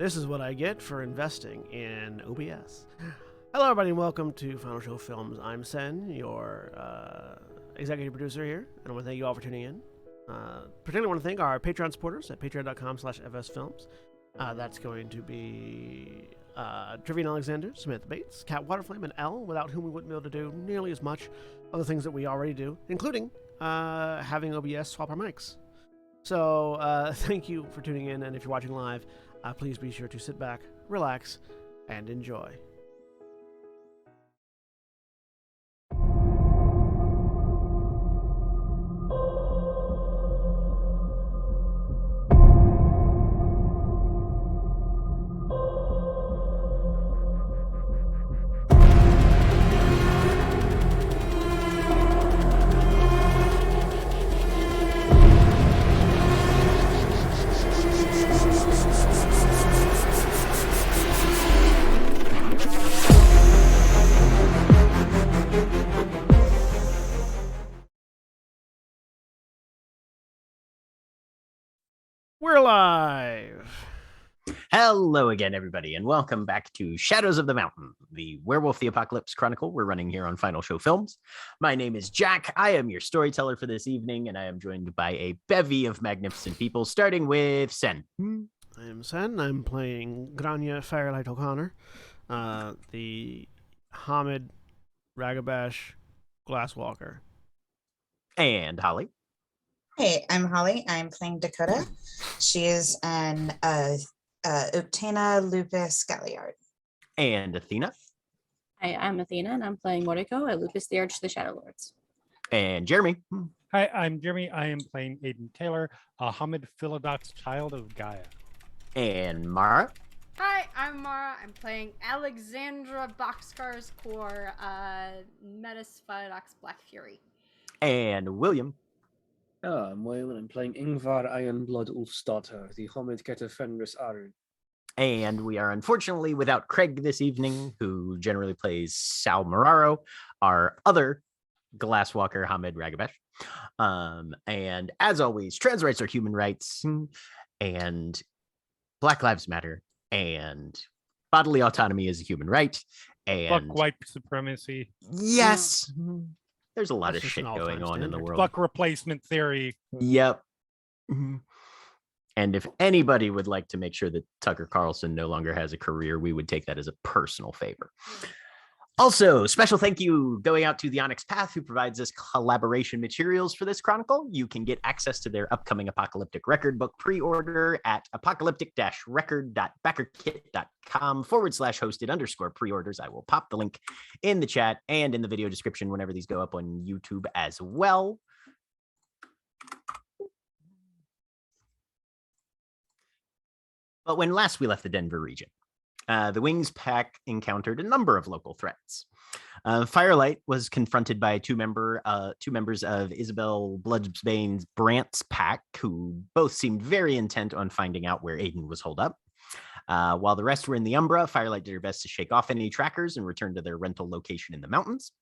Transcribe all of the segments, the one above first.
This is what I get for investing in OBS. Hello, everybody, and welcome to Final Show Films. I'm Sen, your executive producer here, and I want to thank you all for tuning in. Particularly want to thank our Patreon supporters at patreon.com/fsfilms. That's going to be Trivian Alexander, Smith Bates, Cat Waterflame, and Elle, without whom we wouldn't be able to do nearly as much of the things that we already do, including having OBS swap our mics. So thank you for tuning in, and if you're watching live, please be sure to sit back, relax, and enjoy. We're live! Hello again, everybody, and welcome back to Shadows of the Mountain, the Werewolf the Apocalypse Chronicle we're running here on Final Show Films. My name is Jack. I am your storyteller for this evening, and I am joined by a bevy of magnificent people, starting with Sen. I am Sen. I'm playing Grania Firelight O'Connor, the Hamid Ragabash Glasswalker. And Holly. Hey, I'm Holly. I'm playing Dakota. She is an Uktana Lupus Galliard. And Athena. Hi, I'm Athena, and I'm playing Mortico, a Lupus the Arch of the Shadow Lords. And Jeremy. Hi, I'm Jeremy. I am playing Aiden Taylor, a Hamid Philodox child of Gaia. And Mara. Hi, I'm Mara. I'm playing Alexandra Boxcar's Core, Metis Philodox Black Fury. And William. I'm William, and I'm playing Ingvar Ironblood Ulfsdotter, the Homid Keta Fenris Arun. And we are unfortunately without Craig this evening, who generally plays Sal Mararo, our other Glasswalker, Hamid Ragabash. And as always, trans rights are human rights, and Black Lives Matter, and bodily autonomy is a human right. And Fuck white supremacy. Yes. There's a lot That's of just shit an going all-time on in the standard. world. Fuck replacement theory. Yep. And if anybody would like to make sure that Tucker Carlson no longer has a career, we would take that as a personal favor. Also, special thank you going out to the Onyx Path, who provides us collaboration materials for this chronicle. You can get access to their upcoming Apocalyptic Record book pre-order at apocalyptic-record.backerkit.com/hosted_pre-orders. I will pop the link in the chat and in the video description whenever these go up on YouTube as well. But when last we left the Denver region, the Wings Pack encountered a number of local threats. Firelight was confronted by two members of Isabel Bloodsbane's Brant's pack, who both seemed very intent on finding out where Aiden was holed up. While the rest were in the Umbra, Firelight did her best to shake off any trackers and return to their rental location in the mountains.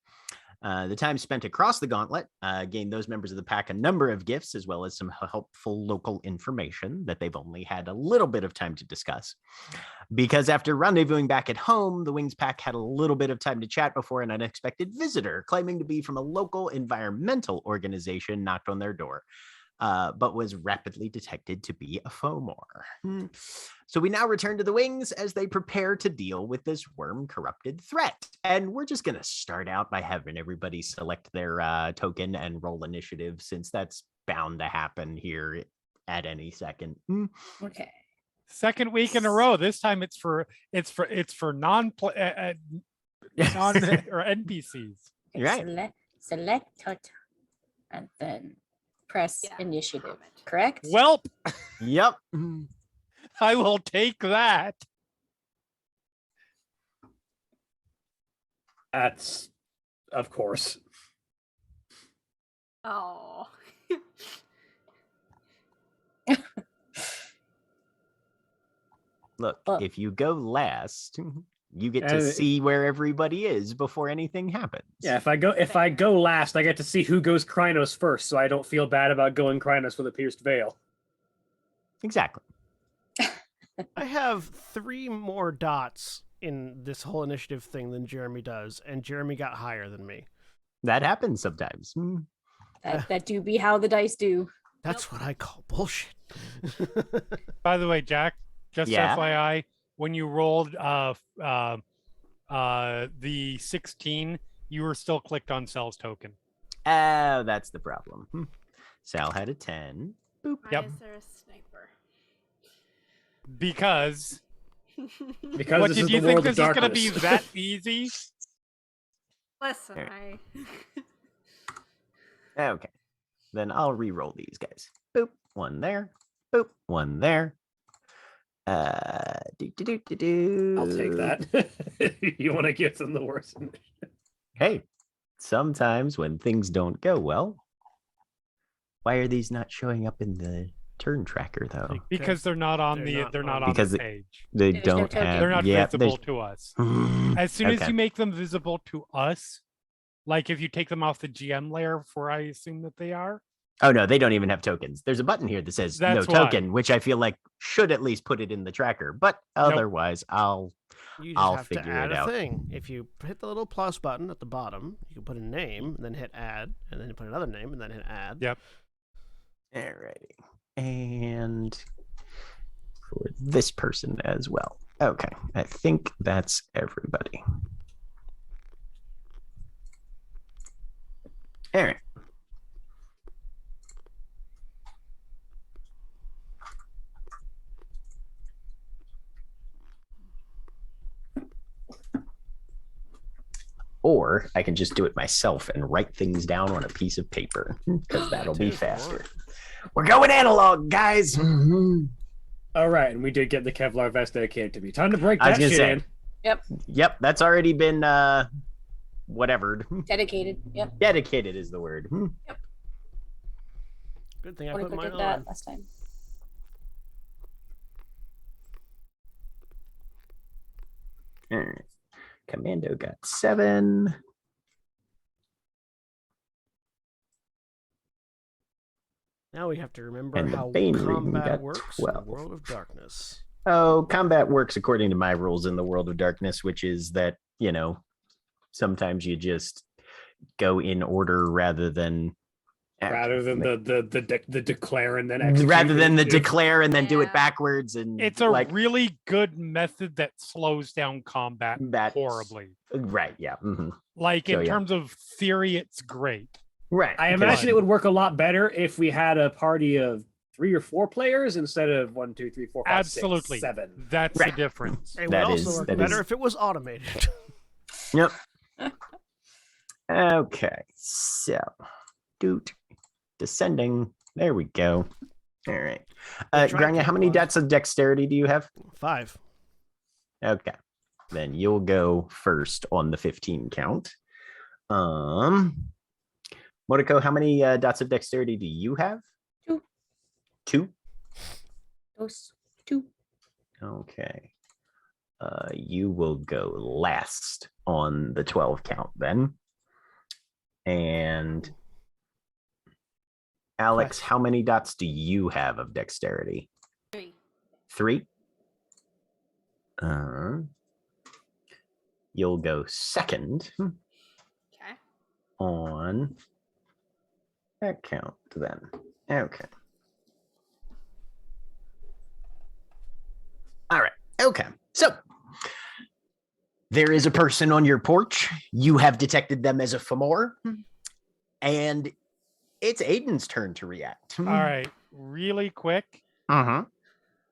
The time spent across the gauntlet gained those members of the pack a number of gifts, as well as some helpful local information that they've only had a little bit of time to discuss. Because after rendezvousing back at home, the Wings Pack had a little bit of time to chat before an unexpected visitor, claiming to be from a local environmental organization, knocked on their door, but was rapidly detected to be a Fomor. So we now return to the Wings as they prepare to deal with this worm-corrupted threat. And we're just going to start out by having everybody select their token and roll initiative, since that's bound to happen here at any second. Okay. Second week in a row. This time it's for non or NPCs. Right. Select totem, and then press Yeah. initiative. Correct? Welp, Yep. I will take that. That's, of course. Oh. Look, Well- if you go last, you get Uh, to see where everybody is before anything happens. Yeah, if I go last, I get to see who goes Krynos first, so I don't feel bad about going Krynos with a pierced veil. Exactly. I have 3 more dots in this whole initiative thing than Jeremy does, and Jeremy got higher than me. That happens sometimes. That do be how the dice do. That's what I call bullshit. By the way, Jack, just Yeah. FYI, when you rolled the 16, you were still clicked on Sal's token. Oh, that's the problem. Sal had a 10. Why Yep. is there a sniper? Because Because what this did is you the think world this of is going to darkness. be that easy? Listen, Alright. I. Okay. Then I'll re-roll these guys. Boop. 1 there. Boop. 1 there. Do. I'll take that. You want to give them the worst. Hey, sometimes when things don't go well, why are these not showing up in the turn tracker though? Because they're not on they're not on on Because the it- page. They There's no don't token. have. They're not yeah, visible to us. As soon as Okay. you make them visible to us, like if you take them off the GM layer, for I assume that they are. Oh no, they don't even have tokens. There's a button here that says That's no why. token, which I feel like should at least put it in the tracker. But Nope. otherwise, I'll You just I'll have to figure add it a out. thing. If you hit the little plus button at the bottom, you can put a name, and then hit add, and then you put another name, and then hit add. Yep. Alrighty. And for this person as well. Okay, I think that's everybody. All right. Or I can just do it myself and write things down on a piece of paper because that'll be too, if it faster. works. We're going analog, guys. All right, and we did get the Kevlar vest that it came to be. Time to break I was that gonna shit say. in. Yep, that's already been whatever. Dedicated. Yep. Dedicated is the word. Good thing I Mortico put mine did that on. last time. All right. Commando got 7. Now we have to remember And the how Bane Ring combat got works in 12. the World of Darkness. Oh, combat works according to my rules in the World of Darkness, which is that, sometimes you just go in order rather than The declare and then execute. rather than the Yeah. declare and then do it Yeah. backwards. And It's a like really good method that slows down combat That's- horribly. right. Yeah. Like So, in yeah. terms of theory, it's great. Right. I imagine it would work a lot better if we had a party of 3 or 4 players instead of 1, 2, 3, 4, 5, 6, Absolutely. 7. That's Right. the difference. It would That also is- work that better is- if it was automated. Yep. Okay. So, doot. Descending. There we go. All right. try Grania, how many camouflage. dots of dexterity do you have? 5. Okay. Then you'll go first on the 15 count. Mortico, how many dots of dexterity do you have? 2. 2? Those 2. Okay. You will go last on the 12 count then. And Alex, Nice. how many dots do you have of dexterity? 3. 3? You'll go second Okay. on that count then. Okay. All right. Okay. So there is a person on your porch. You have detected them as a Famor. And it's Aiden's turn to react. All right, really quick. Uh-huh.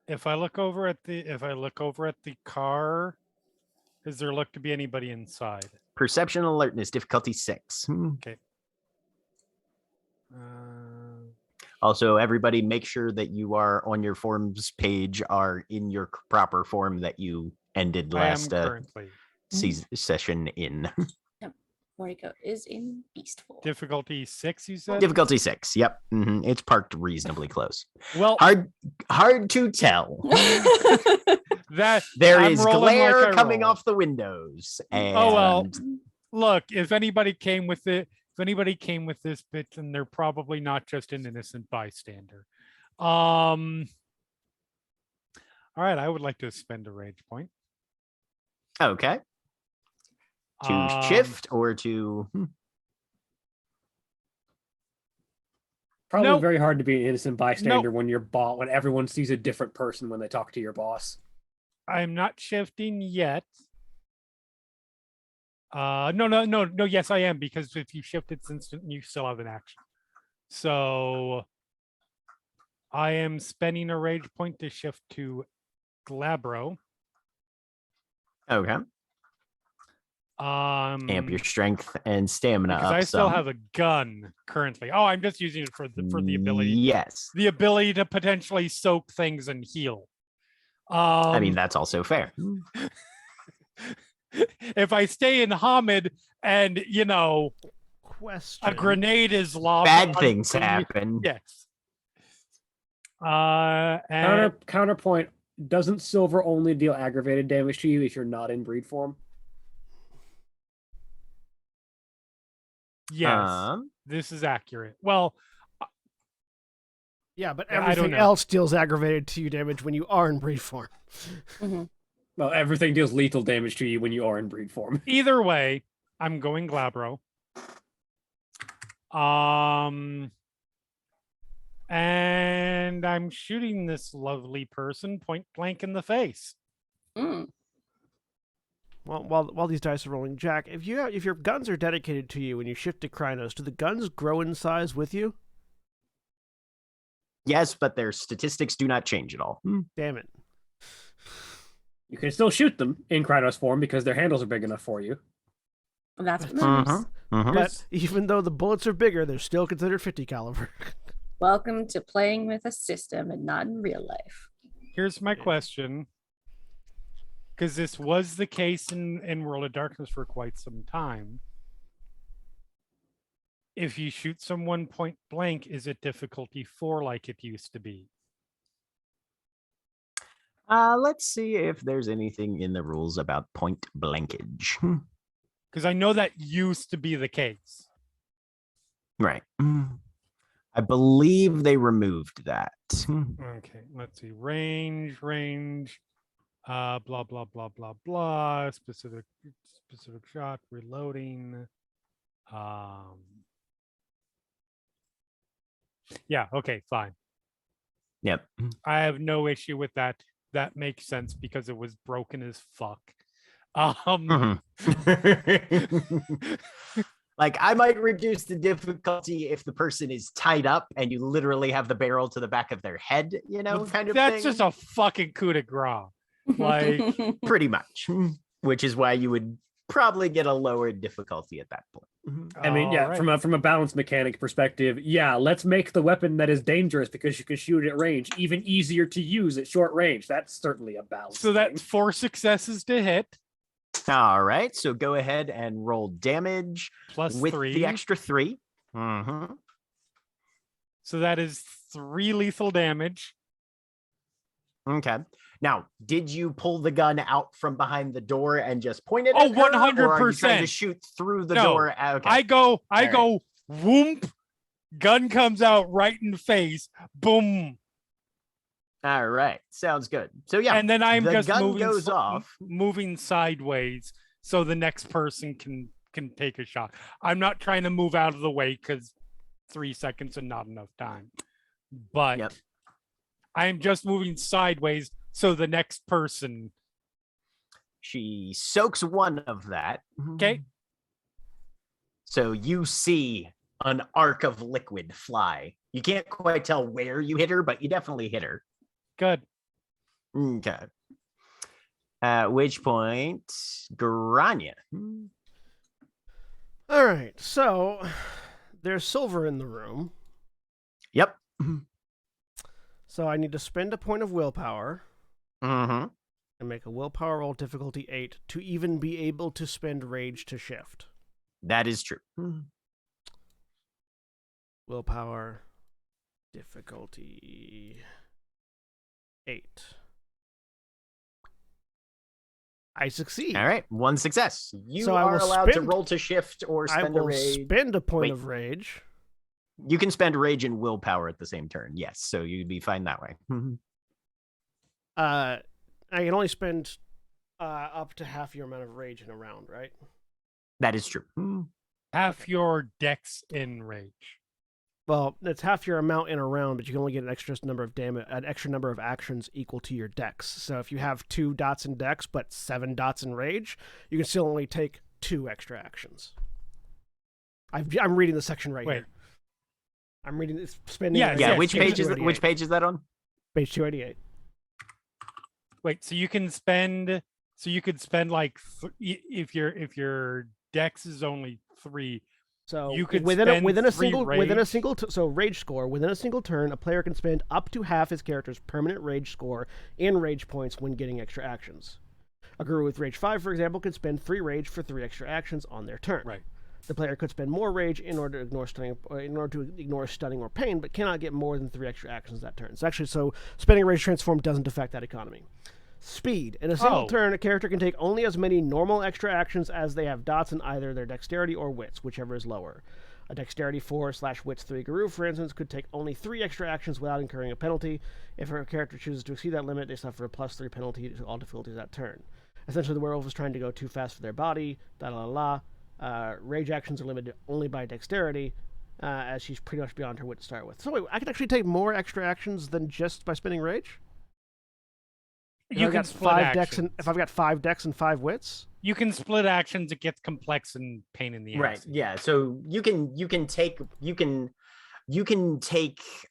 If I look over at the car, does there look to be anybody inside? Perception alertness, difficulty 6. Also, everybody make sure that you are on your forms page are in your proper form that you ended I am last currently. session in. Mortico is in Beastful. Difficulty 6, you said? Difficulty 6. Yep. It's parked reasonably close. Well, Hard to tell. that There I'm is rolling glare like I coming roll. off the windows. And Oh, well. Look, if anybody came with this bit, then they're probably not just an innocent bystander. All All right, I would like to spend a rage point. Okay. To shift or to... Probably Nope. very hard to be an innocent bystander when when everyone sees a different person when they talk to your boss. I'm not shifting yet. No. Yes, I am, because if you shift, it's instant. You still have an action. So I am spending a rage point to shift to Glabro. Okay. Amp your strength and stamina because up I still some. have a gun currently. Oh, I'm just using it for the ability. Yes. The ability to potentially soak things and heal. I mean, that's also fair. If I stay in Hamid and, Question. a grenade is lobbed. Bad things happen. Yes. And Counterpoint, doesn't silver only deal aggravated damage to you if you're not in breed form? yes, this is accurate. Well, Yeah, but I don't everything know. else deals aggravated to you damage when you are in breed form. Well, everything deals lethal damage to you when you are in breed form. either way, I'm going Glabro. And I'm shooting this lovely person point blank in the face. Mm. Well, while these dice are rolling, Jack, if your guns are dedicated to you and you shift to Krynos, do the guns grow in size with you? Yes, but their statistics do not change at all. Damn it. You can still shoot them in Krynos form because their handles are big enough for you. Well, that's what matters. But even though the bullets are bigger, they're still considered 50 caliber. Welcome to playing with a system and not in real life. Here's my question. Because this was the case in World of Darkness for quite some time. If you shoot someone point blank, is it difficulty 4 like it used to be? Let's see if there's anything in the rules about point blankage. Because I know that used to be the case. Right. I believe they removed that. Okay, let's see. Range, blah, blah, blah, blah, blah. Specific shot, reloading. Yeah, okay, fine. Yep. I have no issue with that. That makes sense because it was broken as fuck. Like, I might reduce the difficulty if the person is tied up and you literally have the barrel to the back of their head, kind of that's thing. just a fucking coup de grace. Like, Pretty much, which is why you would probably get a lower difficulty at that point. I mean, yeah, alright. from a balance mechanic perspective, yeah, let's make the weapon that is dangerous because you can shoot it at range even easier to use at short range. That's certainly a balance. So that's 4 successes to hit. All right, so go ahead and roll damage Plus with 3. the extra 3. So that is 3 lethal damage. Okay. Now, did you pull the gun out from behind the door and just point it? Oh, at her, or are you 100%. trying to shoot through the No, door? Okay. I go, right. whoomp, gun comes out right in the face, boom. All right, sounds good. So yeah, And then I'm the just gun moving, goes off. moving sideways so the next person can take a shot. I'm not trying to move out of the way because 3 seconds is not enough time. But Yep. I'm just moving sideways so the next person. She soaks one of that. Okay. So you see an arc of liquid fly. You can't quite tell where you hit her, but you definitely hit her. Good. Okay. At which point, Grania. All right, so there's silver in the room. Yep. So I need to spend a point of willpower Mm-hmm. and make a willpower roll difficulty 8 to even be able to spend rage to shift. That is true. Willpower difficulty 8. I succeed. All right, 1 success. You So I are will allowed to spend- roll to shift or I spend a will rage. spend a point Wait. of rage. You can spend rage and willpower at the same turn. Yes, so you'd be fine that way. I can only spend up to half your amount of rage in a round, right? That is true. Half your dex in rage. Well, it's half your amount in a round, but you can only get an extra number of actions equal to your dex. So if you have 2 dots in dex but 7 dots in rage, you can still only take 2 extra actions. I'm reading the section right here. I'm reading this spending. Yeah. Which page is that on? Page 288. Wait, so you can spend. So you could spend like if your dex is only 3. So you could within a single rage score within a single turn, a player can spend up to half his character's permanent rage score in rage points when getting extra actions. A guru with rage 5, for example, could spend 3 rage for 3 extra actions on their turn. Right. The player could spend more rage in order to ignore stunning or pain, but cannot get more than 3 extra actions that turn. So spending rage transform doesn't affect that economy. Speed. In a single turn, a character can take only as many normal extra actions as they have dots in either their dexterity or wits, whichever is lower. A dexterity 4/wits 3 guru, for instance, could take only 3 extra actions without incurring a penalty. If a character chooses to exceed that limit, they suffer a +3 penalty to all difficulties that turn. Essentially, the werewolf is trying to go too fast for their body. Rage actions are limited only by dexterity, as she's pretty much beyond her wit to start with. So wait, I can actually take more extra actions than just by spending rage? You can split actions. If I've got 5 dex and 5 wits, you can split actions. It gets complex and pain in the ass. Right. Yeah. So you can take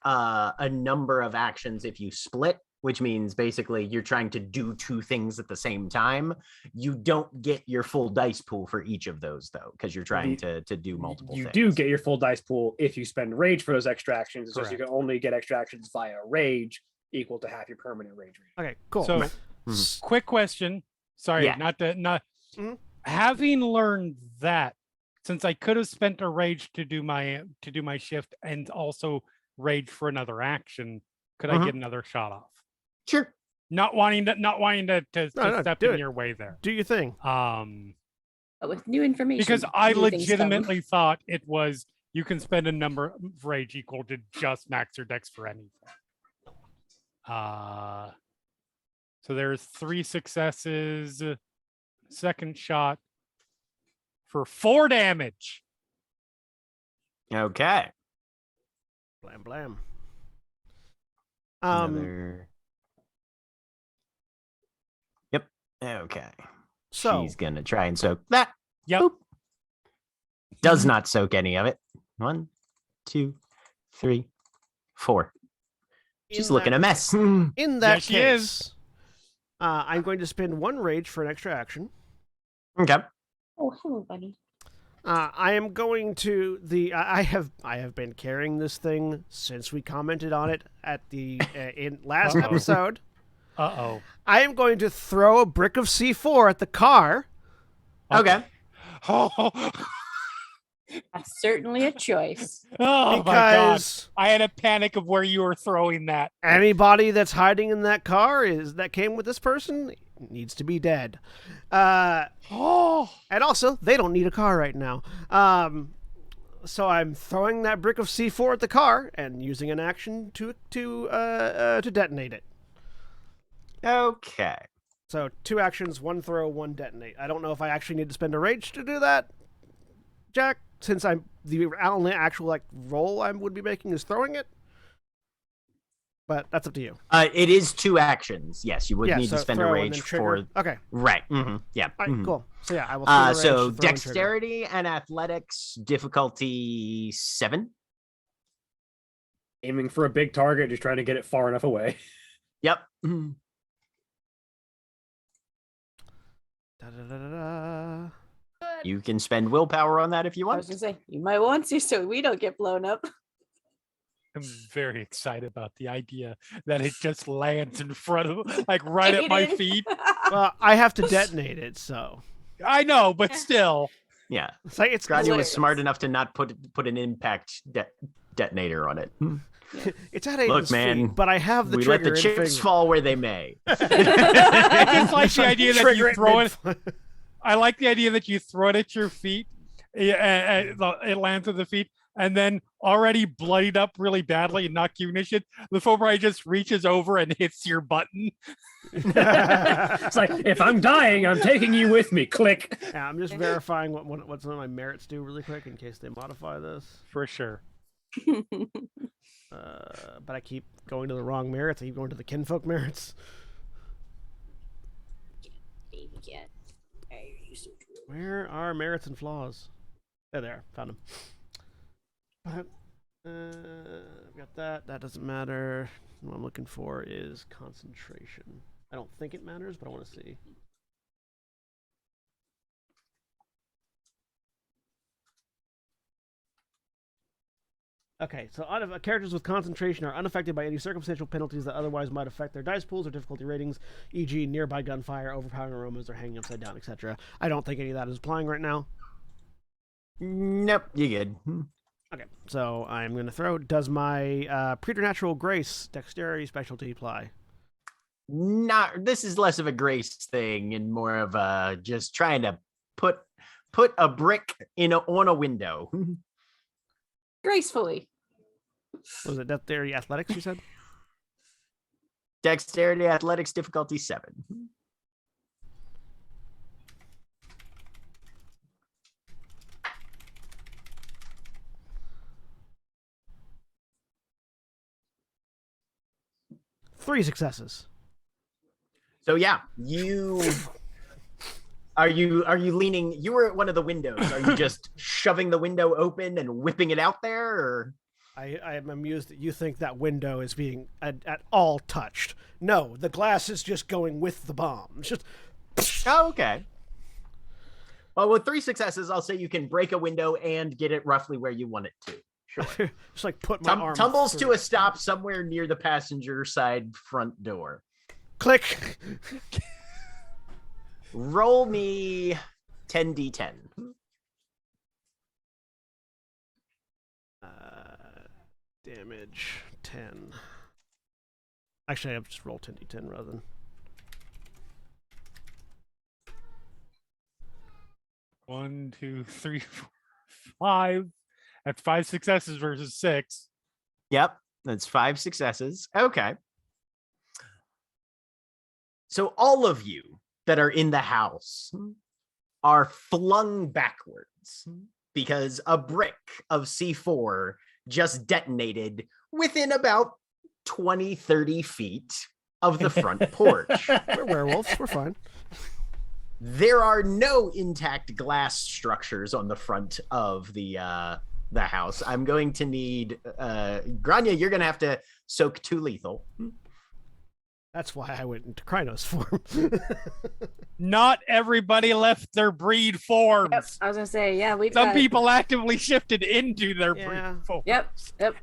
a number of actions if you split, which means basically you're trying to do 2 things at the same time. You don't get your full dice pool for each of those though, because you're trying to do multiple things. You do get your full dice pool if you spend rage for those extra actions. So you can only get extra actions via rage equal to half your permanent rage. Okay, cool. So, quick question. Sorry, having learned that, since I could have spent a rage to do my shift and also rage for another action, could I get another shot off? Sure. Not wanting to step in your way there. Do your thing. But with new information. Because I legitimately thought it was you can spend a number of rage equal to just max your dex for anything. So there's 3 successes. Second shot for 4 damage. Okay. Blam blam. Yep. Okay. So she's gonna try and soak that. Yep. Boop. Does not soak any of it. 1, 2, 3, 4. She's looking a mess. In that she case, is. I'm going to spend 1 rage for an extra action. Okay. Oh, hello, buddy. I am going to I have been carrying this thing since we commented on it at the in last episode. I am going to throw a brick of C4 at the car. Okay. That's certainly a choice. Oh my god! I had a panic of where you were throwing that. Anybody that's hiding in that car that came with this person needs to be dead. And also, they don't need a car right now. So I'm throwing that brick of C4 at the car and using an action to detonate it. Okay. So 2 actions, 1 throw, 1 detonate. I don't know if I actually need to spend a rage to do that, Jack, since I'm the only actual roll I would be making is throwing it. But that's up to you. It is 2 actions. Yes, you would need to spend a rage for. Okay. Right. Mm-hmm. Yeah. All right, cool. So yeah, I will. Spend a rage so to throw dexterity and athletics difficulty 7. Aiming for a big target, just trying to get it far enough away. Yep. Da-da-da-da-da. You can spend willpower on that if you I want. was gonna say you might want to, so we don't get blown up. I'm very excited about the idea that it just lands in front of, right at my feet. Well, I have to detonate it, so. I know, but still. Yeah. It's like Grady was smart enough to not put an impact detonator on it. It's at Aiden's Look, man, feet, but I have the we trigger let the chips fall where they may. I just like the idea that you throw it. I like the idea that you throw it at your feet. It lands at the feet, and then already bloodied up really badly and not giving a shit, the Fulbright just reaches over and hits your button. It's like, if I'm dying, I'm taking you with me. Click. Yeah, I'm just verifying what some of my merits do really quick in case they modify this. For sure. But I keep going to the wrong merits. I keep going to the kinfolk merits. Baby cat. Hey, you so cute. Where are merits and flaws? There, found them. But got that. That doesn't matter. What I'm looking for is concentration. I don't think it matters, but I want to see. Okay, so characters with concentration are unaffected by any circumstantial penalties that otherwise might affect their dice pools or difficulty ratings, e.g. nearby gunfire, overpowering aromas, or hanging upside down, etc. I don't think any of that is applying right now. Nope, you good. Okay, so I'm going to throw. Does my preternatural grace dexterity specialty apply? Not. This is less of a grace thing and more of a just trying to put a brick on a window. Gracefully. Was it dexterity athletics, you said? Dexterity athletics difficulty 7. Three successes. So yeah, Are you leaning? You were at one of the windows. Are you just shoving the window open and whipping it out there, or? I am amused that you think that window is being at all touched. No, the glass is just going with the bomb. It's just. Oh, okay. Well, with 3 successes, I'll say you can break a window and get it roughly where you want it to. Sure. Just like put my arm. Tumbles through. to a stop somewhere near the passenger side front door. Click. Roll me 10d10. Damage 10. Actually, I've just rolled 10d10 rather than. One, two, three, 4, 5. That's 5 successes versus 6. Yep, that's 5 successes. Okay. So all of you that are in the house are flung backwards because a brick of C4 just detonated within about 20-30 feet of the front porch. We're werewolves. We're fine. There are no intact glass structures on the front of the house. I'm going to need Grania, you're going to have to soak 2 lethal. That's why I went into Krynos form. Not everybody left their breed forms. Yep, I was gonna say, yeah, we've Some got, people actively shifted into their Yeah. breed form. Yep.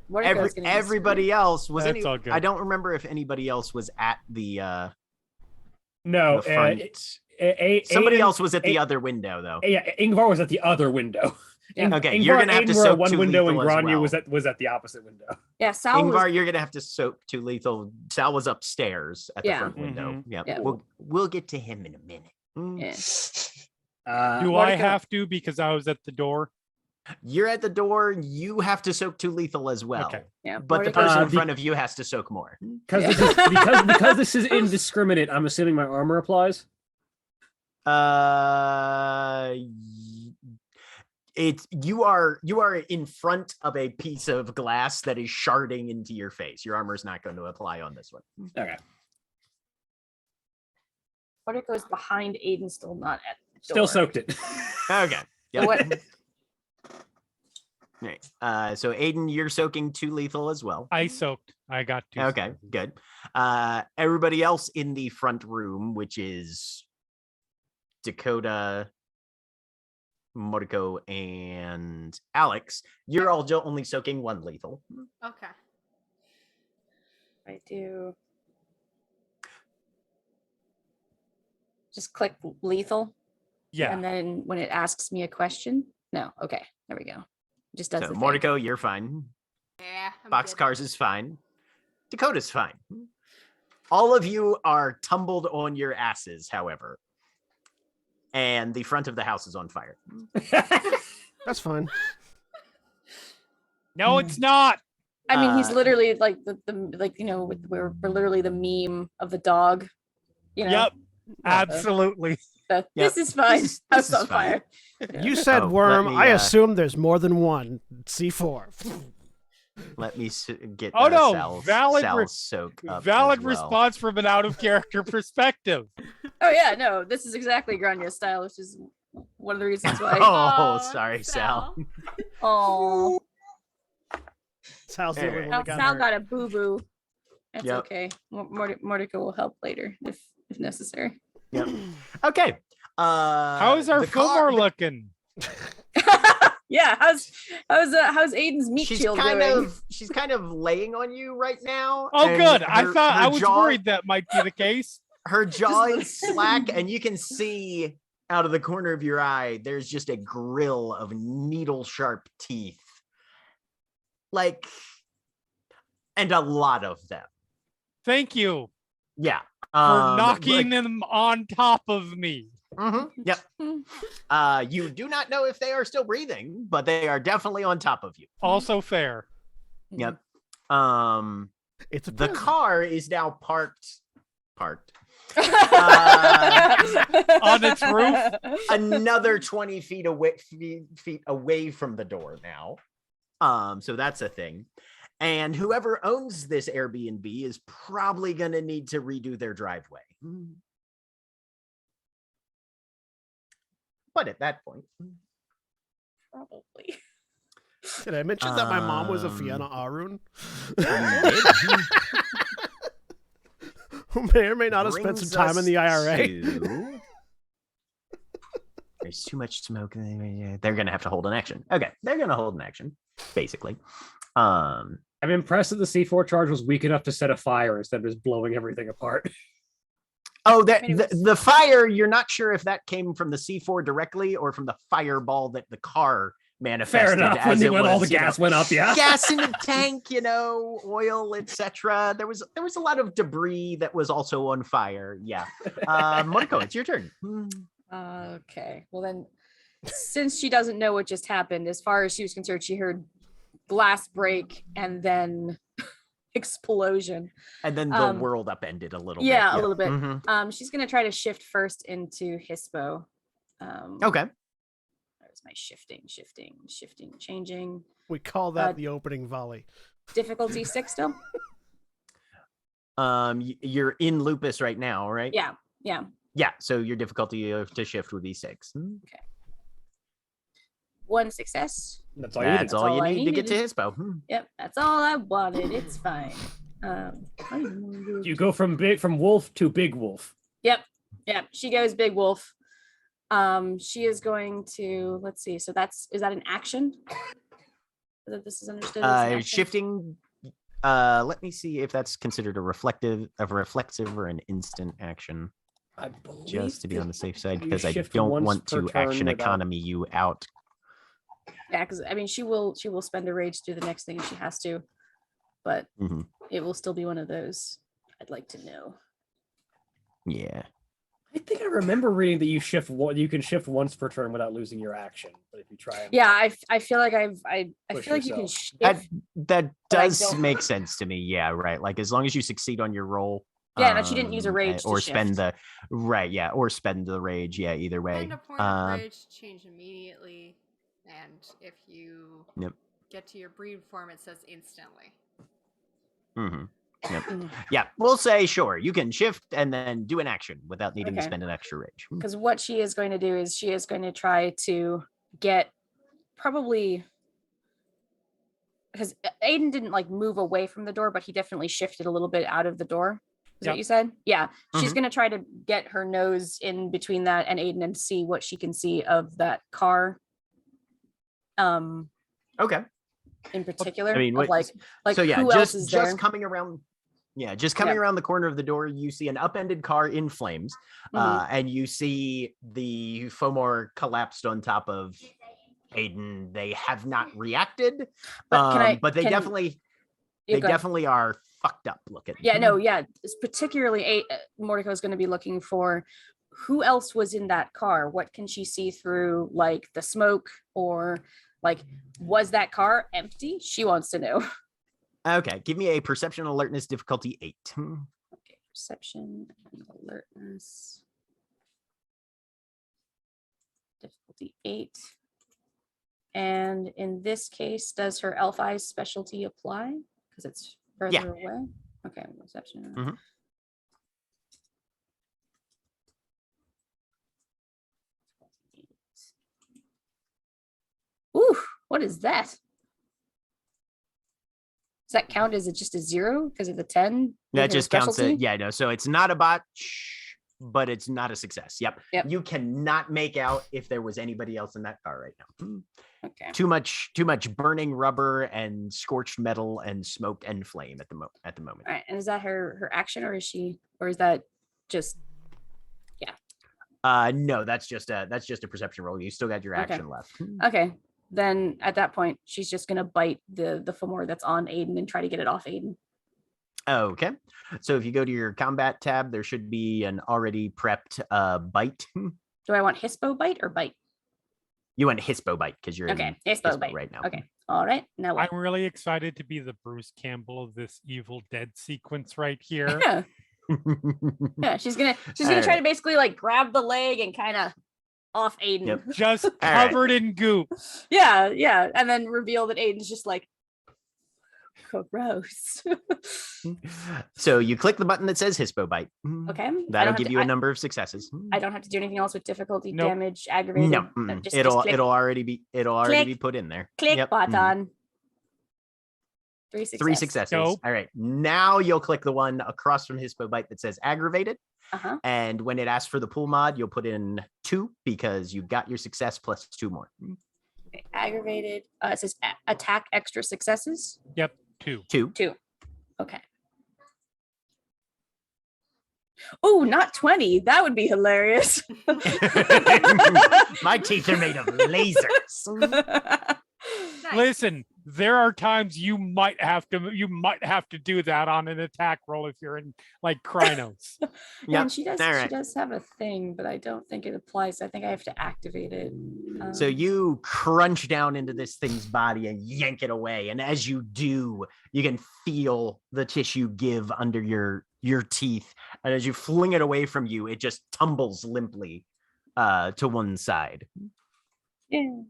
Mortico's gonna be Everybody else was. That's all good. I don't remember if anybody else was at the No, front. Somebody else was at the other window, though. Yeah, Ingvar was at the other window. Yeah. Okay, you're gonna have to Ingvar soak at one 2 window, and lethal as Grania well. was at the opposite window. Yeah, Sal Ingvar, was, you're gonna have to soak 2 lethal. Sal was upstairs at the Yeah. front window. Yeah, Yeah. we'll get to him in a minute. yeah. Do I Mortico- have to because I was at the door? You're at the door. You have to soak 2 lethal as well. Okay. Yeah, But the Mortico- person in the- front of you has to soak more. Because Yeah. because this is indiscriminate, I'm assuming my armor applies. You are in front of a piece of glass that is sharding into your face. Your armor is not going to apply on this one. Okay. Mortico's behind Aiden, still not at the Still door. soaked it. Okay. Yep. What? Right. So Aiden, you're soaking 2 lethal as well. I soaked. I got 2. Okay, good. Everybody else in the front room, which is Dakota, Mortico, and Alex, you're all only soaking 1 lethal. Okay. I do. Just click lethal. Yeah. And then when it asks me a question, no. Okay, there we go. It just does So the thing. Mortico, you're fine. Yeah. I'm good. Boxcars is fine. Dakota's fine. All of you are tumbled on your asses, however. And the front of the house is on fire. That's fine. No, it's not. I mean, he's Uh, literally like the like, we're literally the meme of the dog. Yep. Absolutely. So Yep. this is fine. This House is on fine. fire. Yeah. You said Oh, worm. let me, I assume there's more than one. C4. Let me get Oh, no, Sal's valid soak up. Valid as well. response from an out of character perspective. Oh yeah, no, this is exactly Granya's style, which is one of the reasons why. Oh, sorry, Sal. Oh, Sal's the only one that got Sal hurt. got a boo boo. It's Yep. okay. Mortico will help later if necessary. Yep. Okay. How's our the Fillmore car- looking? Yeah, how's Aiden's meat She's shield kind doing? she's kind of laying on you right now. Oh, and good. I thought her I was jaw- worried that might be the case. Her jaw is slack, and you can see out of the corner of your eye, there's just a grill of needle sharp teeth. And a lot of them. Thank you Yeah. for knocking them on top of me. Yep. You do not know if they are still breathing, but they are definitely on top of you. Also fair. Yep. It's a The prison. car is now parked. On its roof. Another 20 feet away from the door now. So that's a thing. And whoever owns this Airbnb is probably going to need to redo their driveway. But at that point, Probably. Did I mention that my mom was a Fiona Arun? Who may or may not have spent some time in the IRA. There's too much smoke. They're going to have to hold an action. Okay, they're going to hold an action, basically. I'm impressed that the C4 charge was weak enough to set a fire instead of just blowing everything apart. Oh, Anyways. the fire, you're not sure if that came from the C4 directly or from the fireball that the car manifested. Fair enough. As When it all was, the gas went up, yeah. gas in the tank, oil, etc. There was a lot of debris that was also on fire. Yeah. Mortico, it's your turn. Okay. Well then, since she doesn't know what just happened, as far as she was concerned, she heard glass break and then explosion. And then the world upended a little bit. Yeah, a little bit. Mhm. She's gonna try to shift first into Hispo. Okay. There's my shifting, changing. We call that the opening volley. Difficulty 6 still? You're in Lupus right now, right? Yeah. Yeah. So your difficulty to shift would be 6. One success. That's all That's you all you I need to get to needed. Hispo. Yep, that's all I wanted. It's fine. You go from wolf to big wolf. Yep. She goes big wolf. She is going to, let's see. So is that an action? That this is understood as an action? Shifting. Let me see if that's considered a reflective or an instant action. I believe Just to be on the safe side, you because I shift don't once want per to turn action without- economy you out. Yeah, because I mean she will spend a rage to do the next thing if she has to, but Mhm. it will still be one of those. I'd like to know. Yeah. I think I remember reading that you can shift once per turn without losing your action. But if you try and Yeah, I feel like I Push feel like you can yourself. shift. That But I does don't- make sense to me. Yeah, right. Like as long as you succeed on your roll. Yeah, but she didn't use a rage to or spend shift. or spend the rage. Yeah, either way. Spend a point of rage, change immediately, and if you Yep. get to your breed form, it says instantly. Mhm. Yep. Mhm. Yeah, we'll say sure. You can shift and then do an action without needing to Okay. spend an extra rage. Because what she is going to do is she is going to try to get probably, because Aiden didn't like move away from the door, but he definitely shifted a little bit out of the door. Is that Yep. what you said? Yeah. She's Mhm. going to try to get her nose in between that and Aiden and see what she can see of that car. Okay. In particular, I mean, of what- like so yeah, who else is there? just coming around. Yeah, just coming Yep. around the corner of the door, you see an upended car in flames, Mhm. and you see the Fomor collapsed on top of Aiden. They have not reacted, But but they can- definitely Yeah, they go ahead. definitely are fucked up looking. Yeah, no, yeah. It's particularly Mortico is going to be looking for who else was in that car. What can she see through, like the smoke or Like, was that car empty? She wants to know. Okay, give me a perception alertness difficulty 8. Okay, perception and alertness. Difficulty 8. And in this case, does her elf eyes specialty apply? Because it's further away. Okay, perception. Mhm. Ooh, what is that? Does that count as just a 0 because of the 10? That just counts it. Yeah, no. So it's not a botch, but it's not a success. Yep. You cannot make out if there was anybody else in that car right now. Okay. Too much burning rubber and scorched metal and smoke and flame at the moment. All right. And is that her action, or is that just no, that's just a perception roll. You still got your action left. okay? Then at that point, she's just gonna bite the femur that's on Aiden and try to get it off Aiden. Okay. So if you go to your combat tab, there should be an already prepped bite. Do I want hispo bite or bite? You want hispo bite because you're Okay, in hispo bite right now. Okay. All right. Now what? I'm really excited to be the Bruce Campbell of this Evil Dead sequence right here. Yeah. Yeah, she's gonna try to basically like grab the leg and kind of off Aiden. Yep. Just covered in goop. Yeah, and then reveal that Aiden's just like gross. So you click the button that says hispo bite. Okay. That'll give you a number of successes. I don't have to do anything else with difficulty, Nope. damage, aggravated. No, it'll already be Click. put in there. Click Yep. button. 3 successes. 3 successes. Nope. All right. Now you'll click the one across from hispo bite that says aggravated. Uh-huh. And when it asks for the pool mod, you'll put in 2 because you got your success plus 2 more. Okay, aggravated. It says attack extra successes. Yep, 2. 2. Okay. Oh, not 20. That would be hilarious. My teeth are made of lasers. Nice. Listen, there are times you might have to do that on an attack roll if you're in like Krynos. Yeah, and she All right. she does have a thing, but I don't think it applies. I think I have to activate it. So you crunch down into this thing's body and yank it away. And as you do, you can feel the tissue give under your teeth. And as you fling it away from you, it just tumbles limply to one side. Yeah.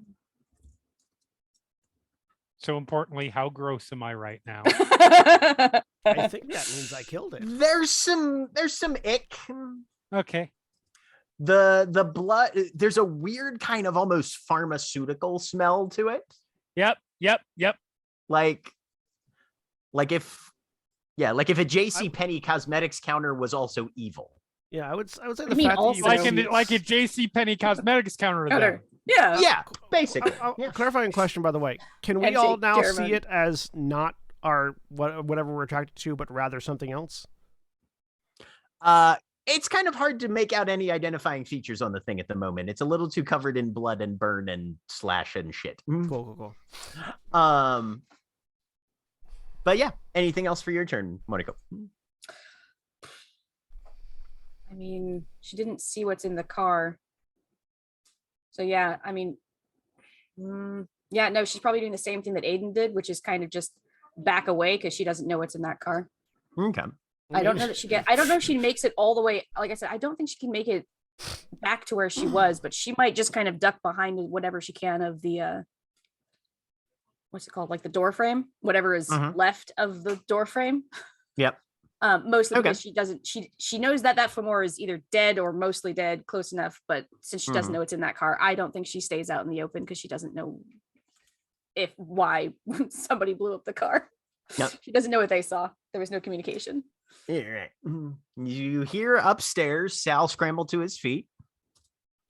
So importantly, how gross am I right now? I think that means I killed it. There's some ick. Okay. The blood, there's a weird kind of almost pharmaceutical smell to it. Yep. Like if a JC Penney cosmetics counter was also evil. Yeah, I would say the mean fact that also- you Like a JC Penney cosmetics counter there. Yeah. Yeah, basically. Yeah. Clarifying question, by the way. Can we And all take now care of see it. it as not our whatever we're attracted to, but rather something else? It's kind of hard to make out any identifying features on the thing at the moment. It's a little too covered in blood and burn and slash and shit. Cool. But yeah, anything else for your turn, Mortico? I mean, she didn't see what's in the car. So yeah, I mean, yeah, no, she's probably doing the same thing that Aiden did, which is kind of just back away because she doesn't know what's in that car. Okay. I don't know that I don't know if she makes it all the way. Like I said, I don't think she can make it back to where she was, but she might just kind of duck behind whatever she can of the what's it called? Like the door frame, whatever is left of the door frame. Yep. Mostly because she knows that femur is either dead or mostly dead, close enough. But since she doesn't know it's in that car, I don't think she stays out in the open because she doesn't know why somebody blew up the car. Yep. She doesn't know what they saw. There was no communication. All right. You hear upstairs Sal scramble to his feet,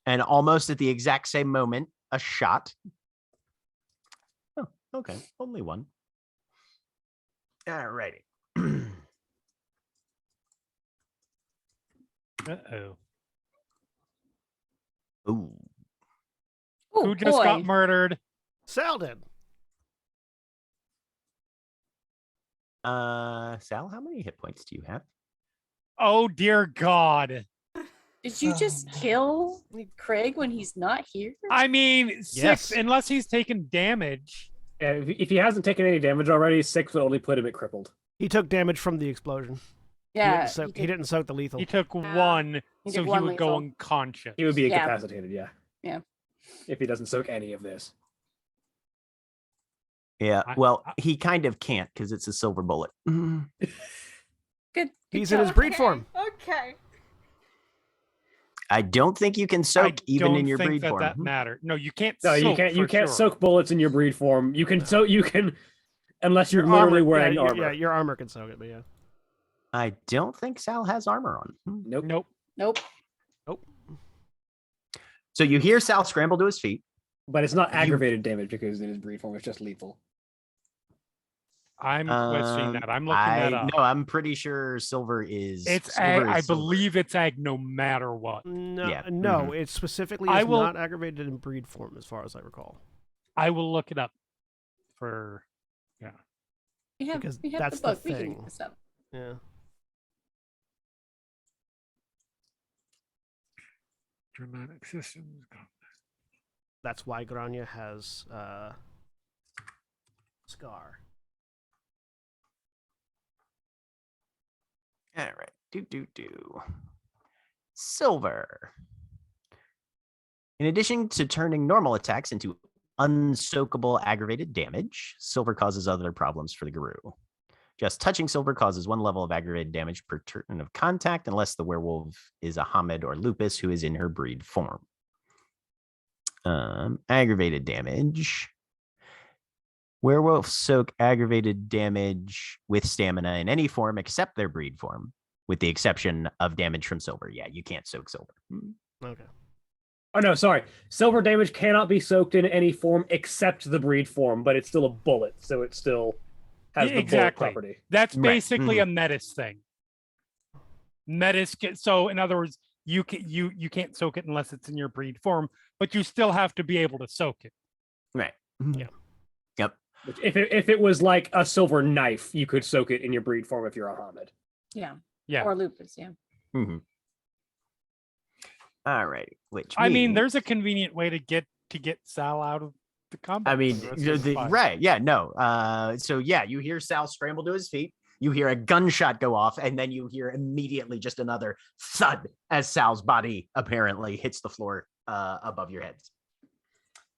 and almost at the exact same moment, a shot. Oh, okay. Only one. All righty. Uh-oh. Ooh. Oh, Who just got murdered? Sal did. Sal, how many hit points do you have? Oh dear God. Did you just kill Craig when he's not here? I mean, 6, Yes. unless he's taken damage. If he hasn't taken any damage already, 6 would only put him at crippled. He took damage from the explosion. Yeah. He didn't soak the lethal. He took 1, He so took he one would go lethal. unconscious. He would be Yeah. incapacitated, yeah. Yeah. If he doesn't soak any of this. Yeah, I- well, he kind of can't because it's a silver bullet. Good. He's in his breed Okay, form. Okay. I don't think you can I soak even don't in your think breed that form. that matter. No, you can't. No, you soak can't. You for can't sure. soak bullets in your breed form. You can. So you can, unless you're Your literally armor, wearing yeah, armor. Yeah, your armor can soak it, but yeah. I don't think Sal has armor on. Nope. Nope. Nope. So you hear Sal scramble to his feet. But it's not aggravated damage because in his breed form, it's just lethal. I'm questioning that. I'm looking that up. No, I'm pretty sure silver is. It's silver ag. I is silver. believe it's ag no matter what. No, Yeah. no, it specifically I is will- not aggravated in breed form, as far as I recall. I will look it up for. We have, Because we have that's the the book. We can thing. look this up. Yeah. Dramatic systems. That's why Grania has Scar. All right. Silver. In addition to turning normal attacks into unsoakable aggravated damage, silver causes other problems for the guru. Just touching silver causes 1 level of aggravated damage per turn of contact, unless the werewolf is a Hamid or Lupus who is in her breed form. Aggravated damage. Werewolves soak aggravated damage with stamina in any form except their breed form, with the exception of damage from silver. Yeah, you can't soak silver. Okay. Oh no, sorry. Silver damage cannot be soaked in any form except the breed form, but it's still a bullet, so it still has the Exactly. bullet property. That's Right. basically a metis thing. So in other words, you can't soak it unless it's in your breed form, but you still have to be able to soak it. Right. Yeah. Yep. Which if it was like a silver knife, you could soak it in your breed form if you're a Hamid. Yeah. Yeah. Or lupus. Yeah. Mhm. All right. Which I mean, means- there's a convenient way to get Sal out of the combat. I mean, for the rest of the fight. right. Yeah, no. So yeah, you hear Sal scramble to his feet. You hear a gunshot go off, and then you hear immediately just another thud as Sal's body apparently hits the floor above your heads.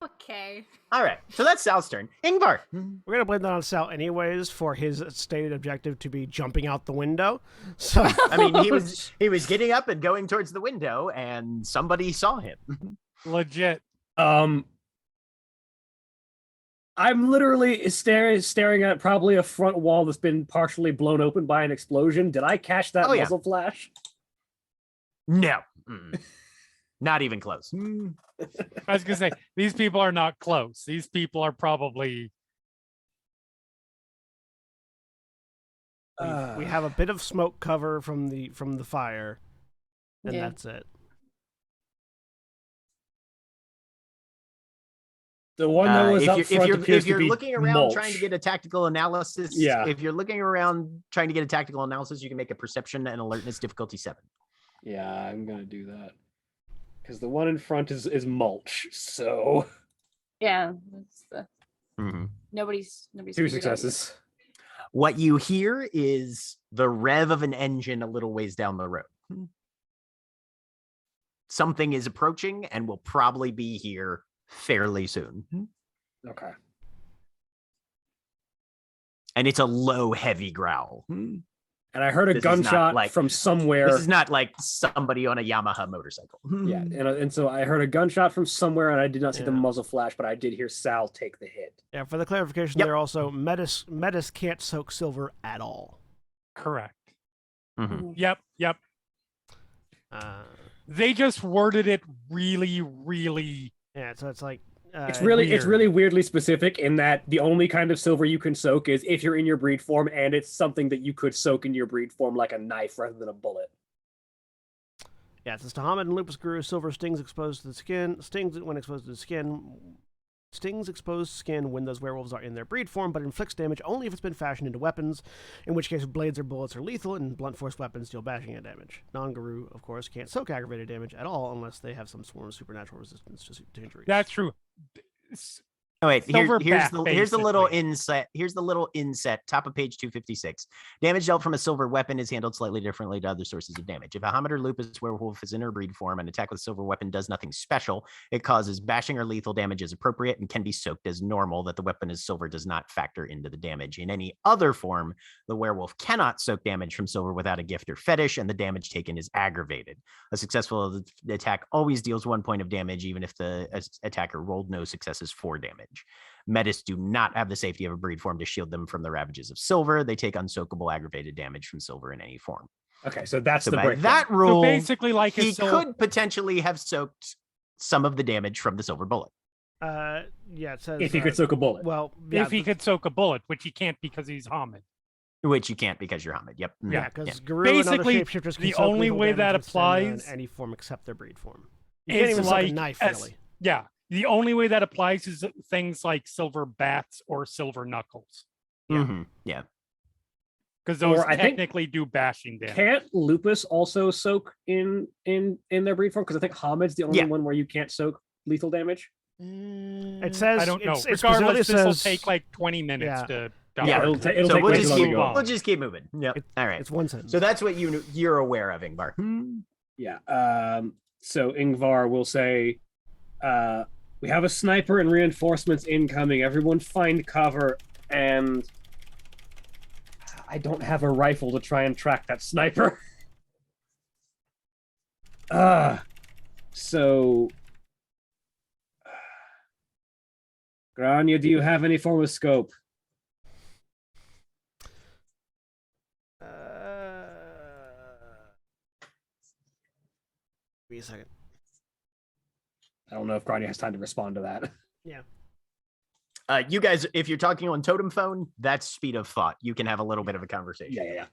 Okay. All right. So that's Sal's turn. Ingvar. We're gonna blame that on Sal anyways for his stated objective to be jumping out the window. So I mean, he was getting up and going towards the window, and somebody saw him. Legit. I'm literally staring at probably a front wall that's been partially blown open by an explosion. Did I catch that Oh, yeah. muzzle flash? No. Not even close. I was gonna say these people are not close. These people are probably we have a bit of smoke cover from the fire, and Yeah. that's it. The one that was up front appears if you're to be looking around mulch. trying to get a tactical analysis, Yeah. if you're looking around trying to get a tactical analysis, you can make a perception and alertness difficulty 7. Yeah, I'm gonna do that. Because the one in front is mulch, so Yeah. That's the, Mm-hmm. nobody's 2 figured out yet. successes. What you hear is the rev of an engine a little ways down the road. Something is approaching and will probably be here fairly soon. Okay. And it's a low, heavy growl. And I heard a This is not gunshot like- from somewhere. This is not like somebody on a Yamaha motorcycle. Yeah, and so I heard a gunshot from somewhere, and I did not see the Yeah. muzzle flash, but I did hear Sal take the hit. Yeah, for the clarification, Yep. there also Metis can't soak silver at all. correct. Mhm. Yep. Uh, They just worded it really, really. yeah, so it's like It's weird. really weirdly specific in that the only kind of silver you can soak is if you're in your breed form, and it's something that you could soak in your breed form like a knife rather than a bullet. yeah, it says to Hamid and Lupus Guru, silver stings exposed to the skin. Stings when exposed to the skin. stings exposed skin when those werewolves are in their breed form, but inflicts damage only if it's been fashioned into weapons, in which case blades or bullets are lethal, and blunt force weapons deal bashing and damage. Non-Guru, of course, can't soak aggravated damage at all unless they have some sort of supernatural resistance to injuries. That's true. Oh wait, Silver here's back, the little basically. inset. Here's the little inset, top of page 256. Damage dealt from a silver weapon is handled slightly differently to other sources of damage. If a Hamid or Lupus werewolf is in her breed form, an attack with a silver weapon does nothing special. It causes bashing or lethal damage as appropriate and can be soaked as normal. That the weapon is silver does not factor into the damage. In any other form, the werewolf cannot soak damage from silver without a gift or fetish, and the damage taken is aggravated. A successful attack always deals 1 point of damage, even if the attacker rolled no successes for damage. Metis do not have the safety of a breed form to shield them from the ravages of silver. They take unsoakable aggravated damage from silver in any form. Okay, so that's So the by breakdown. that So rule, basically, like he a silver, could potentially have soaked some of the damage from the silver bullet. Yeah, it says If he could soak a bullet. Well, if he could soak a bullet, which he can't because he's Hamid. Which you can't because you're Hamid. Yep. Yeah, because Guru and other Basically, shapeshifters can the soak only lethal way damage that and stand there in applies any form except their breed form. You can't is even soak a like knife, as- really. Yeah, the only way that applies is things like silver bats or silver knuckles, Yeah. because those Or I think- technically do bashing damage. Can't Lupus also soak in their breed form? Because I think Hamid's the only Yeah. one where you can't soak lethal damage. It says I don't know. It Regardless, this will says, take like 20 minutes Yeah. to. Yeah, it'll download. ta- it'll So take we'll way just too long to keep go. we'll just keep moving. Yep. All right. It's one sentence. So that's what you're aware of, Ingvar. Yeah. So Ingvar will say, we have a sniper and reinforcements incoming. Everyone find cover. And I don't have a rifle to try and track that sniper. So Grania, do you have any form of scope? Wait a second. I don't know if Grania has time to respond to that. Yeah. You guys, if you're talking on totem phone, that's speed of thought. You can have a little bit of a conversation. Yeah.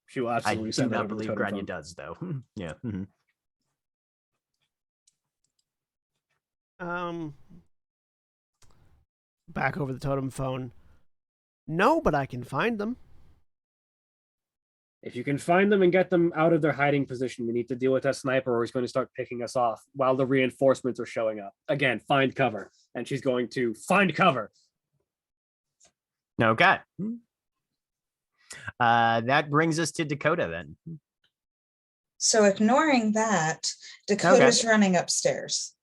She will I absolutely do send that not over the believe totem Grania phone. does, though. Yeah. Back over the totem phone. No, but I can find them. If you can find them and get them out of their hiding position, we need to deal with that sniper or he's going to start picking us off while the reinforcements are showing up. Again, find cover. And she's going to find cover. Okay. That brings us to Dakota then. So ignoring that, Dakota's running upstairs.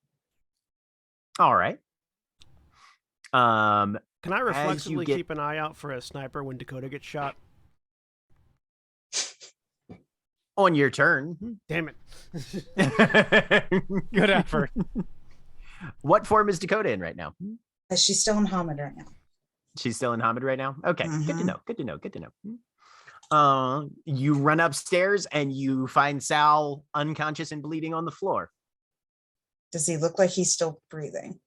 All right. Can I As you reflexively get- keep an eye out for a sniper when Dakota gets shot? On your turn. Damn it. Good effort. What form is Dakota in right now? She's still in Hamid right now. She's still in Hamid right now? Okay, good to Mhm. know. Good to know. Good to know. You run upstairs and you find Sal unconscious and bleeding on the floor. Does he look like he's still breathing?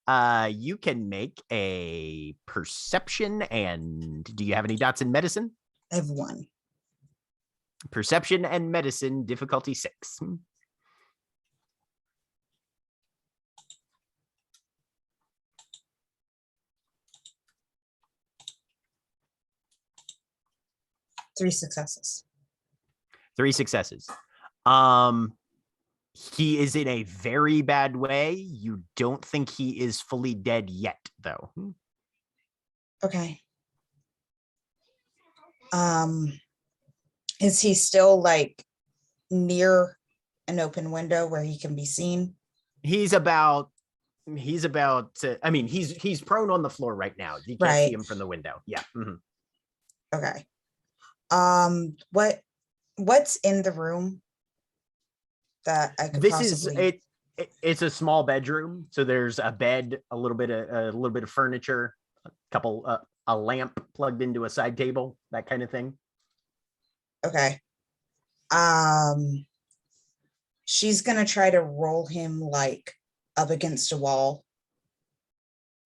You can make a perception, and do you have any dots in medicine? I have one. Perception and medicine, difficulty 6. 3 successes. 3 successes. He is in a very bad way. You don't think he is fully dead yet, though. Okay. Is he still like near an open window where he can be seen? He's about I mean, he's prone on the floor right now. You can't see Right. him from the window. Yeah. Mhm. Okay. What's in the room that I could This possibly... is it's a small bedroom, so there's a bed, a little bit of furniture, a couple a lamp plugged into a side table, that kind of thing. Okay. She's gonna try to roll him like up against a wall.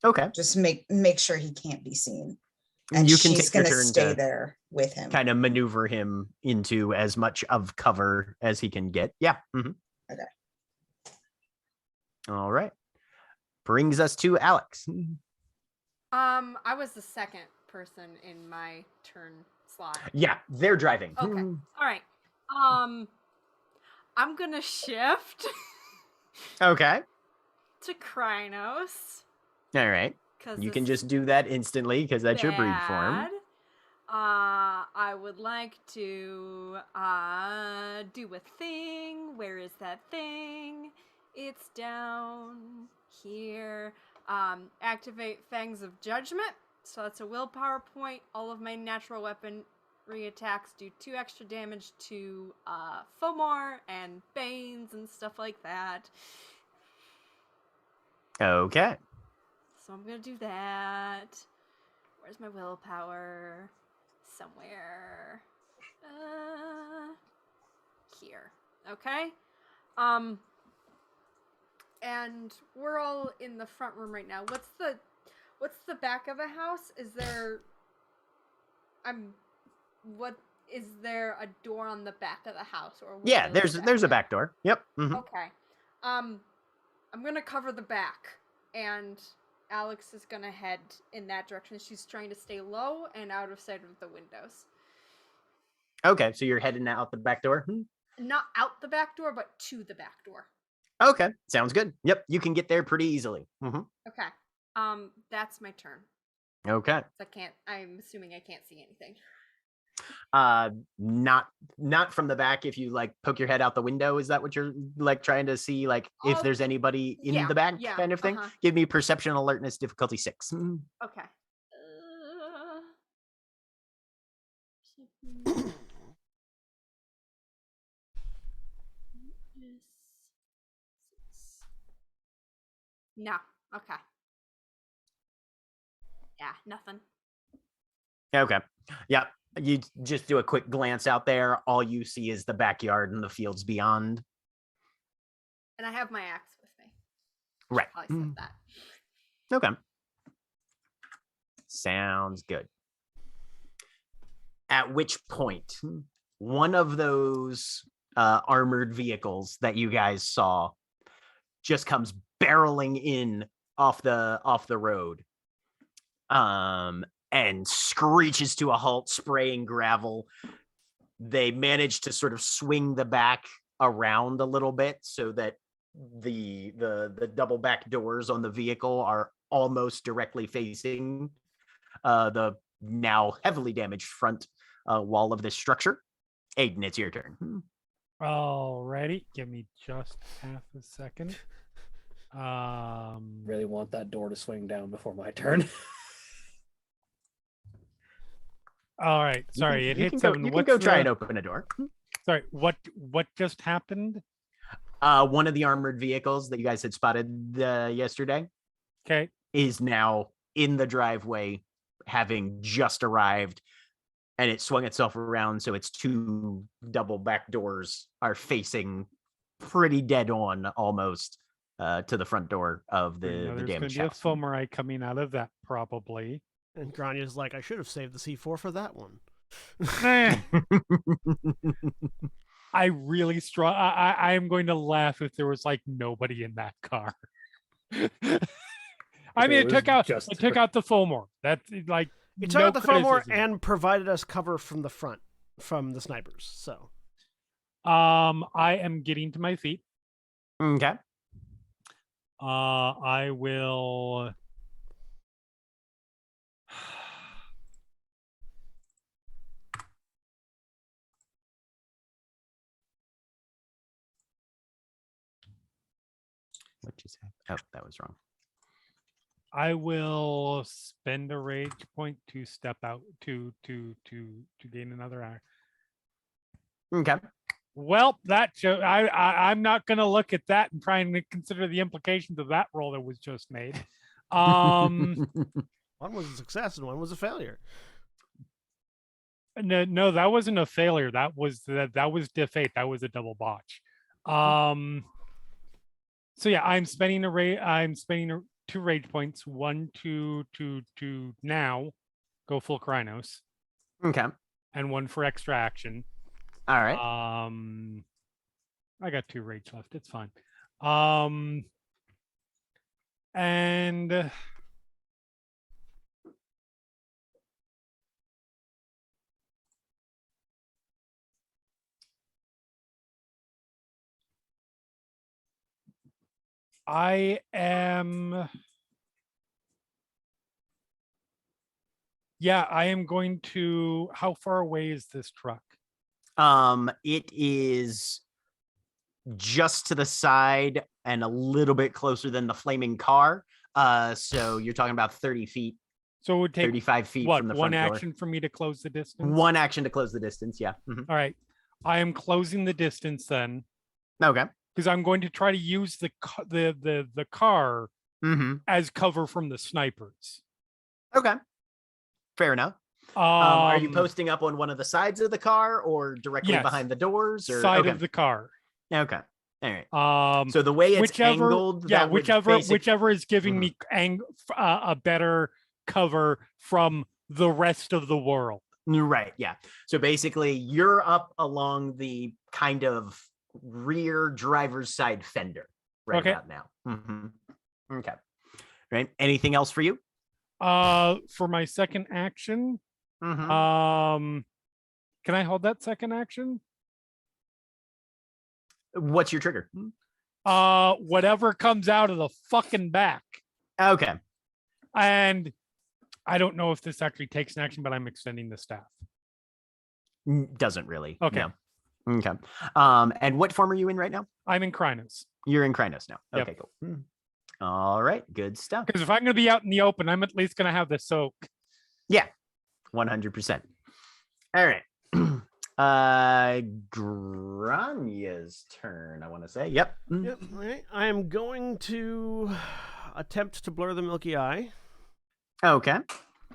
Okay. Just make sure he can't be seen. And You can she's take your gonna turn stay to there with him. kind of maneuver him into as much of cover as he can get. Yeah. Mhm. All right. Brings us to Alex. I was the second person in my turn slot. Yeah, they're driving. Okay. All right. I'm gonna shift Okay. to Krynos. All right. Cause You this can is just do that instantly because that's your breed form. bad. I would like to do a thing. Where is that thing? It's down here. Activate Fangs of Judgment. So that's a willpower point. All of my natural weaponry attacks do 2 extra damage to Fomor and Banes and stuff like that. Okay. So I'm gonna do that. Where's my willpower? Somewhere. Here. Okay. And we're all in the front room right now. What's the back of a house? Is there is there a door on the back of the house or Yeah, windows there's a there? back door. Yep. Mhm. Okay. I'm gonna cover the back, and Alex is gonna head in that direction. She's trying to stay low and out of sight of the windows. Okay, so you're heading out the back door. Not out the back door, but to the back door. Okay, sounds good. Yep, you can get there pretty easily. Okay. That's my turn. Okay. I'm assuming I can't see anything. Not from the back. If you like poke your head out the window, is that what you're like trying to see? Like if there's anybody in yeah, the back, yeah, kind of thing. uh-huh. Give me perception alertness difficulty 6. Okay. No. Okay. Yeah, nothing. Okay. Yeah. You just do a quick glance out there. All you see is the backyard and the fields beyond. And I have my axe with me. Right. Probably said that. Okay. Sounds good. At which point, one of those armored vehicles that you guys saw just comes barreling in off the road, and screeches to a halt, spraying gravel. They manage to sort of swing the back around a little bit so that the double back doors on the vehicle are almost directly facing the now heavily damaged front wall of this structure. Aiden, it's your turn. Alrighty, give me just half a second. Really want that door to swing down before my turn. All right, sorry, it hit You 7. can go try and open a door. Sorry, what just happened? One of the armored vehicles that you guys had spotted yesterday Okay, is now in the driveway, having just arrived, and it swung itself around, so its 2 double back doors are facing pretty dead on almost to the front door of the there's going damaged to be a house. Fomerai coming out of that probably. And Granya's like, I should have saved the C4 for that one. Eh, I really strong. I am going to laugh if there was like nobody in that car. I mean, it took out the Fomor. That's like He took no out the Fomor criticism. and provided us cover from the front, from the snipers. So I am getting to my feet. Okay. I will. What just happened? Oh, that was wrong. I will spend a rage point to step out to gain another act. Okay. Well, that show I'm not going to look at that and try and consider the implications of that roll that was just made. one was a success and one was a failure. No, that wasn't a failure. That was defeat. That was a double botch. So yeah, I'm spending 2 rage points. 1 to now go full Krynos, Okay. and 1 for extra action. All right. I got 2 rage left. It's fine. And I am going to, how far away is this truck? It is just to the side and a little bit closer than the flaming car. So you're talking about 30 feet. So it would take 35 feet what, from the one front door. action for me to close the distance? One action to close the distance, yeah. Mhm. All right. I am closing the distance then, Okay. because I'm going to try to use the car Mm-hmm. as cover from the snipers. Okay. Fair enough. Are you posting up on one of the sides of the car or directly Yes. behind the doors? Or Side okay. of the car? Okay. All right. So the way it's whichever, angled, yeah, that would whichever is giving me a better cover from the rest of the world. Right. Yeah. So basically, you're up along the kind of rear driver's side fender right about now. Mm-hmm. Okay. Right. Anything else for you? For my second action, Mm-hmm. Can I hold that second action? What's your trigger? Whatever comes out of the fucking back. Okay. And I don't know if this actually takes an action, but I'm extending the staff. Doesn't really. Okay. No. Okay. And what form are you in right now? I'm in Krynos. You're in Krynos now. Yep. Okay, cool. All right. Good stuff. Because if I'm going to be out in the open, I'm at least going to have the soak. Yeah. 100%. All right. Granya's turn, I want to say. Yep. Yep. All right. I am going to attempt to blur the Milky Eye. Okay.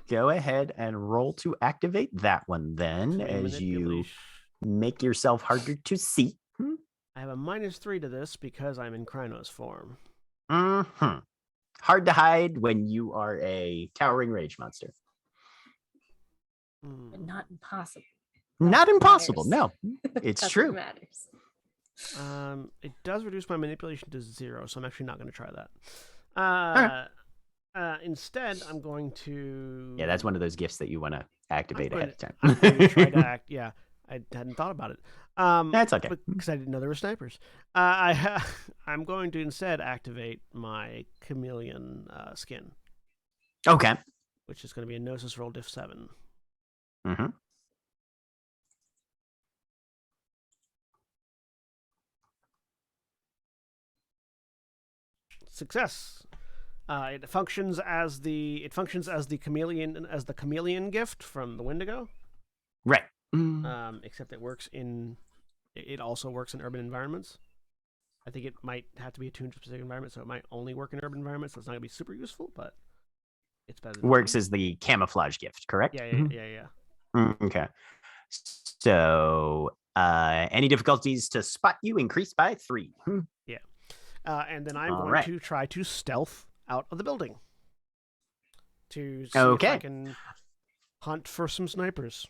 Go ahead and roll to activate that one then, as you make yourself harder to see. I have a -3 to this because I'm in Krynos form. Mm-hmm. Hard to hide when you are a towering rage monster. But not impossible. Not impossible. Matters. No, it's That's true. what matters. It does reduce my manipulation to 0, so I'm actually not going to try that. Instead, I'm going to. Yeah, that's one of those gifts that you want to activate ahead of time. I'm going to try to act. Yeah, I hadn't thought about it. That's okay. Because I didn't know there were snipers. I'm going to instead activate my chameleon skin. Okay. Which is going to be a Gnosis roll diff 7. Mm-hmm. Success. It functions as the chameleon gift from the Wendigo. Right. Except it also works in urban environments. I think it might have to be attuned to a specific environment, so it might only work in urban environments. So it's not gonna be super useful, but it's better. Works as the camouflage gift, correct? Yeah. Okay. So, any difficulties to spot you increased by 3. Yeah. And then I'm going to try to stealth out of the building to see if I can hunt for some snipers.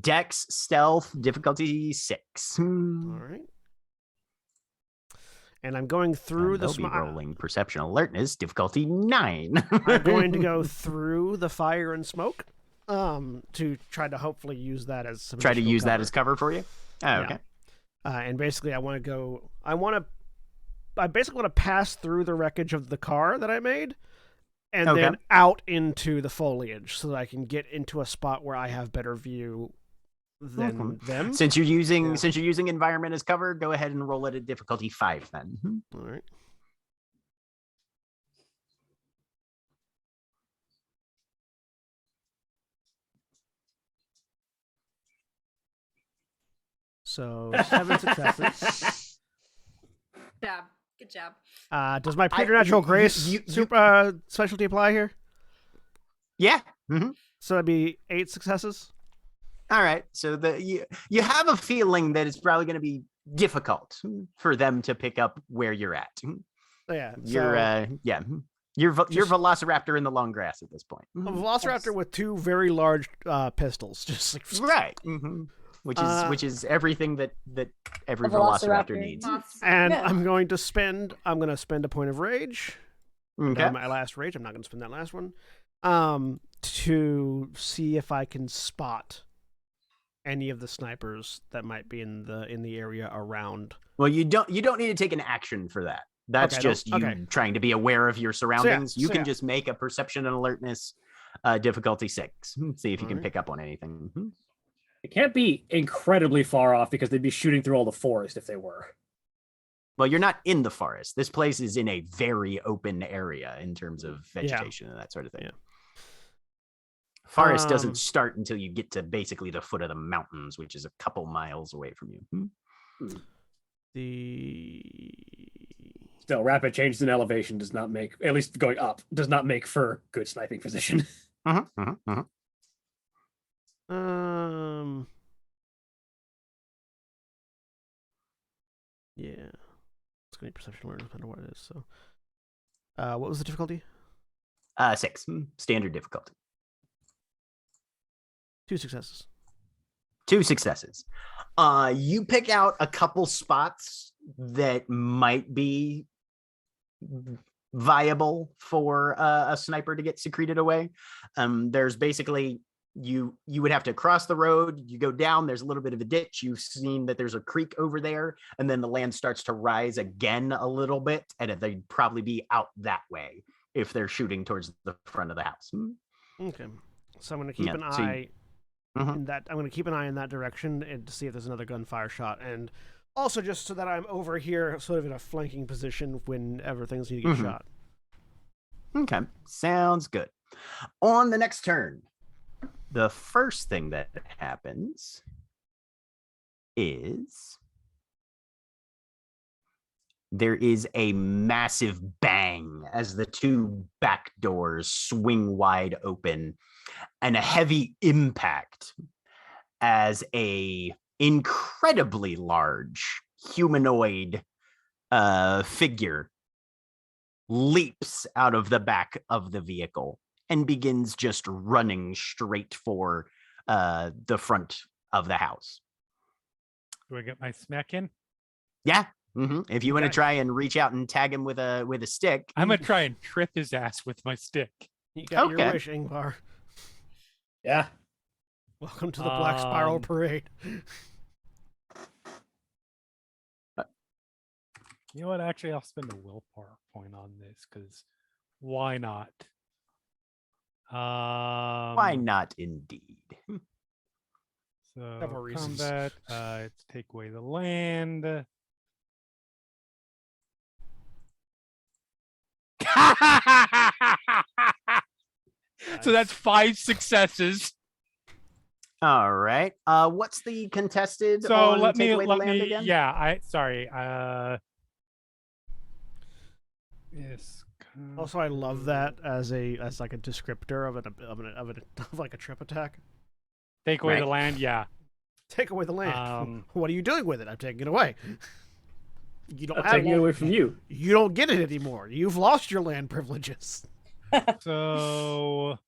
Dex stealth difficulty 6. All right. And I'm going through the rolling perception alertness difficulty 9. I'm going to go through the fire and smoke to try to hopefully use that as some try to use cover. That as cover for you. Oh, okay. And basically, I basically want to pass through the wreckage of the car that I made, and then out into the foliage so that I can get into a spot where I have better view than them. Since you're using environment as cover, go ahead and roll it at difficulty 5 then. All right. So 7 successes. Good job. Does my preternatural grace specialty apply here? Yeah. Mm-hmm. So that'd be 8 successes. All right. So you have a feeling that it's probably going to be difficult for them to pick up where you're at. Yeah. You're Velociraptor in the long grass at this point. A Velociraptor with 2 very large pistols, just like right. Mm-hmm. which is everything that every velociraptor needs. And Yeah. I'm going to spend a point of rage. Okay. My last rage. I'm not going to spend that last one. To see if I can spot any of the snipers that might be in the area around. Well, you don't need to take an action for that. That's Okay, just you trying to be aware of your surroundings. You can just make a perception and alertness difficulty 6. See if you can pick up on anything. It can't be incredibly far off because they'd be shooting through all the forest if they were. Well, you're not in the forest. This place is in a very open area in terms of vegetation and that sort of thing. Yeah. Forest doesn't start until you get to basically the foot of the mountains, which is a couple miles away from you. Still, rapid changes in elevation does not make, at least going up, does not make for good sniping position. Yeah. It's going to be perception awareness, no matter what it is. So, what was the difficulty? 6. Standard difficulty. 2 successes. 2 successes. You pick out a couple spots that might be viable for a sniper to get secreted away. There's basically you would have to cross the road. You go down. There's a little bit of a ditch. You've seen that there's a creek over there, and then the land starts to rise again a little bit, and they'd probably be out that way if they're shooting towards the front of the house. Okay, so I'm going to keep an eye. In that, I'm going to keep an eye in that direction and to see if there's another gunfire shot, and also just so that I'm over here, sort of in a flanking position whenever things need to get shot. Okay, sounds good. On the next turn, the first thing that happens is there is a massive bang as the 2 back doors swing wide open, and a heavy impact as a incredibly large humanoid figure leaps out of the back of the vehicle and begins just running straight for the front of the house. Do I get my smack in? Yeah. If you want to try and reach out and tag him with a stick, I'm gonna try and trip his ass with my stick. You got your wish, Ingvar. Yeah. Welcome to the Black Spiral Parade. You know what? Actually, I'll spend a willpower point on this because why not? Why not, indeed? So Several reasons. combat, it's take away the land. So that's 5 successes. All right. What's the contested? So on let Take me Away the Land again? Yes. Also, I love that as like a descriptor of like a trip attack. Take away the land. Yeah. Take away the land. What are you doing with it? I'm taking it away. You don't I'm have taking it away from you. You don't get it anymore. You've lost your land privileges. So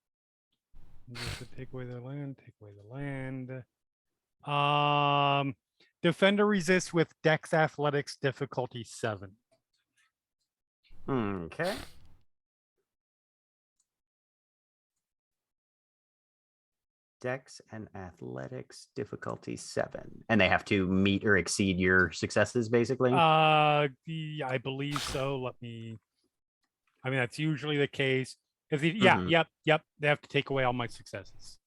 just to take away their land. Take away the land. Defender resists with Dex Athletics difficulty 7. Okay. Dex and Athletics difficulty 7, and they have to meet or exceed your successes, basically. I believe so. I mean, that's usually the case. Yep. They have to take away all my successes.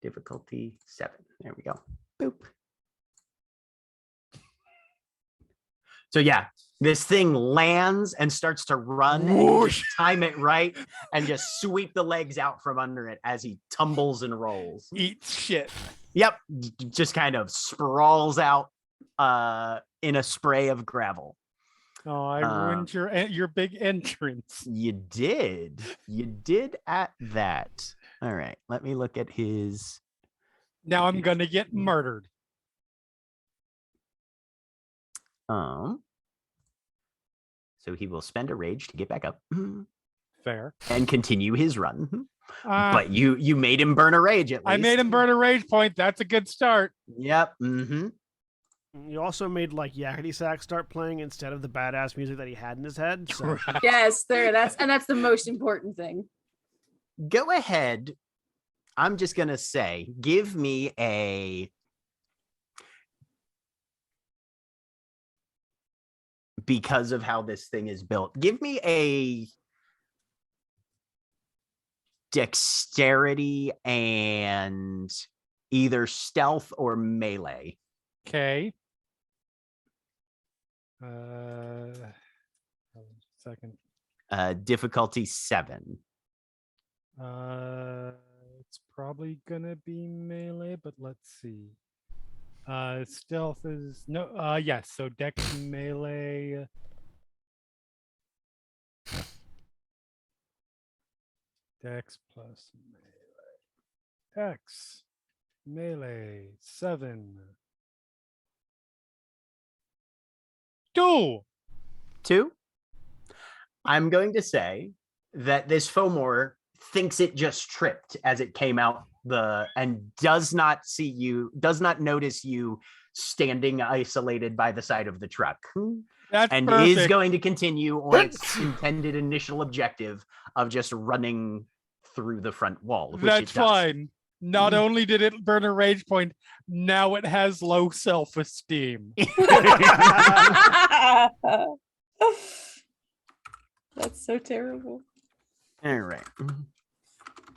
Difficulty 7. There we go. Boop. So yeah, this thing lands and starts to run, and you just time it right and just sweep the legs out from under it as he tumbles and rolls. Eat shit. Yep, just kind of sprawls out in a spray of gravel. Oh, I ruined your big entrance. You did at that. All right, let me look at his. Now I'm gonna get murdered. So he will spend a rage to get back up. Fair. and continue his run. Uh, But you made him burn a rage at least. I made him burn a rage point. That's a good start. Yep. Mm-hmm. You also made like Yakety Sax start playing instead of the badass music that he had in his head. So Yes, there. That's the most important thing. Go ahead. I'm just gonna say, give me a. Because of how this thing is built, give me a dexterity and either stealth or melee. Okay. Second. Difficulty 7. It's probably gonna be melee, but let's see. Stealth is no. Yes. So dex melee. Dex plus melee. Dex melee 7. 2. 2. I'm going to say that this Fomor thinks it just tripped as it came out and does not notice you standing isolated by the side of the truck. That's and perfect. is going to continue on its intended initial objective of just running through the front wall. Which That's it does. fine. Not only did it burn a rage point, now it has low self-esteem. That's so terrible. All right.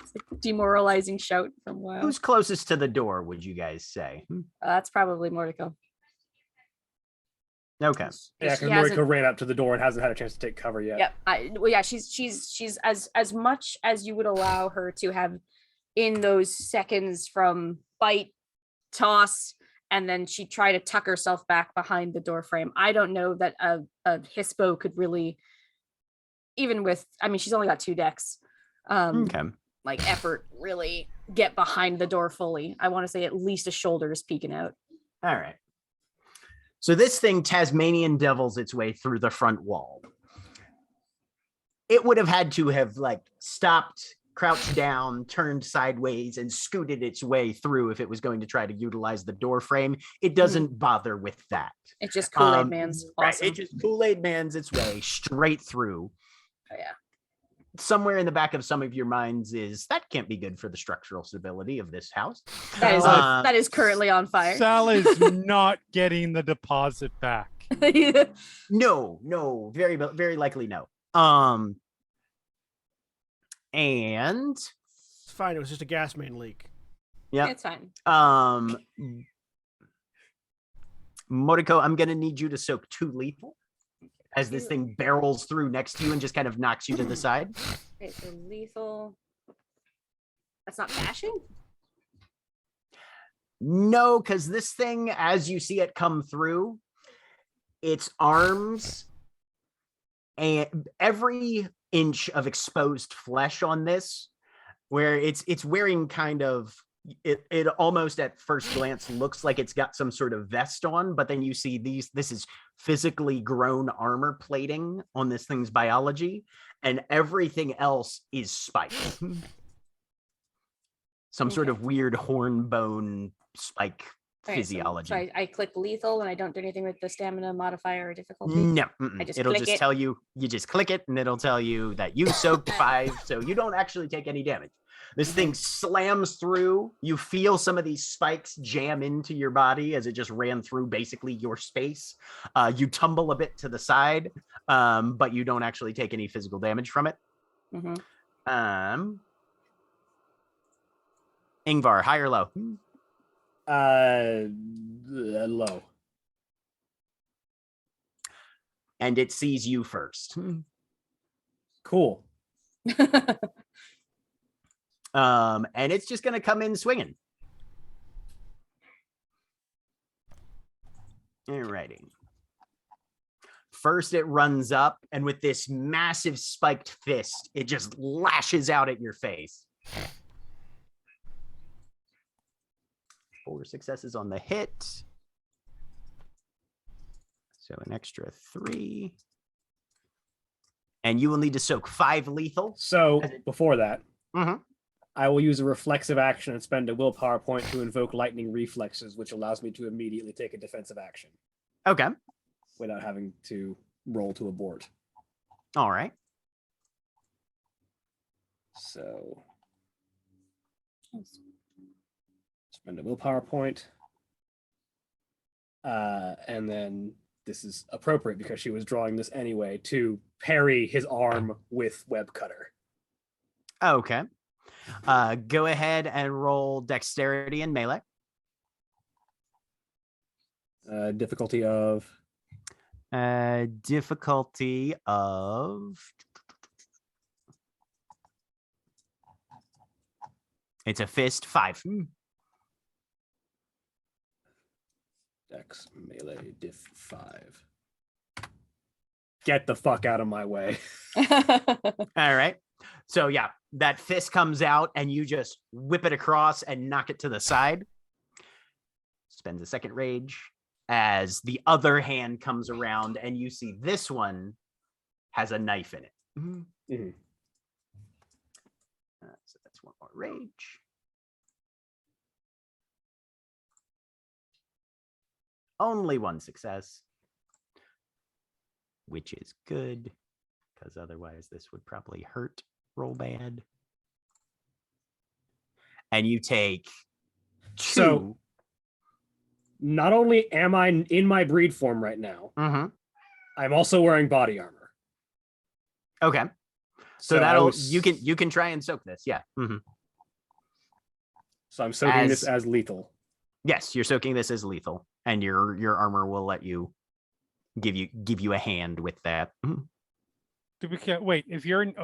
It's a demoralizing shout from WoW. Who's closest to the door, would you guys say? That's probably Mortico. Okay. Yeah, She because hasn't- Mortico ran up to the door and hasn't had a chance to take cover yet. Yep. Well, yeah, she's as much as you would allow her to have in those seconds from bite, toss, and then she tried to tuck herself back behind the door frame. I don't know that a Hispo could really, even with, I mean, she's only got 2 decks. Okay. Like effort really get behind the door fully. I want to say at least a shoulder is peeking out. All right. So this thing Tasmanian devils its way through the front wall. It would have had to have like stopped, crouched down, turned sideways, and scooted its way through if it was going to try to utilize the door frame. It doesn't bother with that. It's just Kool-Aid Man's Right. awesome. It just Kool-Aid Man's its way straight through. Oh, yeah. Somewhere in the back of some of your minds is that can't be good for the structural stability of this house. That is currently on fire. Sal is not getting the deposit back. No, very, very likely no. And it's fine. It was just a gas main leak. yeah, It's fine. Mortico, I'm gonna need you to soak 2 lethal as this thing barrels through next to you and just kind of knocks you to the side. Okay, so lethal. That's not bashing? No, because this thing, as you see it come through, its arms and every inch of exposed flesh on this, where it's wearing kind of it almost at first glance looks like it's got some sort of vest on, but then you see this is physically grown armor plating on this thing's biology, and everything else is spiked. Some sort of weird horn bone spike All right, physiology. So I click lethal and I don't do anything with the stamina modifier or difficulty. No, I just it'll click just it. tell you just click it and it'll tell you that you soaked 5, so you don't actually take any damage. This thing slams through. You feel some of these spikes jam into your body as it just ran through basically your space. You tumble a bit to the side, but you don't actually take any physical damage from it. Ingvar, high or low? Low. And it sees you first. Cool. And it's just going to come in swinging. Alrighty. First, it runs up, and with this massive spiked fist, it just lashes out at your face. 4 successes on the hit. So an extra 3. And you will need to soak 5 lethal. So before that, Mhm. I will use a reflexive action and spend a willpower point to invoke lightning reflexes, which allows me to immediately take a defensive action Okay. without having to roll to abort. All right. So spend a willpower point. And then this is appropriate because she was drawing this anyway to parry his arm with web cutter. Okay. Go ahead and roll dexterity and melee. Difficulty of Difficulty of. It's a fist 5. Dex melee diff 5. Get the fuck out of my way. All right. So yeah, that fist comes out and you just whip it across and knock it to the side. Spends a second rage as the other hand comes around and you see this one has a knife in it. Mhm. So that's one more rage. Only one success, which is good because otherwise this would probably hurt real bad. And you take 2. So not only am I in my breed form right now, I'm also wearing body armor. Okay. So that'll you can try and soak this. Yeah. So I'm soaking this as lethal. Yes, you're soaking this as lethal, and your armor will let you give you a hand with that. Wait, if you're in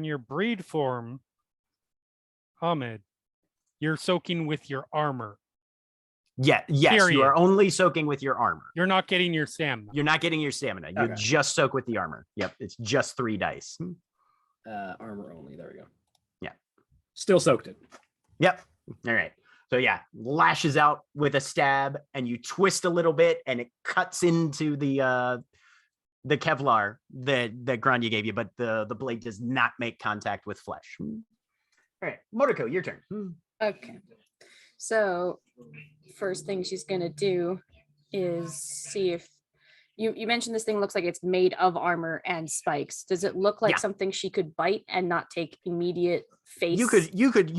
your breed form, Ahmed, you're soaking with your armor. Yeah, yes, Period. you are only soaking with your armor. You're not getting your stamina. You're not getting your stamina. You Okay. just soak with the armor. Yep, it's just 3 dice. Armor only. There we go. Yeah. Still soaked it. Yep. All right. So yeah, lashes out with a stab, and you twist a little bit, and it cuts into the Kevlar that Grania gave you, but the blade does not make contact with flesh. All right, Mortico, your turn. Okay. So first thing she's gonna do is see if you mentioned this thing looks like it's made of armor and spikes. Does it look like Yeah. something she could bite and not take immediate face? You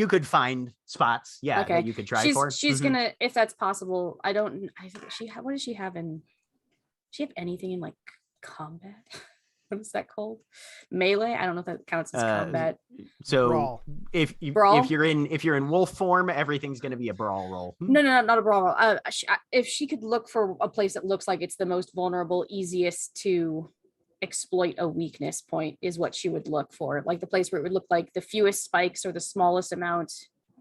could find spots, yeah, Okay. that you could try for. She's gonna, if that's possible. I think what does she have in? Does she have anything in like combat? What is that called? Melee? I don't know if that counts as combat. So Brawl. if Brawl? you're in wolf form, everything's going to be a brawl roll. No, not a brawl. If she could look for a place that looks like it's the most vulnerable, easiest to exploit a weakness point is what she would look for. Like the place where it would look like the fewest spikes or the smallest amount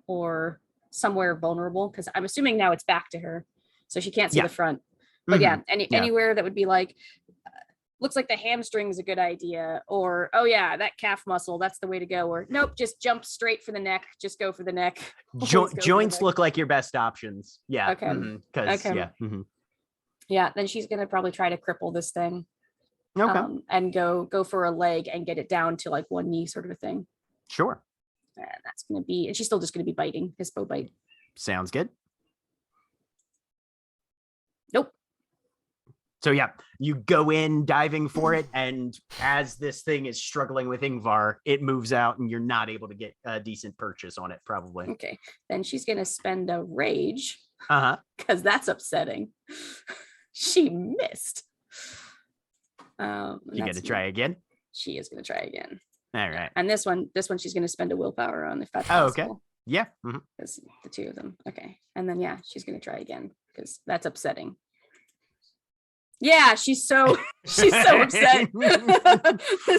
or somewhere vulnerable. Because I'm assuming now it's back to her. So she can't see Yeah. the front. But Mhm. yeah, Yeah. anywhere that would be like, looks like the hamstring is a good idea. Or, oh yeah, that calf muscle, that's the way to go. Or nope, just jump straight for the neck. Just go for the neck. Always go for the Joints neck. look like your best options. Yeah. Okay. Because Okay. yeah. Yeah, then she's gonna probably try to cripple this thing. Okay. And go for a leg and get it down to like one knee sort of a thing. Sure. And that's gonna be, and she's still just gonna be biting, hippo bite. Sounds good. Nope. So yeah, you go in diving for it, and as this thing is struggling with Ingvar, it moves out, and you're not able to get a decent purchase on it, probably. Okay. Then she's gonna spend a rage Uh-huh. because that's upsetting. She missed. You got to try again. She is gonna try again. All right. And this one she's gonna spend a willpower on if that's Oh, okay. possible. Yeah. Because the two of them. Okay. And then yeah, she's gonna try again because that's upsetting. Yeah, she's so upset.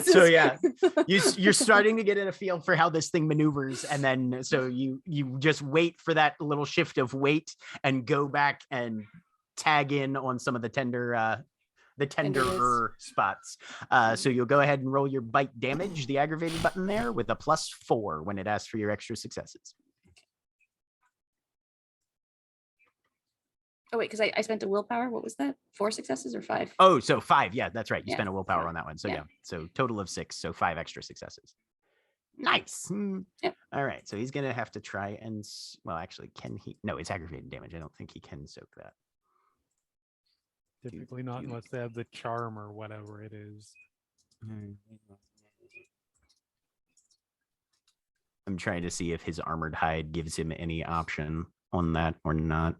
So yeah, you're starting to get in a feel for how this thing maneuvers, and then so you just wait for that little shift of weight and go back and tag in on some of the tenderer spots. So you'll go ahead and roll your bite damage, the aggravated button there, with a +4 when it asks for your extra successes. Oh wait, because I spent a willpower. What was that? 4 successes or 5? Oh, so 5. Yeah, that's right. You Yeah, spent a willpower so, on that one. So yeah. yeah. So total of 6. So 5 extra successes. Nice. Yep. All right. So he's gonna have to try and well, actually, can he? No, it's aggravated damage. I don't think he can soak that. Typically not unless they have the charm or whatever it is. I'm trying to see if his armored hide gives him any option on that or not.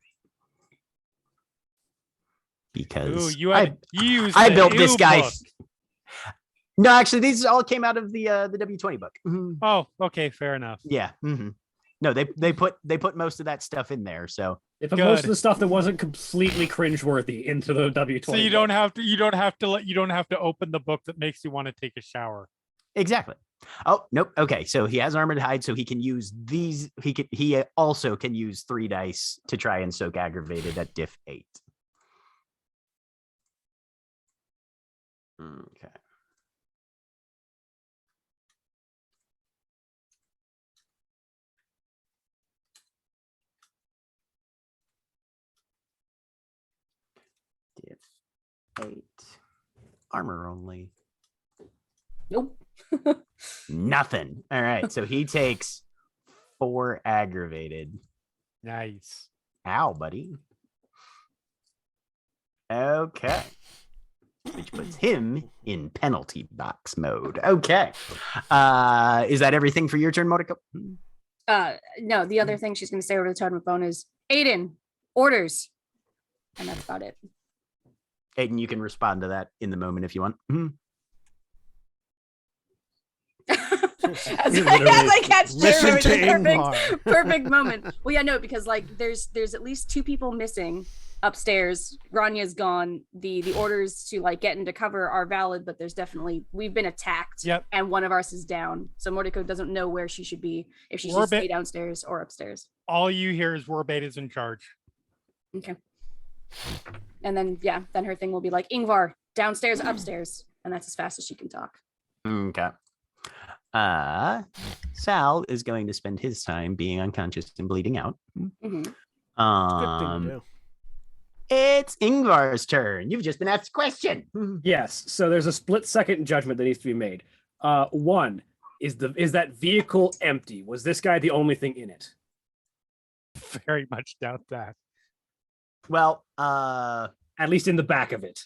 Because Ooh, I used I the built this ew guy. book. No, actually, these all came out of the W20 book. Oh, okay, fair enough. Yeah. No, they put most of that stuff in there. So They put most Good. of the stuff that wasn't completely cringeworthy into the W20. So you don't have to open the book that makes you want to take a shower. exactly. Oh nope. Okay, so he has armored hide, so he can use these. He also can use 3 dice to try and soak aggravated at diff 8. Okay. Diff 8. Armor only. Nope. Nothing. All right. So he takes 4 aggravated. Nice. Ow, buddy. Okay. Which puts him in penalty box mode. Okay. Is that everything for your turn, Mortico? No, the other thing she's gonna say over the totem phone is Aiden, orders. And that's about it. Aiden, you can respond to that in the moment if you want. as I catch Listen Jeremy, to the perfect moment. Well, yeah, no, because like there's at least 2 people missing upstairs. Granya's gone. The orders to like get into cover are valid, but there's definitely we've been attacked. Yep. And one of us is down. So Mortico doesn't know where she should be, if she should stay downstairs or upstairs. All you hear is Warbait is in charge. Okay. And then then her thing will be like Ingvar, downstairs, upstairs, and that's as fast as she can talk. Okay. Sal is going to spend his time being unconscious and bleeding out. Mhm. Good thing to do. It's Ingvar's turn. You've just been asked a question. Yes. So there's a split-second judgment that needs to be made. One, is that vehicle empty? Was this guy the only thing in it? Very much doubt that. Well, At least in the back of it.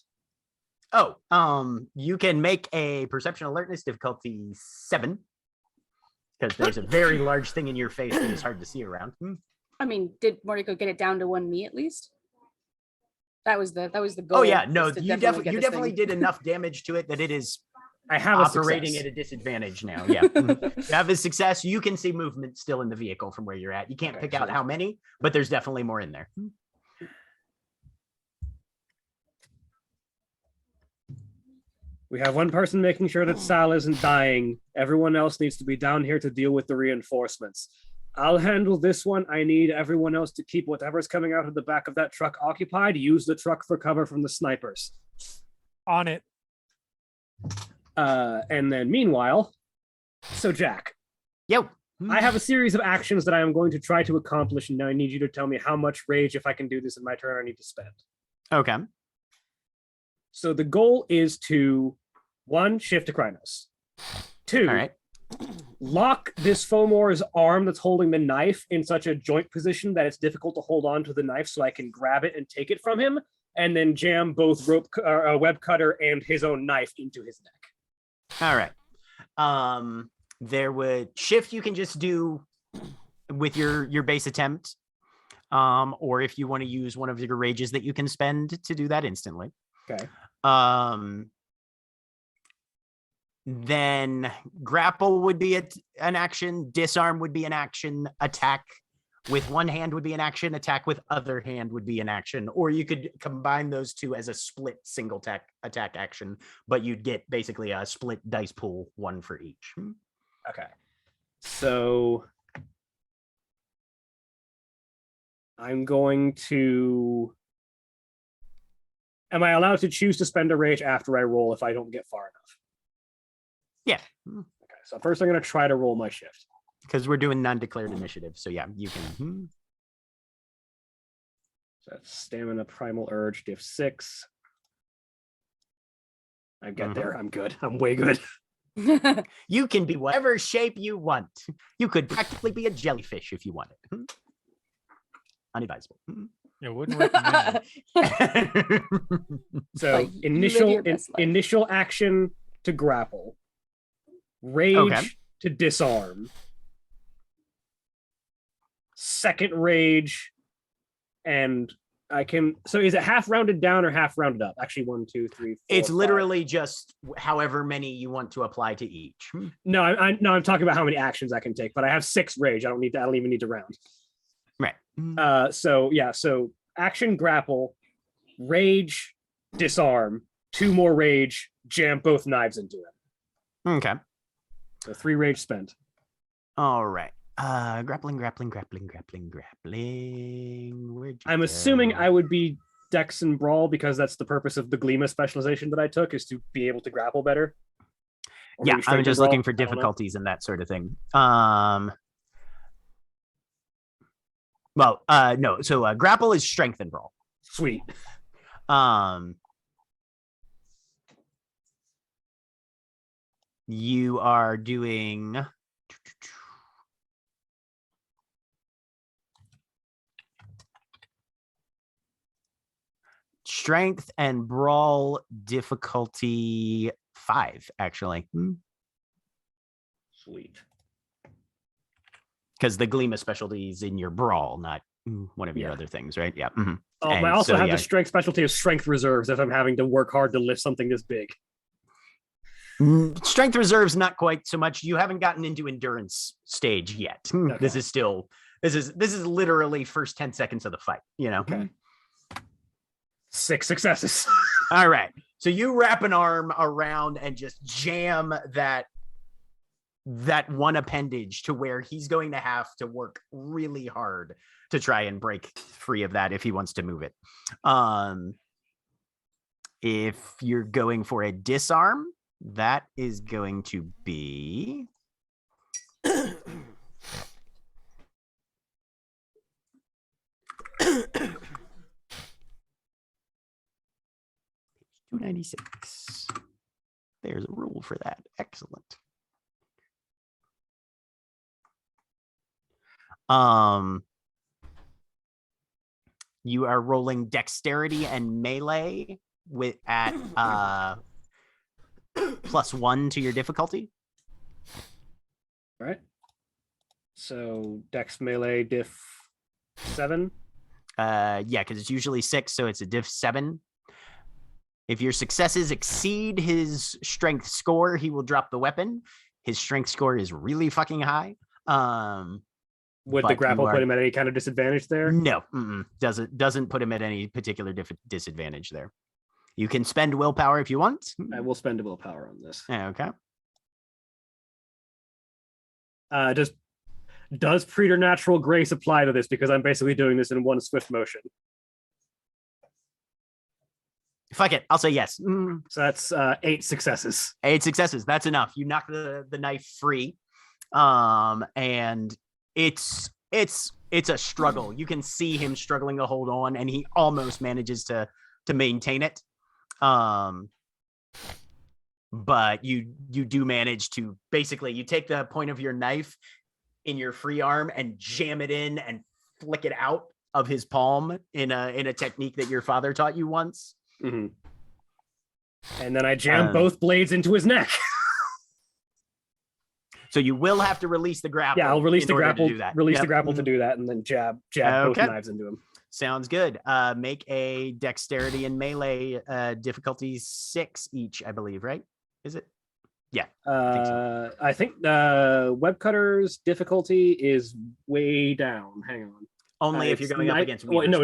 you can make a perception alertness difficulty 7 because there's a very large thing in your face that is hard to see around. I mean, did Mortico get it down to 1 me at least? That was the goal. Oh yeah, no, was to you get this definitely thing. did enough damage to it that it is I have a operating success. at a disadvantage now. Yeah. You have a success. You can see movement still in the vehicle from where you're at. You can't Okay, pick out so- how many, but there's definitely more in there. We have one person making sure that Sal isn't dying. Everyone else needs to be down here to deal with the reinforcements. I'll handle this one. I need everyone else to keep whatever's coming out of the back of that truck occupied. Use the truck for cover from the snipers. On it. And then meanwhile, so Jack, Yo. I have a series of actions that I am going to try to accomplish, and now I need you to tell me how much rage, if I can do this in my turn, I need to spend. Okay. So the goal is to, 1, shift to Krynos. 2, All right. lock this Fomor's arm that's holding the knife in such a joint position that it's difficult to hold on to the knife so I can grab it and take it from him, and then jam both web cutter and his own knife into his neck. All right. There would shift you can just do with your base attempt. Or if you want to use one of your rages that you can spend to do that instantly. Okay. Then grapple would be an action, disarm would be an action, attack with one hand would be an action, attack with other hand would be an action, or you could combine those two as a split single attack action, but you'd get basically a split dice pool, 1 for each. Okay. So I'm going to. Am I allowed to choose to spend a rage after I roll if I don't get far enough? Yeah. Okay. So first I'm going to try to roll my shift. Because we're doing non-declared initiative. So yeah, you can. So that's stamina, primal urge, diff 6. I get there. I'm good. I'm way good. You can be whatever shape you want. You could practically be a jellyfish if you wanted. Unadvisable. Yeah, wouldn't recommend it. So Like, you live your best life. initial action to grapple, rage Okay. to disarm, second rage, and I can. So is it half rounded down or half rounded up? Actually, 1, 2, 3, 4. It's 5. literally just however many you want to apply to each. No, I'm talking about how many actions I can take, but I have 6 rage. I don't even need to round. Right. So action grapple, rage, disarm, 2 more rage, jam both knives into it. Okay. So 3 rage spent. All right. Grappling. Where'd you I'm assuming go? I would be Dex and Brawl because that's the purpose of the Glima specialization that I took, is to be able to grapple better. Or Yeah, maybe Strength I'm and just Brawl, looking for I don't know. difficulties and that sort of thing. Well, no. So grapple is strength and brawl. Sweet. You are doing strength and brawl difficulty 5, actually. Sweet. Because the Glima specialty is in your brawl, not one of your Yeah. other things, right? Yeah. I also have the strength specialty of strength reserves if I'm having to work hard to lift something this big. Strength reserves, not quite so much. You haven't gotten into endurance stage yet. This is literally first 10 seconds of the fight, you know? Okay. 6 successes. All right. So you wrap an arm around and just jam that one appendage to where he's going to have to work really hard to try and break free of that if he wants to move it. If you're going for a disarm, that is going to be $296. There's a rule for that. Excellent. You are rolling dexterity and melee at +1 to your difficulty. All right. So Dex melee diff 7. Yeah, because it's usually 6, so it's a diff 7. If your successes exceed his strength score, he will drop the weapon. His strength score is really fucking high. Would but the grapple you are- put him at any kind of disadvantage there? No, doesn't put him at any particular disadvantage there. You can spend willpower if you want. I will spend a willpower on this. Okay. Does preternatural grace apply to this? Because I'm basically doing this in one swift motion. Fuck it. I'll say yes. So that's 8 successes. 8 successes. That's enough. You knock the knife free. And it's a struggle. You can see him struggling to hold on, and he almost manages to maintain it. But you do manage to basically, you take the point of your knife in your free arm and jam it in and flick it out of his palm in a technique that your father taught you once. Mm-hmm. And then I jam both blades into his neck. So you will have to release the grapple. Yeah, I'll release the grapple. To do that. Release the grapple to do that, and then jab both knives into him. Sounds good. Make a dexterity and melee difficulty 6 each, I believe, right? Is it? Yeah. I think web cutter's difficulty is way down. Hang on. Only if you're going up against weavers. No,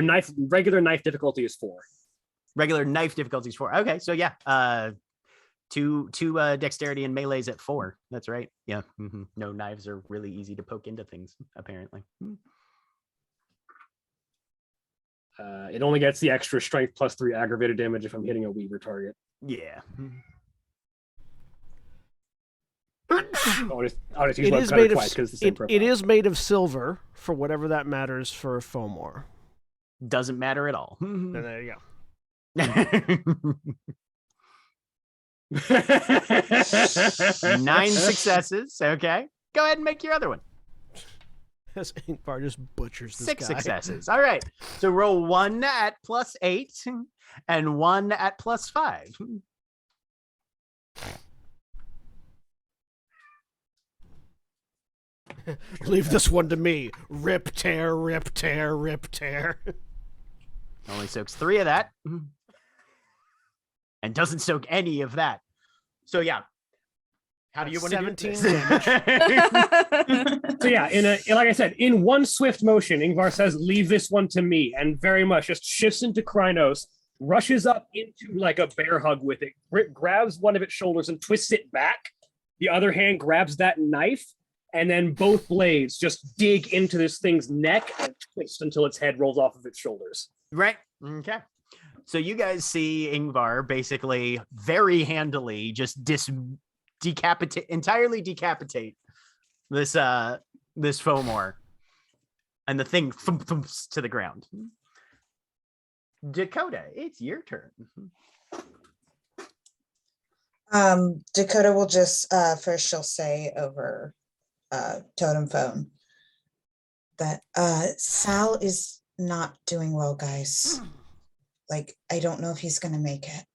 regular knife difficulty is 4. Regular knife difficulty is 4. Okay, so yeah. Two dexterity and melees at 4. That's right. Yeah. Mm-hmm. No, knives are really easy to poke into things, apparently. It only gets the extra strength plus 3 aggravated damage if I'm hitting a weaver target. Yeah. I'll just use It web is cutter made twice of because it's the same profile. it is made of silver, for whatever that matters for Fomor. Doesn't matter at all. And there you go. 9 successes. Okay. Go ahead and make your other one. As Ingvar just butchers this 6 guy. successes. All right. So roll 1 at +8 and 1 at +5. Leave this one to me. Rip, tear, rip, tear, rip, tear. Only soaks 3 of that. And doesn't soak any of that. So yeah. How do you want to do 17 this? So yeah, like I said, in one swift motion, Ingvar says, "Leave this one to me," and very much just shifts into Krynos, rushes up into like a bear hug with it, grabs one of its shoulders and twists it back. The other hand grabs that knife, and then both blades just dig into this thing's neck and twist until its head rolls off of its shoulders. Right. Okay. So you guys see Ingvar basically very handily just entirely decapitate this Fomor, and the thing thumps to the ground. Dakota, it's your turn. Dakota will just first she'll say over totem phone that Sal is not doing well, guys. Like, I don't know if he's gonna make it.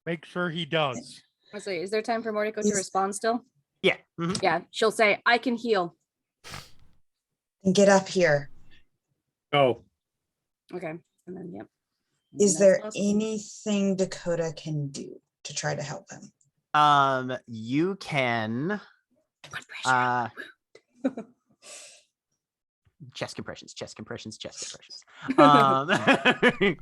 Make sure he does. I say, is there time for Mortico to respond still? Yeah. Mhm. Yeah, she'll say, I can heal. And get up here. Oh, Okay. And then, yep. Is That's there awesome. anything Dakota can do to try to help him? You can Put pressure. chest compressions. On the You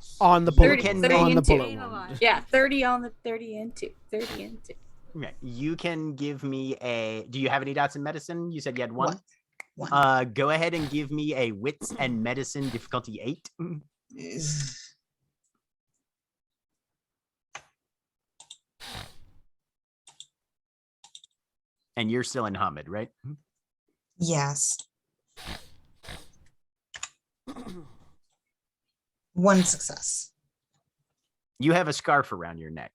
bullet. can 30 on the into- bullet Ain't wound. alive. Yeah, 30 on the 30 into 30 into. Okay, you can give me a. Do you have any dots in medicine? You said you had one. One. Go ahead and give me a wits and medicine difficulty 8. And you're still in Hamid, right? Yes. One success. You have a scarf around your neck,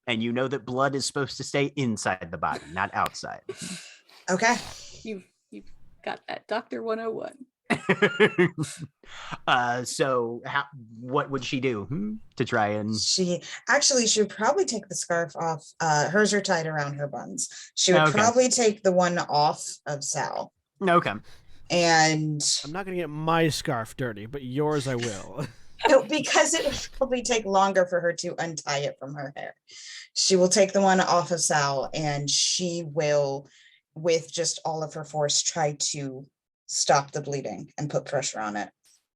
and you know that blood is supposed to stay inside the body, not outside. Okay. You've got that Dr. 101. So what would she do to try and She should probably take the scarf off. Hers are tied around her buns. She would Okay. probably take the one off of Sal. okay. And I'm not going to get my scarf dirty, but yours I will. no, because it would probably take longer for her to untie it from her hair. She will take the one off of Sal, and she will, with just all of her force, try to stop the bleeding and put pressure on it.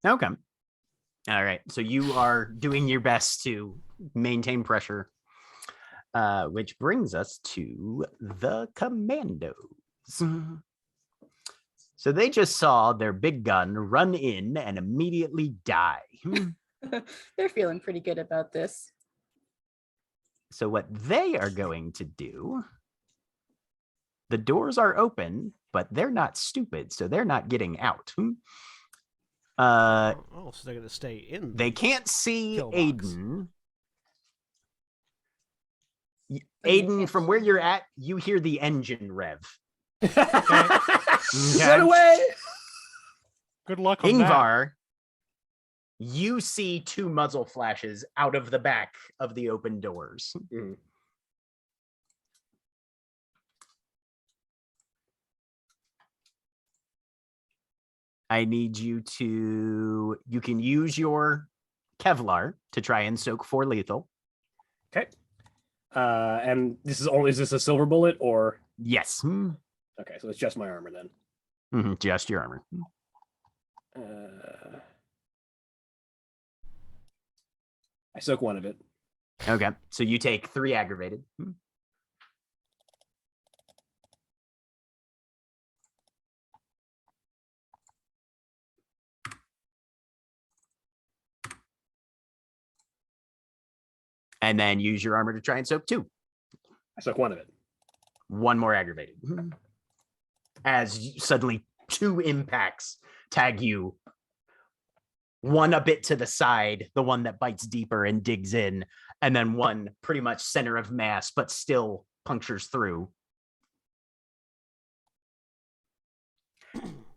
Okay. All right. So you are doing your best to maintain pressure, which brings us to the Commandos. So they just saw their big gun run in and immediately die. They're feeling pretty good about this. So what they are going to do, the doors are open, but they're not stupid, so they're not getting out. So they're going to stay in. They can't see Kill box. Aiden. Aiden, from where you're at, you hear the engine rev. Run away! Good luck on that. Ingvar, you see 2 muzzle flashes out of the back of the open doors. Mm. I need you can use your Kevlar to try and soak 4 lethal. Okay. And is this a silver bullet or? Yes. Okay, so it's just my armor then. Just your armor. I soak 1 of it. Okay. So you take 3 aggravated. And then use your armor to try and soak 2. I soak 1 of it. 1 more aggravated. As suddenly 2 impacts tag you one a bit to the side, the one that bites deeper and digs in, and then one pretty much center of mass, but still punctures through.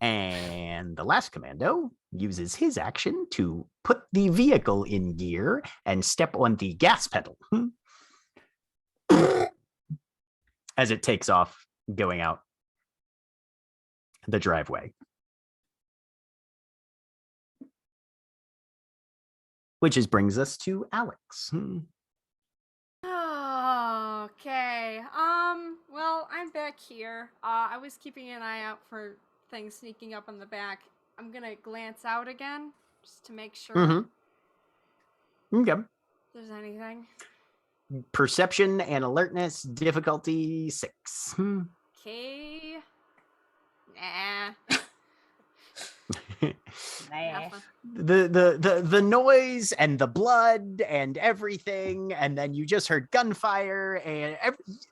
And the last commando uses his action to put the vehicle in gear and step on the gas pedal as it takes off, going out the driveway. Which brings us to Alex. Okay. Well, I'm back here. I was keeping an eye out for things sneaking up on the back. I'm gonna glance out again just to make sure Okay. there's anything. Perception and alertness, difficulty 6. Okay. Nah. Nothing. The noise and the blood and everything, and then you just heard gunfire, and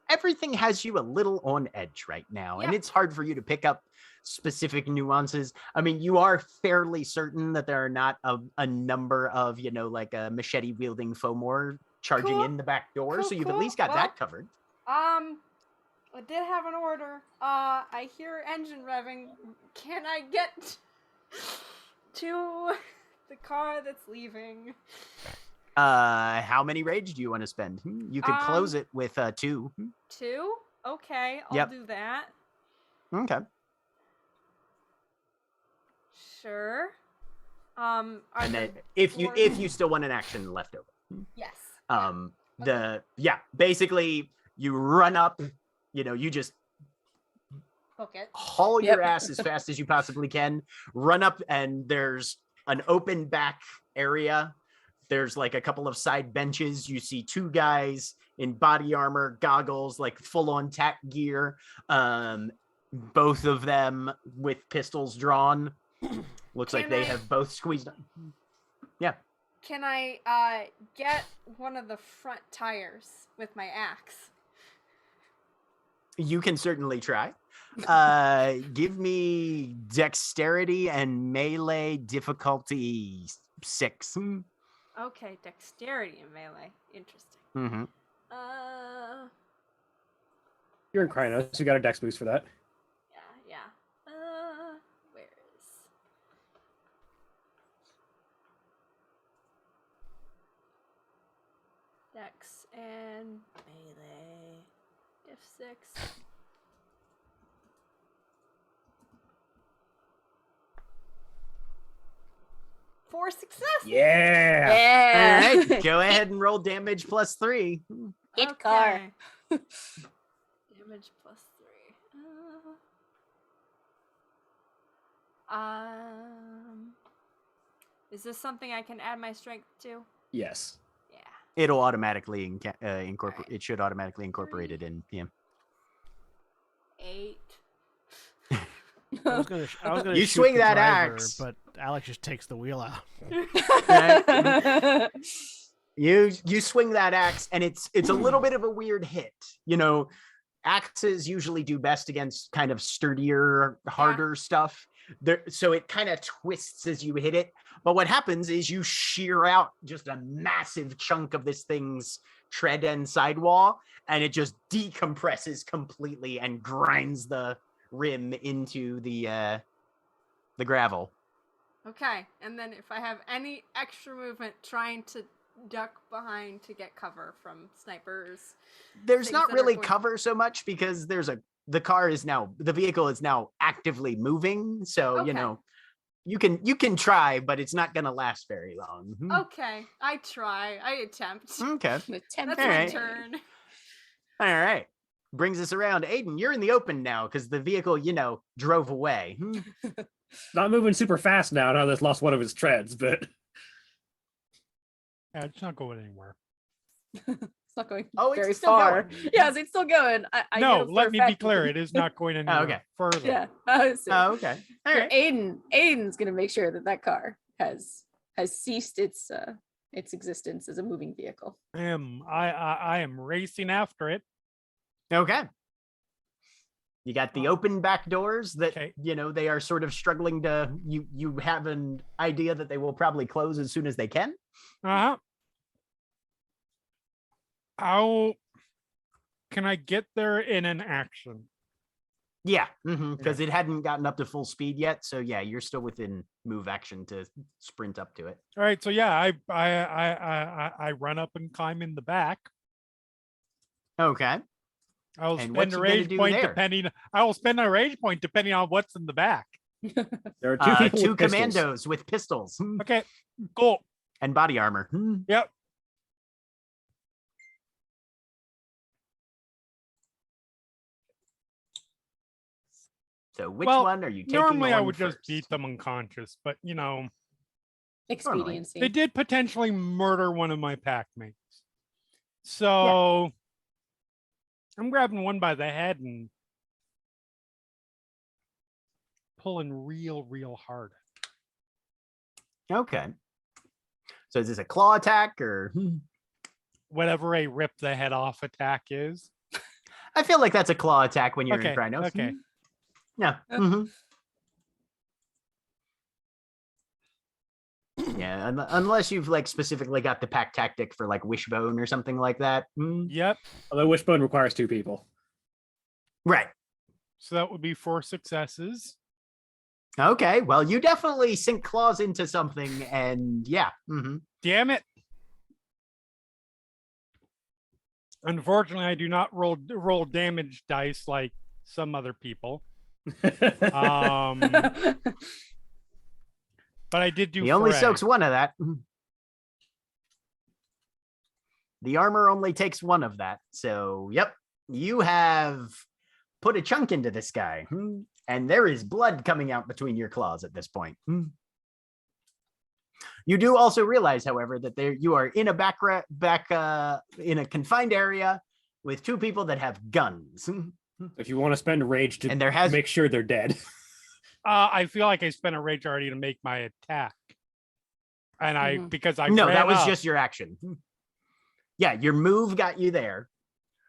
everything has you a little on edge right now, and Yep. it's hard for you to pick up specific nuances. I mean, you are fairly certain that there are not a number of, like a machete wielding Fomor charging Cool. in the back door, Cool, so you've at cool. least got Well, that covered. I did have an order. I hear engine revving. Can I get to the car that's leaving? How many rage do you want to spend? You could close it with 2. 2? Okay, I'll Yep. do that. Okay. Sure. And then there if more- you still want an action left over. Yes. Basically you run up, you just Book it. haul Yep. your ass as fast as you possibly can, run up, and there's an open back area. There's like a couple of side benches. You see 2 guys in body armor, goggles, like full on tack gear. Both of them with pistols drawn. Looks like Can they I- have both squeezed. Yeah. Can I get one of the front tires with my axe? You can certainly try. Give me dexterity and melee difficulty 6. Okay, dexterity and melee. Interesting. Mm-hmm. You're in Krynos, so you got a dex boost for that. Yeah. Where is dex and melee? Diff 6. Four successes. Yeah. All Yeah. right, go ahead and roll damage plus 3. Hit car. Damage plus 3. Is this something I can add my strength to? Yes. Yeah. It'll automatically incorporate. Alright. It should automatically incorporate it in. Yeah. 8. I was gonna You shoot swing the that driver, axe. but Alex just takes the wheel out. You swing that axe, and it's a little bit of a weird hit. Axes usually do best against kind of sturdier, harder stuff. So it kind of twists as you hit it. But what happens is you shear out just a massive chunk of this thing's tread and sidewall, and it just decompresses completely and grinds the rim into the gravel. Okay, and then if I have any extra movement trying to duck behind to get cover from snipers. There's things not that are really going- cover so much because the vehicle is now actively moving. So, Okay. you can try, but it's not going to last very long. Okay, I try. I attempt. Okay. That's All my right. turn. All right. Brings us around. Aiden, you're in the open now because the vehicle, drove away. Not moving super fast now that it's lost one of its treads, but Yeah, it's not going anywhere. It's not going Oh, it's very still far. going. Yes, it's still going. I No, know for let a me be fact that- clear. It is not going anywhere okay. further. Yeah. So Oh, okay. All right. Aiden's gonna make sure that car has ceased its existence as a moving vehicle. I am racing after it. Okay. You got the open back doors that Okay. they are sort of struggling to. You have an idea that they will probably close as soon as they can. Uh-huh. How can I get there in an action? Yeah, because it hadn't gotten up to full speed yet. So yeah, you're still within move action to sprint up to it. All right, so yeah, I run up and climb in the back. Okay. I will And spend what's a you gonna rage do point there? depending. I will spend a rage point depending on what's in the back. There are two people Two with pistols. commandos with pistols Okay, cool. and body armor. Yep. So which Well, one are you taking? Normally, I on would just first? beat them unconscious, but Expediency. they did potentially murder one of my pack mates. So I'm grabbing one by the head and pulling real hard. Okay. So is this a claw attack or? Whatever a rip the head off attack is. I feel like that's a claw attack when you're in Okay, Krynos. okay. Yeah. Yeah, unless you've like specifically got the pack tactic for like wishbone or something like that. Yep. Although wishbone requires 2 people. Right. So that would be 4 successes. Okay. Well, you definitely sink claws into something, and yeah. Damn it. Unfortunately, I do not roll damage dice like some other people. But I did do. He only fray. soaks one of that. The armor only takes one of that. So, yep, you have put a chunk into this guy, and there is blood coming out between your claws at this point. You do also realize, however, that you are in a in a confined area with 2 people that have guns. If you want to spend rage to And there has- make sure they're dead. I feel like I spent a rage already to make my attack, and because I No, ran that was up. just your action. Yeah, your move got you there,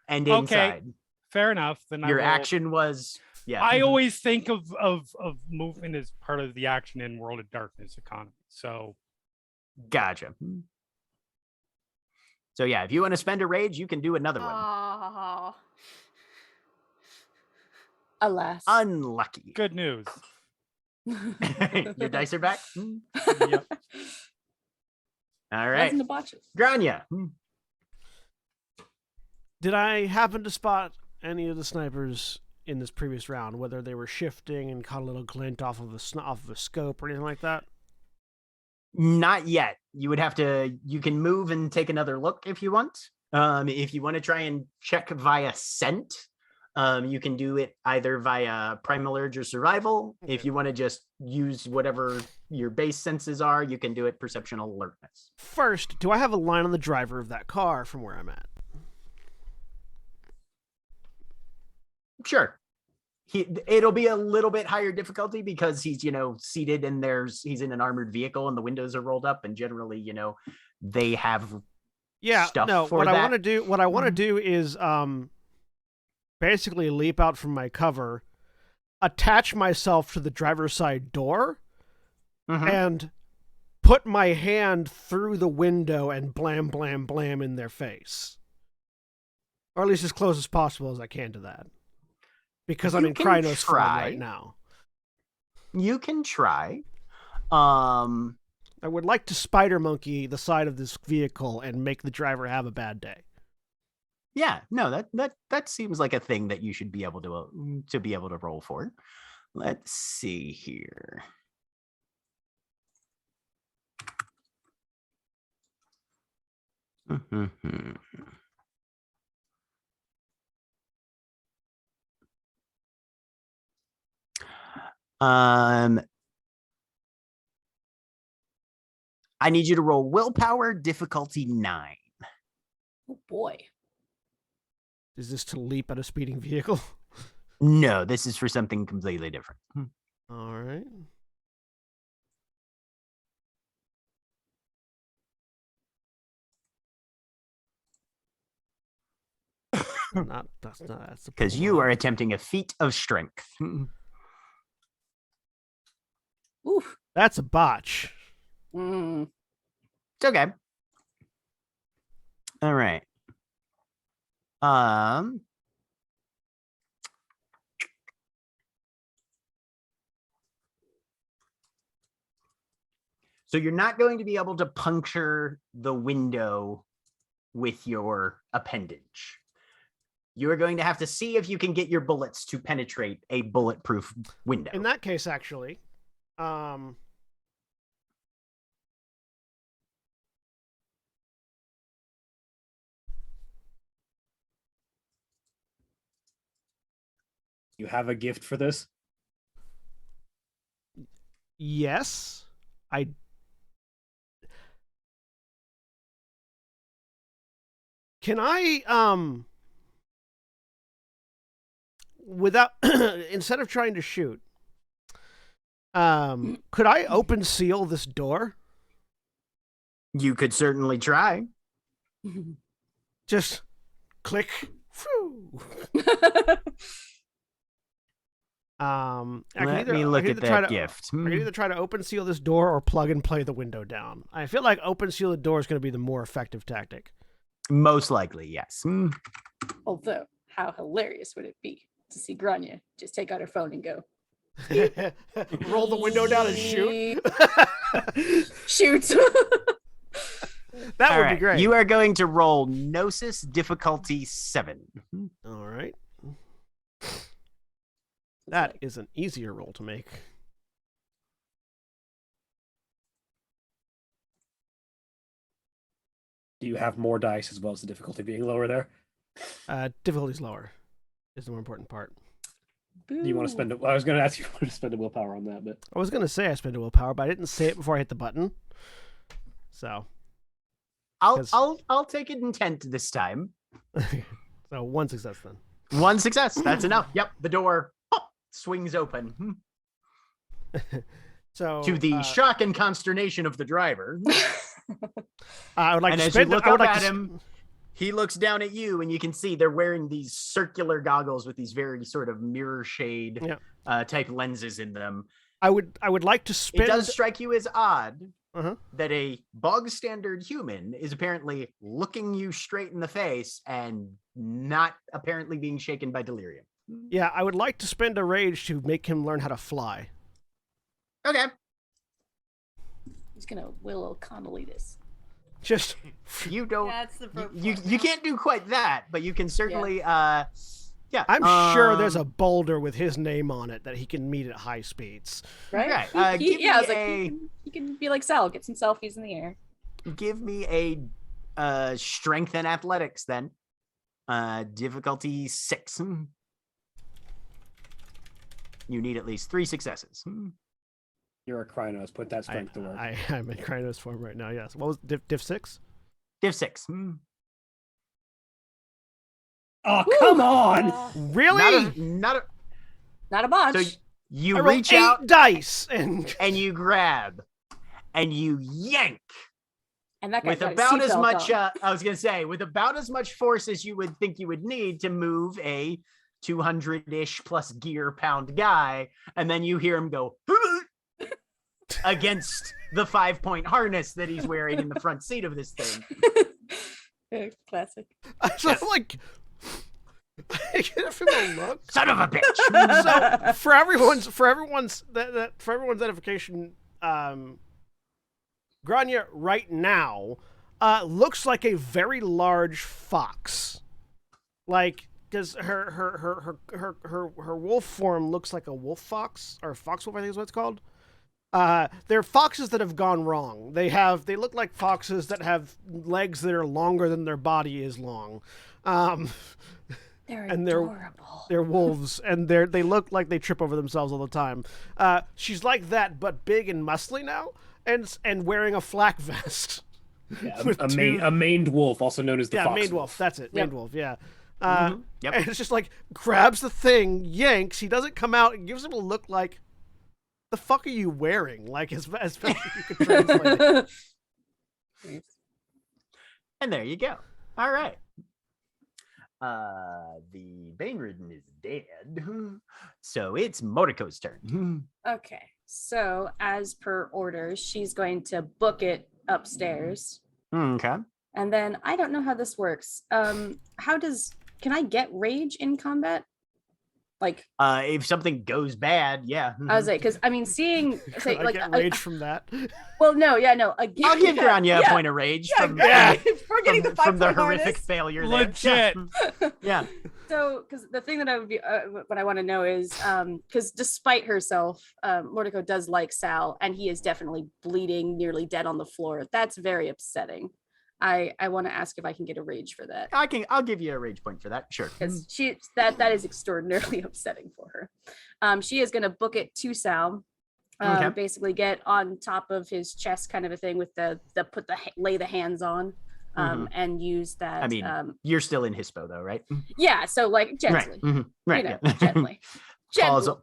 and inside. Fair enough. Then Your I will, action was I always think of movement as part of the action in World of Darkness economy. So Gotcha. So yeah, if you want to spend a rage, you can do another one. Oh. Alas. Unlucky. good news. Your dice are back. Yep. All right, Wasn't a botch. Grania. Did I happen to spot any of the snipers in this previous round, whether they were shifting and caught a little glint off of a scope or anything like that? Not yet. You would have to. You can move and take another look if you want. If you want to try and check via scent, you can do it either via primal urge or survival. If you want to just use whatever your base senses are, you can do it perception alertness. First, do I have a line on the driver of that car from where I'm at? Sure. It'll be a little bit higher difficulty because he's, seated and he's in an armored vehicle and the windows are rolled up, and generally, they have stuff no, for what that. I want to do is basically leap out from my cover, attach myself to the driver's side door, and put my hand through the window and blam, blam, blam in their face. Or at least as close as possible as I can to that. Because I'm You in can Krynos form try. right now. You can try. I would like to spider monkey the side of this vehicle and make the driver have a bad day. Yeah, no, that seems like a thing that you should be able to be able to roll for. Let's see here. I need you to roll willpower, difficulty 9. Oh boy. Is this to leap at a speeding vehicle? No, this is for something completely different. All right. That's the Because you are attempting a feat of strength. Oof. That's a botch. Mm. It's okay. All right. So you're not going to be able to puncture the window with your appendage. You're going to have to see if you can get your bullets to penetrate a bulletproof window. In that case, actually, You have a gift for this? yes, I. Can I without instead of trying to shoot, could I open seal this door? You could certainly try. Just click. Phew. Let me look at that gift. I can either try to open seal this door or plug and play the window down. I feel like open seal the door is going to be the more effective tactic. Most likely, yes. Although, how hilarious would it be to see Grania just take out her phone and go, Roll the window down and shoot. shoot. That All would right. be great. You are going to roll Gnosis difficulty 7. All right. That is an easier roll to make. Do you have more dice as well as the difficulty being lower there? Difficulty's lower is the more important part. Do you want to spend? I was going to ask you to spend a willpower on that, but I was going to say I spent a willpower, but I didn't say it before I hit the button. So I'll take it intent this time. So one success then. One success. That's enough. Yep. The door swings open. So To the shock and consternation of the driver. I would like And to as you spend. look I would up like at to, him, he looks down at you, and you can see they're wearing these circular goggles with these very sort of mirror shade type lenses in them. I would like to spend. It does strike you as odd Uh-huh. that a bog standard human is apparently looking you straight in the face and not apparently being shaken by delirium. Yeah, I would like to spend a rage to make him learn how to fly. Okay. He's gonna Will O'Connelly this. Just You don't. That's the You can't do quite that, but you can certainly. Yeah. I'm sure there's a boulder with his name on it that he can meet at high speeds. Right? Okay, give yeah, me it's like he can be like Sal, get some selfies in the air. Give me a strength and athletics then. Difficulty 6. You need at least 3 successes. you're a Krynos. Put that strength to work. I'm in Krynos form right now. Yes. What was diff 6? Div 6. Oh, come on! Really? Not Not a bunch. So you I rolled reach 8 out dice and and you grab and you yank and that guy with got his about as seatbelt much. on. I was gonna say with about as much force as you would think you would need to move a 200-ish plus gear pound guy, and then you hear him go against the 5-point harness that he's wearing in the front seat of this thing. Classic. so like I get from a look. Son of a bitch! So for everyone's edification, Grania right now looks like a very large fox, like because her wolf form looks like a wolf fox or fox wolf, I think is what it's called. They're foxes that have gone wrong. They look like foxes that have legs that are longer than their body is long. They're and adorable. they're wolves, and they look like they trip over themselves all the time. She's like that, but big and muscly now, and wearing a flak vest. Yeah, with a maned wolf, also known as the fox maned wolf. That's it, Yep. maned wolf. Yeah. Yep. And it's just like grabs the thing, yanks. He doesn't come out, and gives him a look like, "The fuck are you wearing?" Like as best as you could translate it. And there you go. All right. The Bane-Ridden is dead. So it's Mortico's turn. Okay. So as per orders, she's going to book it upstairs. Okay. And then I don't know how this works. Can I get rage in combat? Like, if something goes bad, yeah. I was like, because I mean, seeing say I like get rage from that. well, no, yeah, no. Again, I'll give Grania a point of rage from the horrific failure. There. Legit. Yeah. So, because the thing that I would be, what I want to know is, because despite herself, Mortico does like Sal, and he is definitely bleeding, nearly dead on the floor. That's very upsetting. I want to ask if I can get a rage for that. I'll give you a rage point for that. Sure. Because that is extraordinarily upsetting for her. She is going to book it to Sal. Okay. Basically get on top of his chest, kind of a thing, with lay the hands on. And use that. I mean, you're still in Hispo though, right? Yeah, so like gently, Right. Right. you know, Yeah. gently.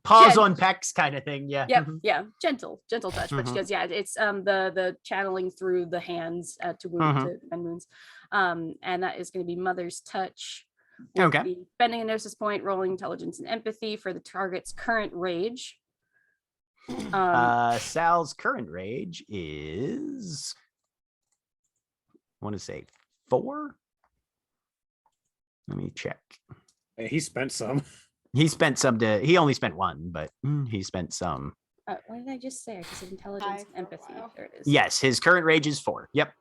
Pause on pecs kind of thing. Yeah. Yep, yeah, gentle touch. But she goes, yeah, it's the channeling through the hands to mend wounds, and that is going to be Mother's Touch. Okay. Be spending a gnosis point, rolling intelligence and empathy for the target's current rage. Sal's current rage is, I want to say 4. Let me check. Hey, he spent some. He only spent 1, but he spent some. What did I just say? I just said intelligence and empathy. There it is. Yes, his current rage is 4. Yep.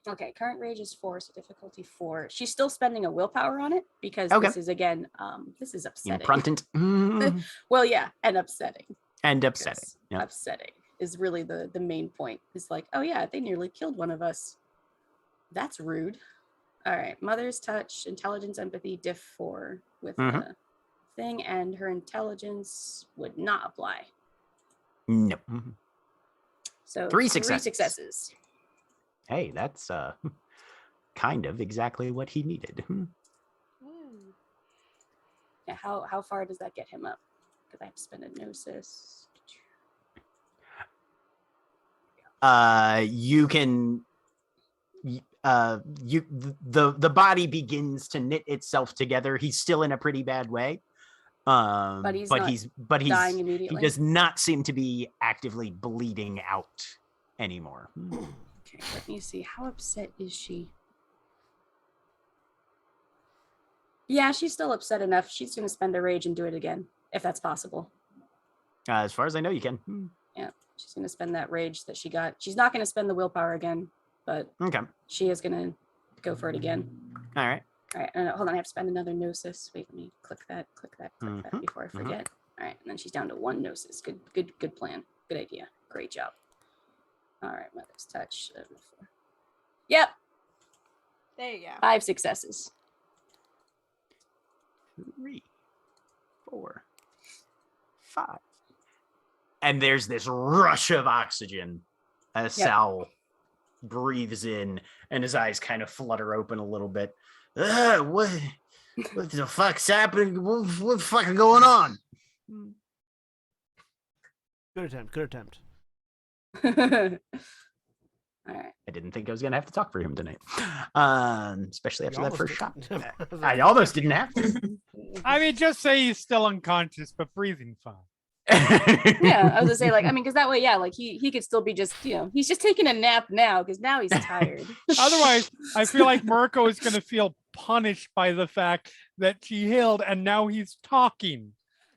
Okay, current rage is 4, so difficulty 4. She's still spending a willpower on it because Okay. this is again, this is upsetting. Improntant. Well, yeah, and upsetting. And upsetting. Yep. Upsetting is really the main point. It's like, oh yeah, they nearly killed one of us. That's rude. All right, Mother's Touch, intelligence, empathy, diff 4 with a thing, and her intelligence would not apply. No. So 3 successes. 3 successes. Hey, that's kind of exactly what he needed. Yeah, how far does that get him up? Because I have to spend a gnosis. You can the body begins to knit itself together. He's still in a pretty bad way. But he's dying immediately. He does not seem to be actively bleeding out anymore. Okay, let me see. How upset is she? Yeah, she's still upset enough. She's going to spend a rage and do it again, if that's possible. As far as I know, you can. Yeah, she's going to spend that rage that she got. She's not going to spend the willpower again, but Okay. she is going to go for it again. All right. All right, hold on. I have to spend another gnosis. Wait, let me click that before I forget. All right, and then she's down to 1 gnosis. Good plan. Good idea. Great job. All right, Mother's Touch. 4. Yep. There you go. 5 successes. 3, 4, 5. And there's this rush of oxygen as Sal breathes in, and his eyes kind of flutter open a little bit. What the fuck's happening? What the fuck is going on? Good attempt. All right. I didn't think I was gonna have to talk for him tonight, especially after You that first shot. almost I almost didn't have to. I mean, just say he's still unconscious, but breathing fine. Yeah, I was gonna say, like, I mean, because that way, yeah, like he could still be just, he's just taking a nap now because now he's tired. Otherwise, I feel like Mirko is going to feel punished by the fact that she healed and now he's talking.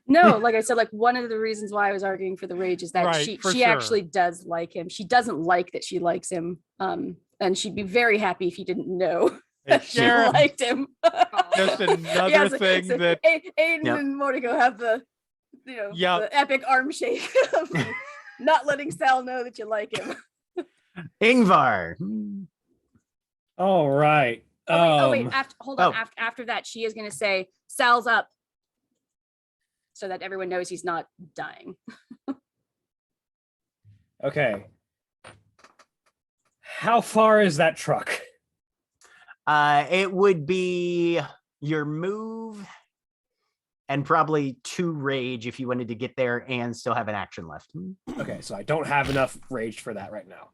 No, like I said, like one of the reasons why I was arguing for the rage is that Right, she for sure. actually does like him. She doesn't like that she likes him. And she'd be very happy if he didn't know Hey, that she Sharon, liked him. just another Yeah, thing that Aiden Yep. and Mortico have the Yep. the epic arm shake of not letting Sal know that you like him. Ingvar. All right. Oh wait, hold on. oh. After that, she is gonna say, Sal's up. So that everyone knows he's not dying. Okay. How far is that truck? It would be your move and probably 2 rage if you wanted to get there and still have an action left. Okay, so I don't have enough rage for that right now.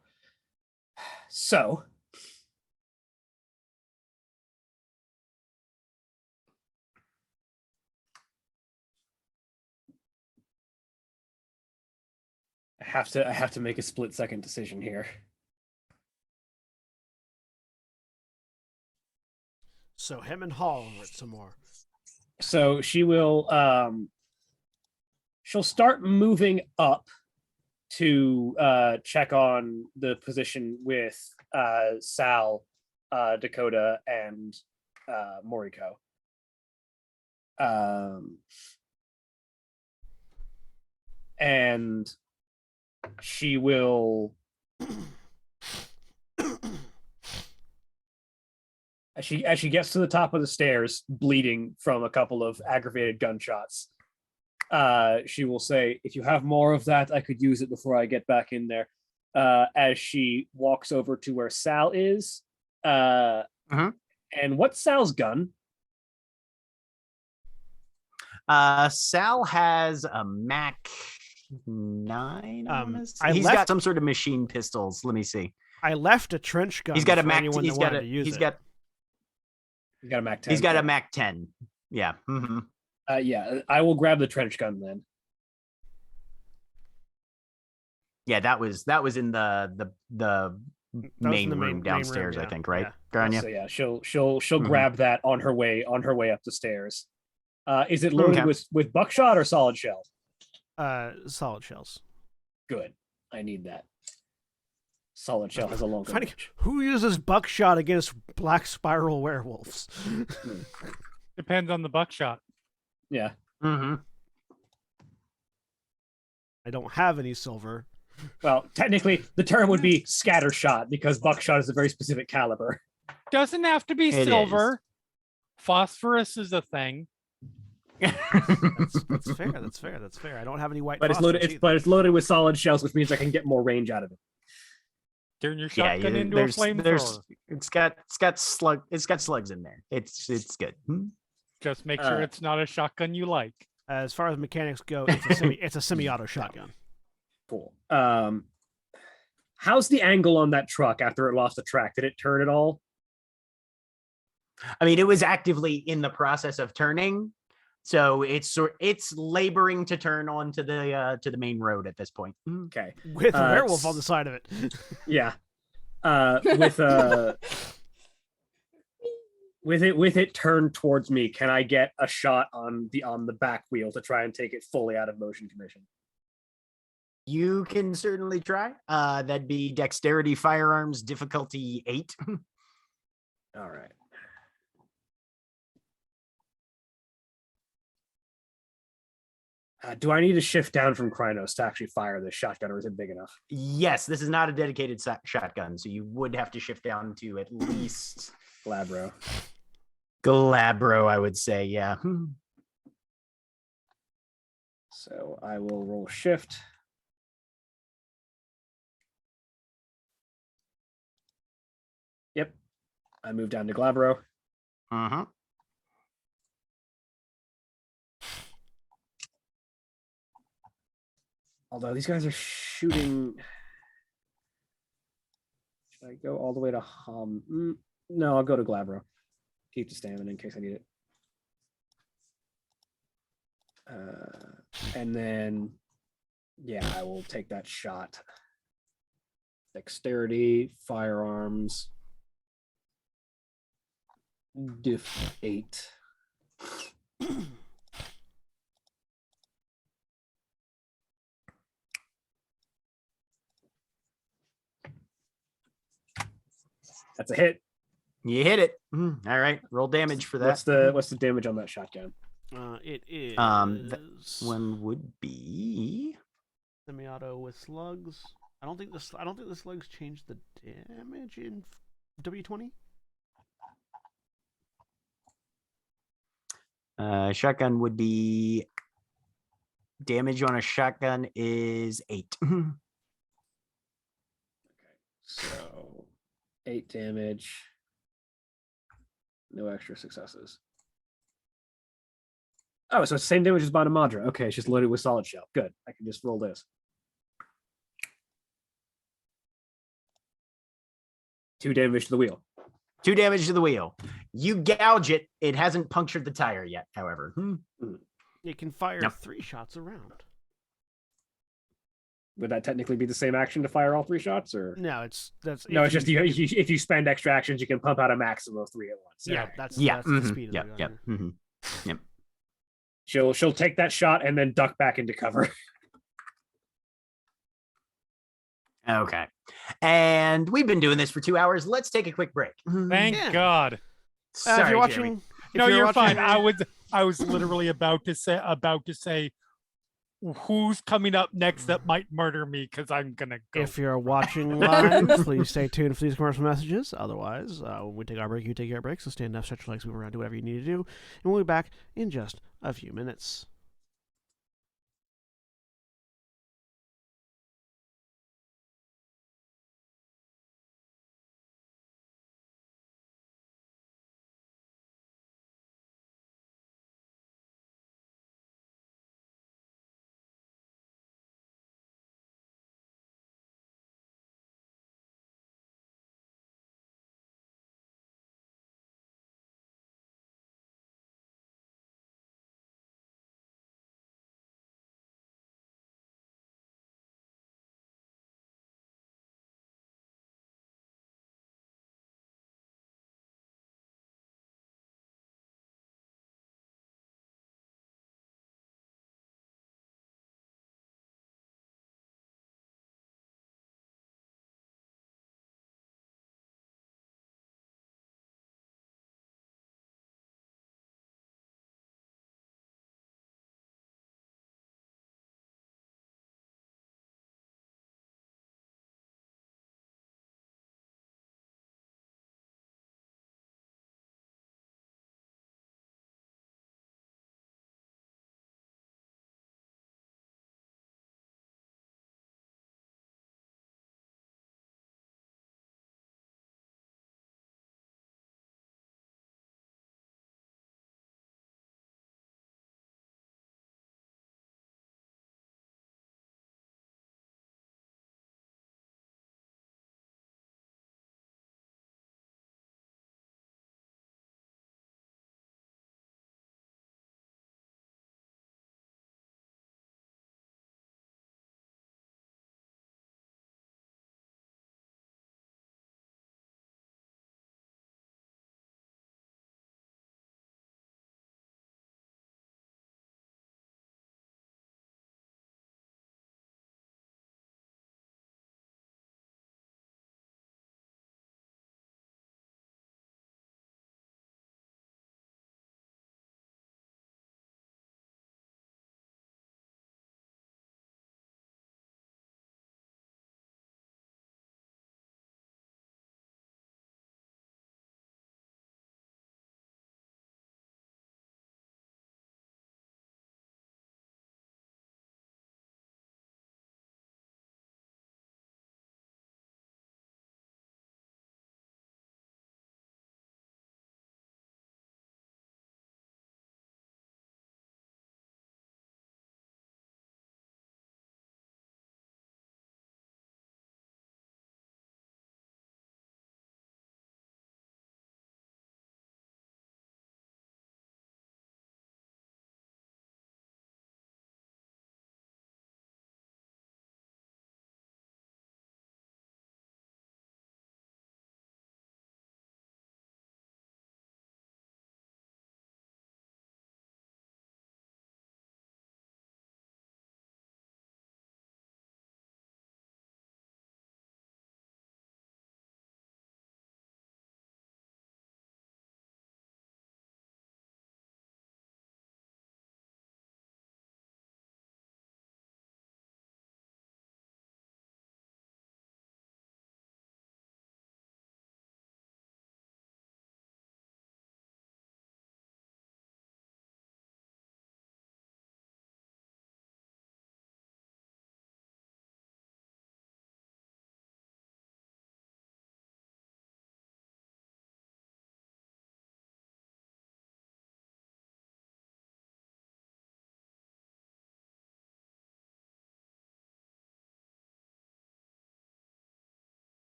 So I have to make a split-second decision here. So him and Hall over it some more. So she will she'll start moving up to check on the position with Sal, Dakota, and Moriko. And she will as she gets to the top of the stairs, bleeding from a couple of aggravated gunshots, she will say, "If you have more of that, I could use it before I get back in there." As she walks over to where Sal is. And what's Sal's gun? Sal has a Mac 9. He's left- got some sort of machine pistols. Let me see. I left a trench gun. He's got a for Mac. anyone that wanted to use it. You got a Mac 10. He's got a Mac 10. Yeah. Yeah, I will grab the trench gun then. Yeah, that was in the main room downstairs, yeah. I think, right? Yeah. Grania? So yeah, she'll grab that on her way up the stairs. Is it loaded with buckshot or solid shell? Solid shells. Good. I need that. Solid shell has a longer Funny, range. who uses buckshot against black spiral werewolves? Depends on the buckshot. Yeah. Mm-hmm. I don't have any silver. Well, technically, the term would be scatter shot because buckshot is a very specific caliber. Doesn't have to be It silver. Phosphorus is a thing. That's fair. That's fair. That's fair. I don't have any white. But it's phosphorus loaded. either. But it's loaded with solid shells, which means I can get more range out of it. Turn your shotgun into a flamethrower. It's got slugs in there. It's good. Just make sure it's not a shotgun you like. As far as mechanics go, it's a semi-auto shotgun. Cool. How's the angle on that truck after it lost the track? Did it turn at all? I mean, it was actively in the process of turning, so it's laboring to turn onto the main road at this point. Okay. With a werewolf on the side of it. Yeah. With it turned towards me, can I get a shot on the back wheel to try and take it fully out of motion condition? You can certainly try. That'd be dexterity firearms difficulty 8. All right. Do I need to shift down from Krynos to actually fire this shotgun, or is it big enough? Yes, this is not a dedicated shotgun, so you would have to shift down to at least Glabro, I would say, yeah. So I will roll shift. Yep. I move down to Glabro. Uh-huh. Although these guys are shooting. Should I go all the way to Hum? No, I'll go to Glabro. Keep the stamina in case I need it. And then, yeah, I will take that shot. Dexterity, firearms, diff 8. That's a hit. You hit it. All right, roll damage for that. What's the damage on that shotgun? It is That one would be semi-auto with slugs. I don't think the slugs change the damage in W20. Shotgun would be damage on a shotgun is 8. So 8 damage. No extra successes. Oh, so it's the same damage as Banamadra. Okay, it's just loaded with solid shell. Good. I can just roll this. 2 damage to the wheel. 2 damage to the wheel. You gouge it. It hasn't punctured the tire yet, however. It can fire No. 3 shots around. Would that technically be the same action to fire all 3 shots, or No, it's no? if It's just if you spend extra actions, you can pump out a maximum of 3 at once. Yeah, Okay. that's Yeah. that's the speed of Yep. the Yep. gun. Yep. She'll take that shot and then duck back into cover. Okay. And we've been doing this for 2 hours. Let's take a quick break. Thank Yeah. God. Sorry, if you're watching, Jeremy. if No, you're fine. watching- I was literally about to say who's coming up next that might murder me because I'm gonna go. If you're watching live, please stay tuned for these commercial messages. Otherwise, when we take our break, you take your break. So stand up, stretch your legs, move around, do whatever you need to do, and we'll be back in just a few minutes.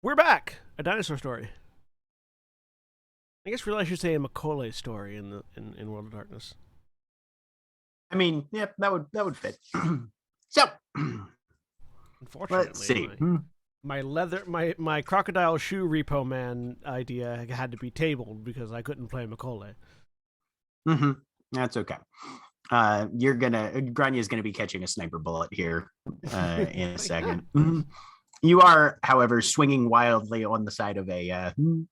We're back. A dinosaur story. I guess really I should say a Macaulay story in World of Darkness. I mean, yeah, that would fit. So, Unfortunately, let's see. my crocodile shoe repo man idea had to be tabled because I couldn't play Macaulay. That's okay. Granya's gonna be catching a sniper bullet here in a second. You are, however, swinging wildly on the side of an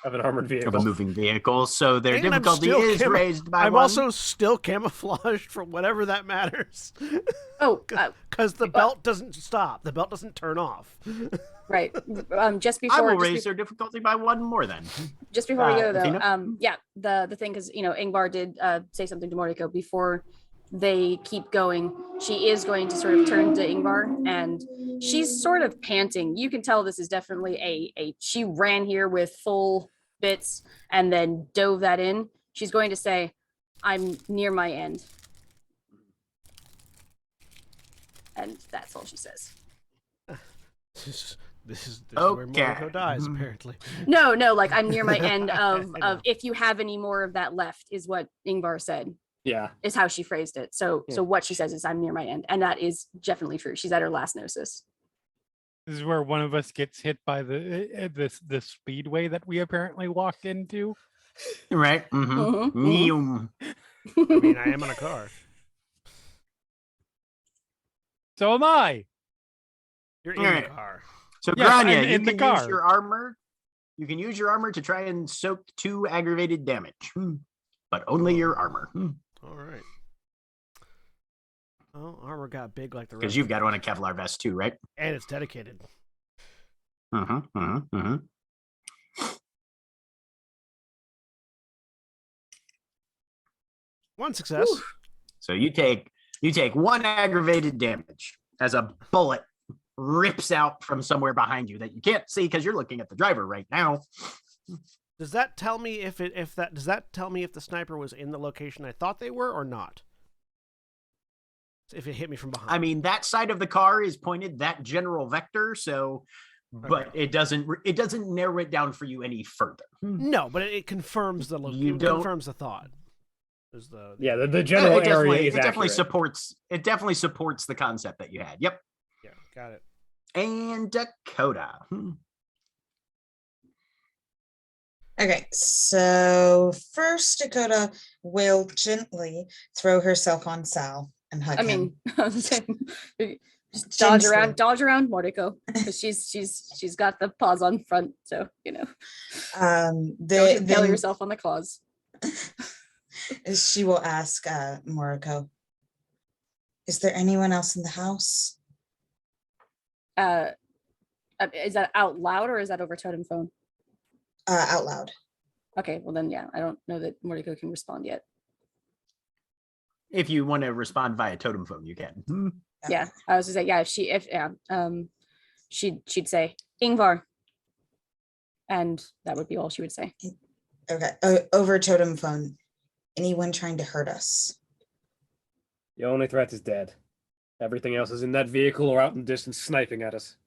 armored vehicle. of a moving vehicle, so their And I'm difficulty still is raised by I'm one. also still camouflaged for whatever that matters. Oh, Because the belt doesn't stop. The belt doesn't turn off. right. Just I before will just raise their difficulty by one more then. Just before we go though, Athena? yeah, the thing because Ingvar did say something to Mortico before they keep going. She is going to sort of turn to Ingvar, and she's sort of panting. You can tell this is definitely she ran here with full bits and then dove that in. She's going to say, "I'm near my end," and that's all she says. This is Okay. where Mortico dies, apparently. No, like I'm near my end of I know. if you have any more of that left, is what Ingvar said. Yeah. Is how she phrased it. So what she says is I'm near my end. And that is definitely true. She's at her last gnosis. This is where one of us gets hit by the speedway that we apparently walked into. Right? Neum. I mean, I am in a car. So am I. You're in Alright. the car. So Yes, I'm Grania, you in the can car. use your armor. You can use your armor to try and soak 2 aggravated damage, but only your armor, All right. Oh, armor got big like the rest. because you've got on a Kevlar vest too, right? And it's dedicated. One success. Whew. So you take 1 aggravated damage as a bullet rips out from somewhere behind you that you can't see because you're looking at the driver right now. Does that tell me if the sniper was in the location I thought they were or not? If it hit me from behind. I mean, that side of the car is pointed that general vector, so but it doesn't narrow it down for you any further. No, but it confirms the You don't- confirms the thought. Is the The general area is definitely accurate. supports the concept that you had. Yep. yeah, got it. And Dakota. Okay, so first Dakota will gently throw herself on Sal and hug I him. mean, just Gently. dodge around Mortico. Because she's got the paws on front, so don't impale Then yourself on the claws. she will ask Moriko, is there anyone else in the house? Is that out loud or is that over totem phone? Out loud. Okay, well then, yeah, I don't know that Mortico can respond yet. If you want to respond via totem phone, you can. Yeah, I was gonna say, she'd say Ingvar, and that would be all she would say. Okay, over totem phone. Anyone trying to hurt us? The only threat is dead. Everything else is in that vehicle or out in the distance sniping at us.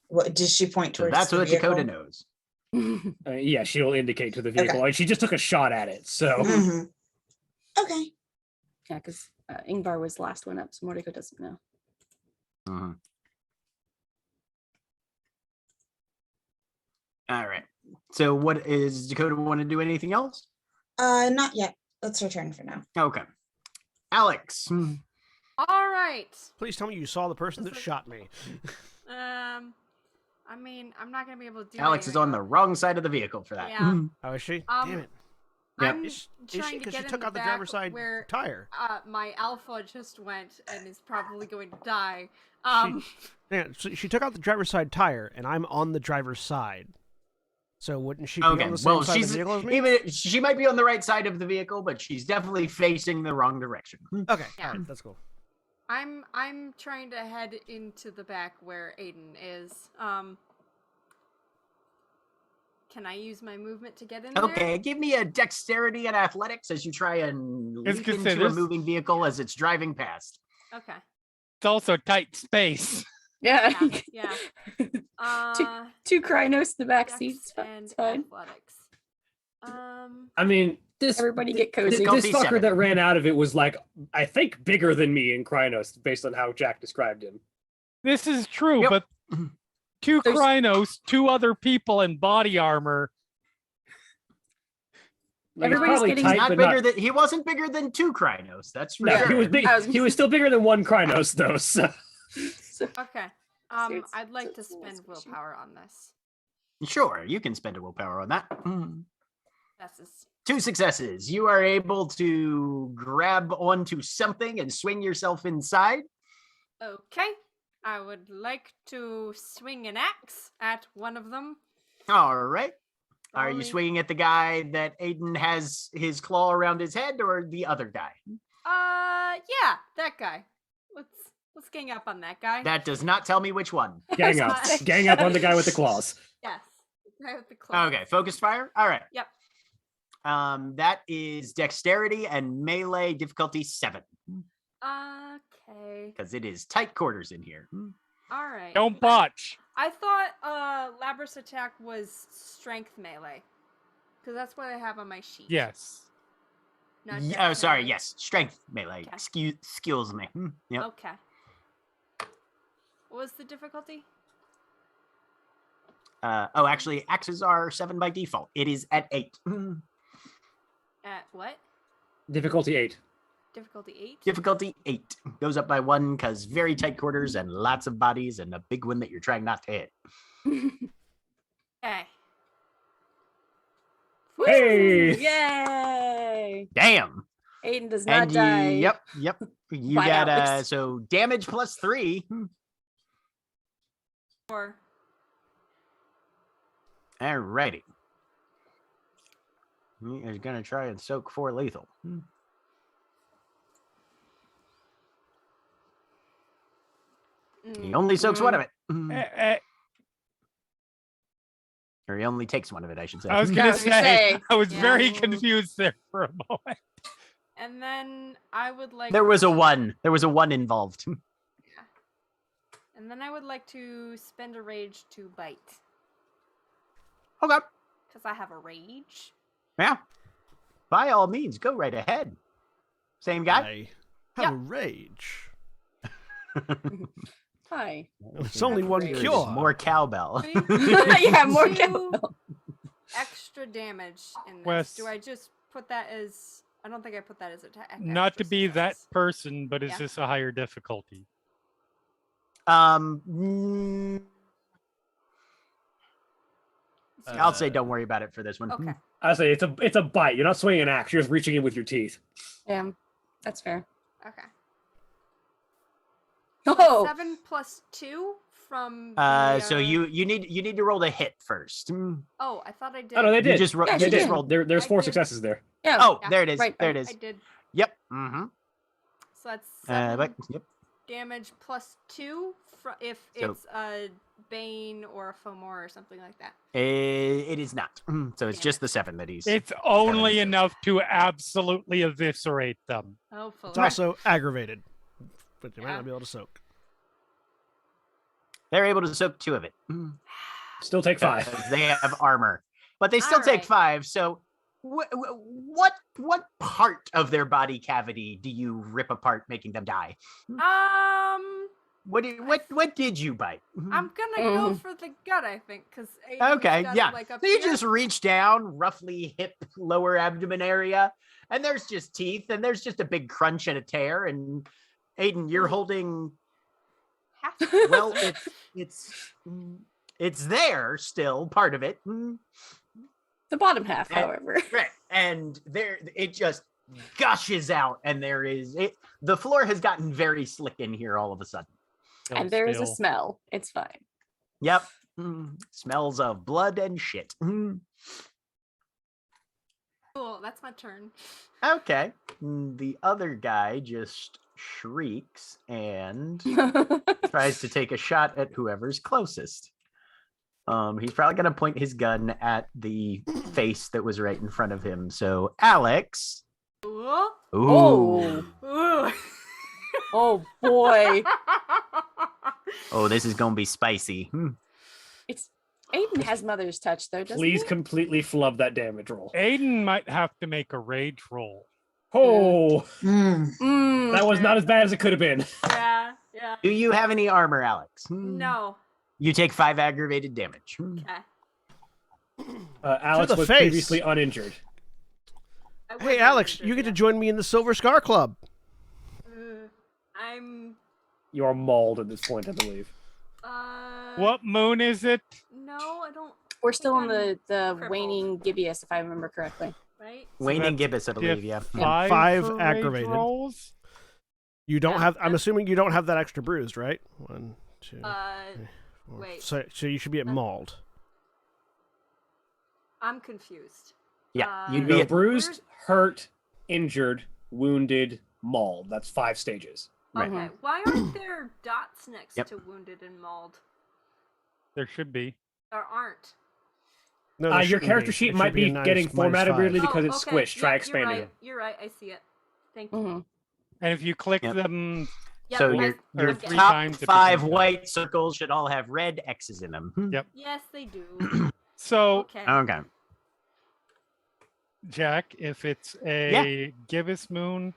What did she point So towards? that's the what vehicle? Dakota knows. Yeah, she'll indicate to the vehicle. Okay. Like, she just took a shot at it, so Mhm. Okay. Yeah, because Ingvar was the last one up, so Mortico doesn't know. All right. So what is Dakota want to do anything else? Not yet. Let's return for now. Okay. Alex. All right. Please tell me you saw the person that shot me. I mean, I'm not gonna be able to do. Alex is anything. on the wrong side of the vehicle for that. Yeah. Oh, is she? Um, Damn it. I'm Is trying she? to Because get she in took the out the back driver's side where tire. my alpha just went and is probably going to die. Yeah, so she took out the driver's side tire, and I'm on the driver's side. So wouldn't she be Okay. on the same Well, side of she's the vehicle as me? even she might be on the right side of the vehicle, but she's definitely facing the wrong direction. Okay, Yeah. all right, that's cool. I'm trying to head into the back where Aiden is. Can I use my movement to get in there? Okay, give me a dexterity and athletics as you try and I was leap gonna say, into a this- moving vehicle as it's driving past. Okay. It's also tight space. Yeah. Yeah. Two Krynos in the back Dex seats. and It's fine. athletics. I mean, this Everybody get this, cozy. this Difficulty fucker 7. that ran out of it was like, I think, bigger than me in Krynos, based on how Jack described him. This is true, Yep. but two There's- Krynos, two other people in body armor. Like, he's Everybody's probably getting- tight, Not but bigger than he wasn't bigger than 2 Krynos. That's for No, sure. he was big. I was- He was still bigger than 1 Krynos, though. So. Okay. it's- I'd like to it's a little spend squishy. willpower on this. Sure, you can spend a willpower on that. That's a 2 successes. You are able to grab onto something and swing yourself inside. Okay. I would like to swing an axe at one of them. All right. Are you Only- swinging at the guy that Aiden has his claw around his head, or the other guy? Yeah, that guy. Let's gang up on that guy. That does not tell me which one. Gang up. Gang up on the guy with the claws. Yes. The guy with the claw. Okay, focused fire. All right. Yep. That is dexterity and melee difficulty 7 Okay. because it is tight quarters in here. All right. Don't botch. I thought Labrys attack was strength melee. Because that's what I have on my sheet. Yes. Not Oh, dex sorry. melee. Yes, strength melee. Okay. Excuse me. Yep. Okay. What was the difficulty? Actually, axes are 7 by default. It is at 8. At what? Difficulty 8. Difficulty 8? Difficulty 8 goes up by 1 because very tight quarters and lots of bodies and a big one that you're trying not to hit. Okay. Hey! Yay! Damn. Aiden does not And die. yep. You By got Alex. so damage plus 3. 4. Alrighty. He is gonna try and soak 4 lethal. He only soaks one of it. Or he only takes one of it, I should say. I was I gonna was gonna say, say, I was yeah. very confused there for a moment. And then I would like There was a to- 1. There was a 1 involved. And then I would like to spend a rage to bite. Okay. Because I have a rage. Yeah. By all means, go right ahead. Same guy? I have a rage. Hi. It's only one Rage. cure. More cowbell. Yeah, more Two cowbell. extra damage in this. Wes. Do I just put that as... I don't think I put that as attack. Not to extra be that success. person, but is Yeah. this a higher difficulty? Mm, I'll say Uh, don't worry about it for this one. Okay. I say it's a bite. You're not swinging an axe. You're just reaching in with your teeth. Yeah, that's fair. Okay. Oh, 7 plus 2 from... So the, you need to roll the hit first. Oh, I thought I did. Oh no, they You did. just ro- Yeah, you They she did. just did. rolled. There's I 4 did. successes there. yeah. Oh, Yeah. there it is. Right, there right. it is. I did. Yep. Mm-hmm. So that's 7 But yep. damage plus 2 if So- it's a Bane or a Fomor or something like that. It is not. So it's Damn just it. the 7 that he's. It's only so- enough to absolutely eviscerate them. Hopefully. It's also aggravated, but they might Yeah. not be able to soak. They're able to soak 2 of it. Still take 5. Because they have armor, but they still take Alright. 5. So, what part of their body cavity do you rip apart, making them die? What did you bite? I'm gonna go for the gut, I think, because Okay, yeah. Like up So you here. just reach down, roughly hip, lower abdomen area, and there's just teeth, and there's just a big crunch and a tear. And Aiden, you're holding. Half of it. Well, it's there still, part of it. The bottom half, And- however. Right, and there it just gushes out, and there is it. The floor has gotten very slick in here all of a sudden. And there is a Still. smell. It's fine. Yep, smells of blood and shit. Cool. That's my turn. Okay, the other guy just shrieks and tries to take a shot at whoever's closest. He's probably gonna point his gun at the face that was right in front of him. So Alex. Ooh. Ooh. Oh, Ooh. oh boy. Oh, this is gonna be spicy. It's Aiden has mother's touch though, doesn't Please he? completely flub that damage roll. Aiden might have to make a rage roll. Oh, Mm. that was not as bad as it could have been. Yeah, yeah. Do you have any armor, Alex? No. You take 5 aggravated damage. Okay. Alex the was face. previously uninjured. I was Hey, not Alex, injured, you get to yeah. join me in the Silver Scar Club. I'm. You are mauled at this point, I believe. What moon is it? No, I don't. We're still think on I'm the crippled. waning gibbous, if I remember correctly. Right. Wayne and that's Gibbous, I believe, yeah. Five, 5 for rage aggravated. rolls. You don't Yeah. have. I'm assuming you don't have that extra bruised, right? 1, 2, 3, 4. wait. So you should be at mauled. I'm confused. Yeah, You you'd go be at, bruised, where's- hurt, injured, wounded, mauled. That's 5 stages. Right. Okay. Why aren't there dots next Yep. to wounded and mauled? There should be. There aren't. No, there Your shouldn't character be. sheet It might should be be a getting minus formatted 5. weirdly because it's okay. squished. Try Yep, expanding you're it. right. You're right. I see it. Thank you. Mhm. And if you click Yep. them, Yep, so I- your I'm your getting three it. top times it 5 becomes white circles should all have red X's in them. Yep. Yes, they do. so Okay. Okay. Jack, if it's a gibbous moon,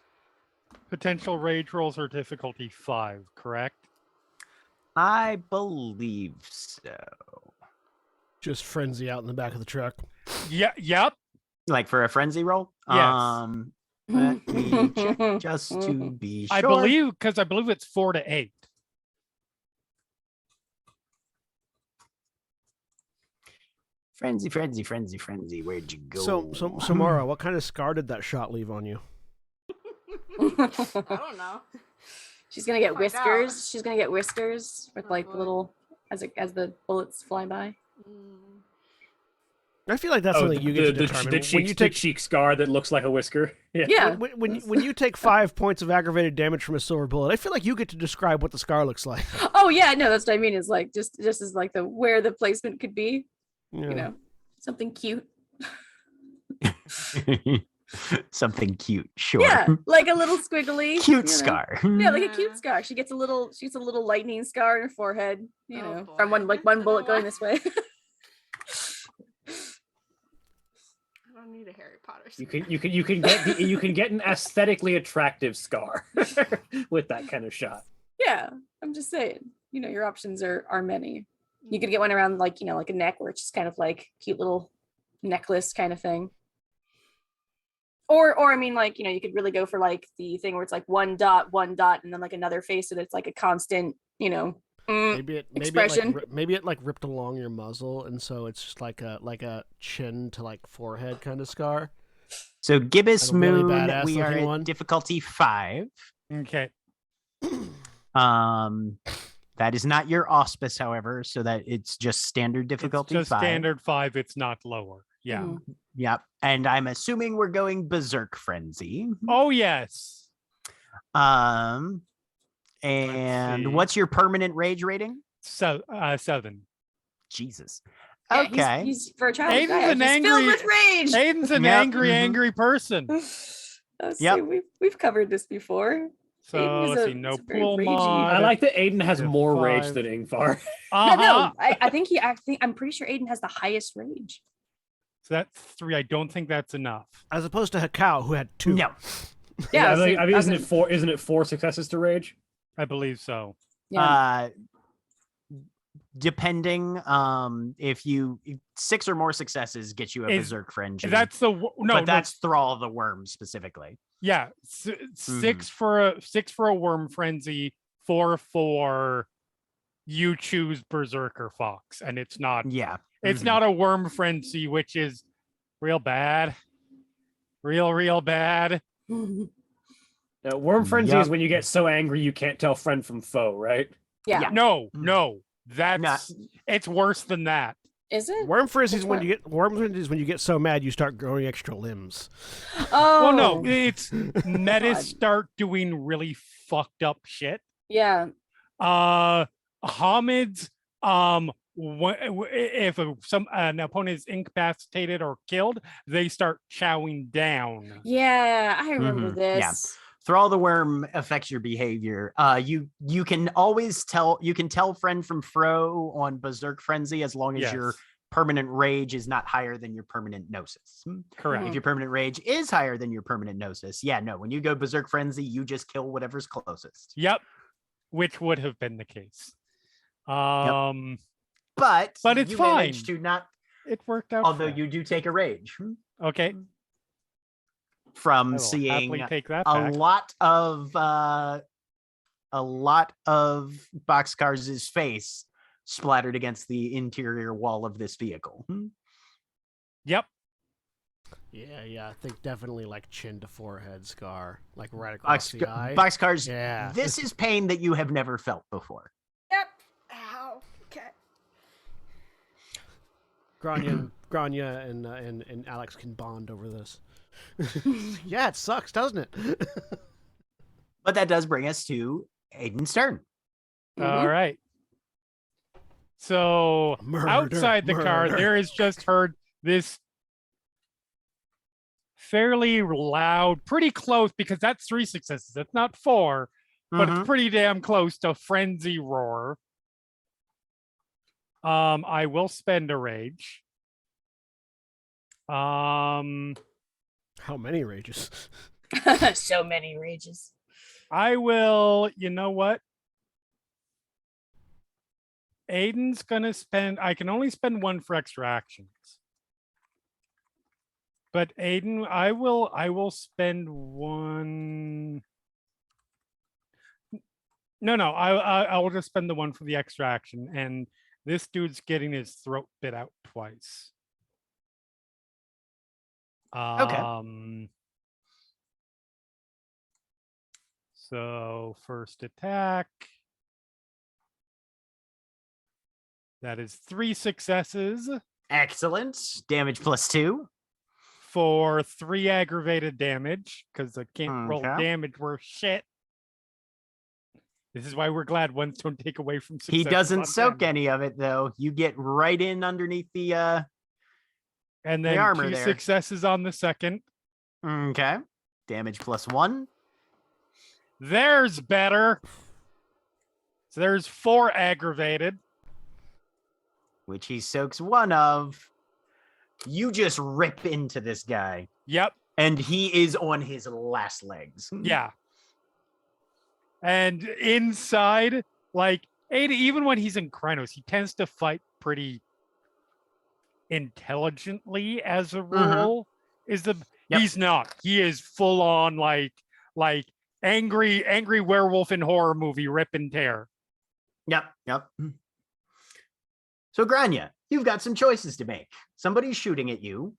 potential rage rolls are difficulty 5, correct? I believe so. Just frenzy out in the back of the truck. Yeah. Yep. Like for a frenzy roll? Yes. Let me check just to be sure. I believe it's 4 to 8. Frenzy, frenzy, frenzy, frenzy. Where'd you go? So Mara, what kind of scar did that shot leave on you? I don't know. She's gonna get Find whiskers. out. She's gonna get whiskers with Oh, like boy. little as the bullets fly by. I feel like that's something you get to determine. When you the take cheek scar that looks like a whisker. Yeah. Yeah. when you take 5 points of aggravated damage from a silver bullet, I feel like you get to describe what the scar looks like. Oh yeah, no, that's what I mean. Is like just as like the where the placement could be. Yeah. You know, something cute. Something cute, sure. Yeah, like a little squiggly Cute you know. scar. Yeah, like a Yeah. cute scar. She gets a little lightning scar in her forehead. You Oh, know, boy. from one I bullet don't going want- this way. I don't need a Harry Potter. You can get an aesthetically attractive scar with that kind of shot. Yeah, I'm just saying. You know, your options are many. You could get one around like like a neck where it's just kind of like cute little necklace kind of thing. Or I mean, like you could really go for like the thing where it's like one dot, and then like another face, so that it's like a constant, Maybe it expression. maybe it like ripped along your muzzle, and so it's just like a chin to like forehead kind of scar. So Gibbous Like a really Moon, badass we are looking at one. difficulty 5. Okay. That is not your auspice, however, so that it's just standard difficulty It's just 5. standard 5. It's not lower. Yeah. Mhm. Yep. And I'm assuming we're going Berserk Frenzy. Oh yes. And see. what's your permanent rage rating? So 7. Jesus. Yeah, Okay. he's for a child. Aiden's guy, an he's angry- filled with rage. Aiden's an Yep, angry person. Let's Yep. see, we've covered this before. So Aiden is let's a- see. No is a very pool ragey- mod. I like that Aiden has Yeah, more rage 5. than Ingvar. Uh-huh. No, I think I'm pretty sure Aiden has the highest rage. So that's 3. I don't think that's enough. As opposed to Hakao, who had 2. No. Yeah, I so mean, I isn't it was- 4? Isn't it 4 successes to rage? I believe so. Yeah. Depending, if 6 or more successes get you a Is- Berserk Frenzy. That's the but that's Thrall the Worm specifically. yeah. 6 for a worm frenzy. 4 for you choose Berserker Fox, and it's not. Yeah. It's Mhm. not a worm frenzy, which is real bad. Real bad. Now, Worm Frenzy Yup. is when you get so angry you can't tell friend from foe, right? yeah. Yeah. No, Mm. that's it's worse than that. Is it? Worm frenzy is Which when you get so mad you start growing extra limbs. Oh Well, no, it's metas God. start doing really fucked up shit. Yeah. Hamids, if an opponent is incapacitated or killed, they start chowing down. Yeah, I remember Mhm, this. yeah. Thrall the Worm affects your behavior. You can always tell friend from foe on Berserk Frenzy as long as your Yes. permanent rage is not higher than your permanent gnosis. Correct. If your permanent rage is higher than your permanent gnosis, when you go Berserk Frenzy, you just kill whatever's closest. Yep. Which would have been the case. But it's you fine. managed to not, It worked out. although fine. you do take a rage Okay. I from will seeing happily take that a back. lot of Boxcar's face splattered against the interior wall of this vehicle. Yep. Yeah. I think definitely like chin to forehead scar, like right across the eye. Boxcar's. Yeah. This is pain that you have never felt before. Yep. Ow. Okay. Grania and Alex can bond over this. Yeah, it sucks, doesn't it? But that does bring us to Aiden's turn. All right. So Murder, outside the car, murder. there is just heard this fairly loud, pretty close, because that's 3 successes. That's not 4, but Mhm. it's pretty damn close to frenzy roar. I will spend a rage. How many rages? So many rages. I will, you know what? Aiden's gonna spend, I can only spend 1 for extra actions. But Aiden, I will spend 1. No, I will just spend the 1 for the extra action. And this dude's getting his throat bit out twice. So first attack. That is 3 successes Excellent. Damage +2. for 3 aggravated damage, because I can't roll Okay. damage worth shit. This is why we're glad ones don't take away from successes. He doesn't on soak damage. any of it though. You get right in underneath the And the then armor 2 there. successes on the second. Okay. Damage +1. There's better. So there's 4 aggravated. Which he soaks 1 of. You just rip into this guy, Yep. and he is on his last legs. Yeah. And inside, like Ada, even when he's in Krynos, he tends to fight pretty intelligently as a rule. Yep. He's not. He is full on like angry werewolf in horror movie rip and tear. Yep. So Grania, you've got some choices to make. Somebody's shooting at you,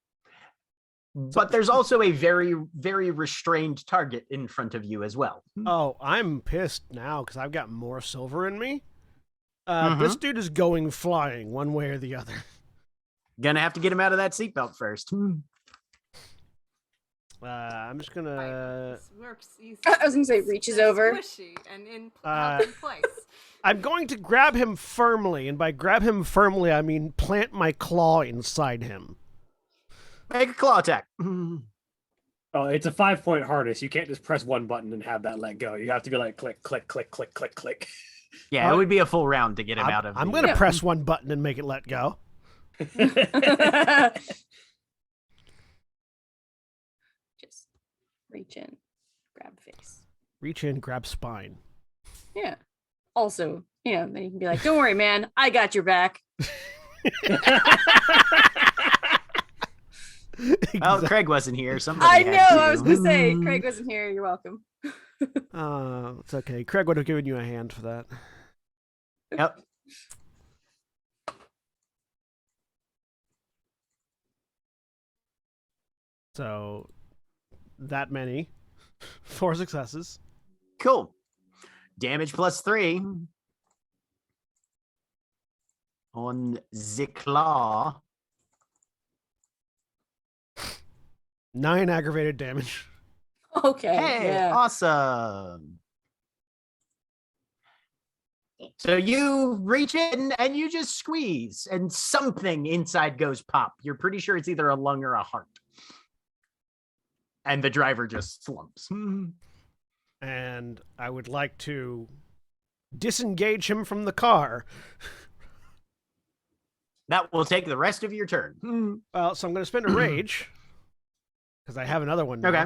but there's also a very, very restrained target in front of you as well. Oh, I'm pissed now because I've got more silver in me. Mm-hmm. This dude is going flying one way or the other. Gonna have to get him out of that seatbelt first. I'm just gonna. This works. He's I was gonna say reaches over. squishy and held in place. I'm going to grab him firmly, and by grab him firmly, I mean plant my claw inside him. Make a claw attack. Oh, it's a 5-point harness. You can't just press one button and have that let go. You have to be like click, click, click, click, click, click. Yeah, it would be a full round to get him out of. I'm the- going to Yeah. press one button and make it let go. Just reach in, grab face. Reach in, grab spine. Yeah. Also, then you can be like, "Don't worry, man, I got your back." Oh, Craig wasn't here. Somebody I had know. to. I was gonna say, Craig wasn't here. You're welcome. It's okay. Craig would have given you a hand for that. Yep. So, that many. 4 successes. Cool. Damage +3 on the claw. 9 aggravated damage. Okay. Hey, yeah. awesome. So you reach in and you just squeeze, and something inside goes pop. You're pretty sure it's either a lung or a heart. And the driver just slumps. and I would like to disengage him from the car. That will take the rest of your turn. Well, so I'm going to spend a rage because I have another one now. Okay.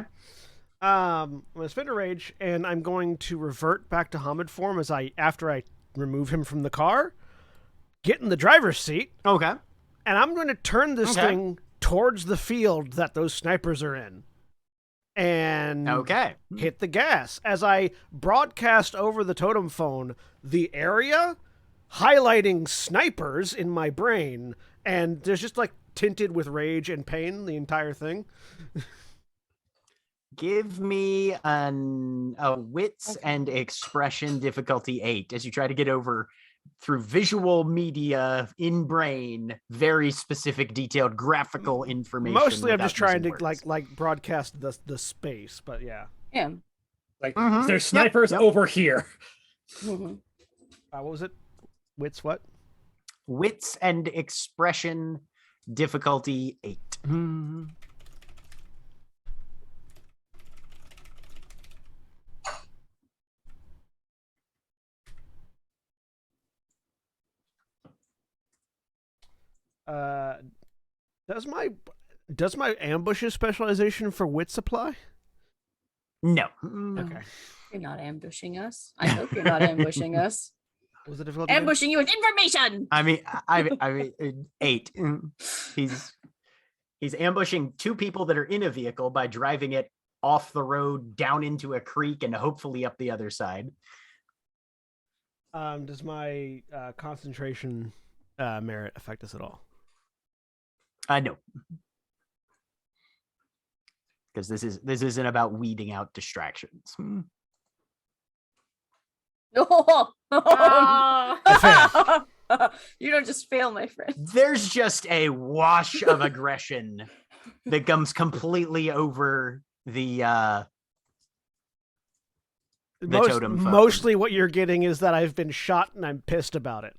I'm going to spend a rage, and I'm going to revert back to Hamid form after I remove him from the car, get in the driver's seat, Okay. and I'm going to turn this thing towards the field that those snipers are in. And hit the gas as I broadcast over the totem phone the area, highlighting snipers in my brain, and there's just like tinted with rage and pain the entire thing. Give me a wits and expression difficulty 8 as you try to get over through visual media in brain very specific detailed graphical information. Mostly I'm just trying to words. like broadcast the space, but yeah. Yeah. Like there's snipers over here. Mhm. What was it? Wits what? Wits and expression difficulty 8. Does my ambushes specialization for wits apply? No. Okay. You're not ambushing us. I hope you're not ambushing us. What was the difficulty? Ambushing you with information. I mean 8. He's ambushing 2 people that are in a vehicle by driving it off the road down into a creek and hopefully up the other side. Does my concentration merit affect us at all? No. Because this isn't about weeding out distractions. Oh, Ah. you don't just fail, my friend. There's just a wash of aggression that comes completely over the totem phone. Mostly what you're getting is that I've been shot and I'm pissed about it.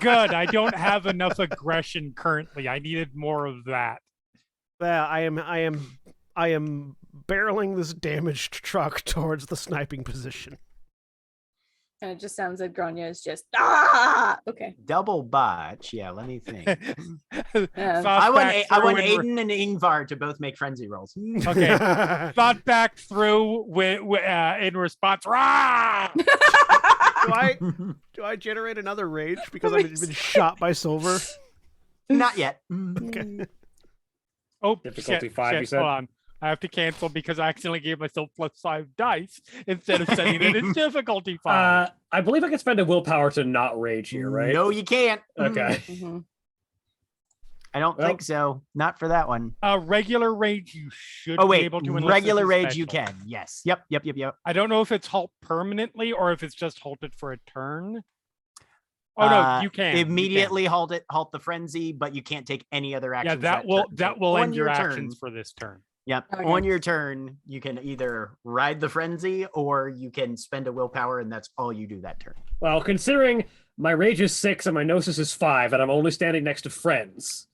Good. I don't have enough aggression currently. I needed more of that. Yeah, I am barreling this damaged truck towards the sniping position. And it just sounds like Grania is just okay. Double botch. Yeah, let me think. Yeah. I want Aiden and Ingvar to both make frenzy rolls. Okay. Thought back through with in response. Rah! Do I generate another rage because I've been shot by Silver? Not yet. Okay. Oh, Difficulty shit, 5, you shit, said? Hold on. I have to cancel because I accidentally gave myself +5 dice instead of setting it as difficulty 5. I believe I can spend a willpower to not rage here, right? No, you can't. Okay. Mhm. I don't think so. Not for that one. Regular rage you should Oh be wait, able to. Unless regular it's a rage you special. can. Yes. Yep. I don't know if it's halt permanently or if it's just halted for a turn. Oh no, you can immediately halt the frenzy, but you can't take any other Yeah, actions. that will on end your turn- actions for this turn. Yep. Okay. On your turn, you can either ride the frenzy or you can spend a willpower, and that's all you do that turn. Well, considering my rage is 6 and my gnosis is 5, and I'm only standing next to friends,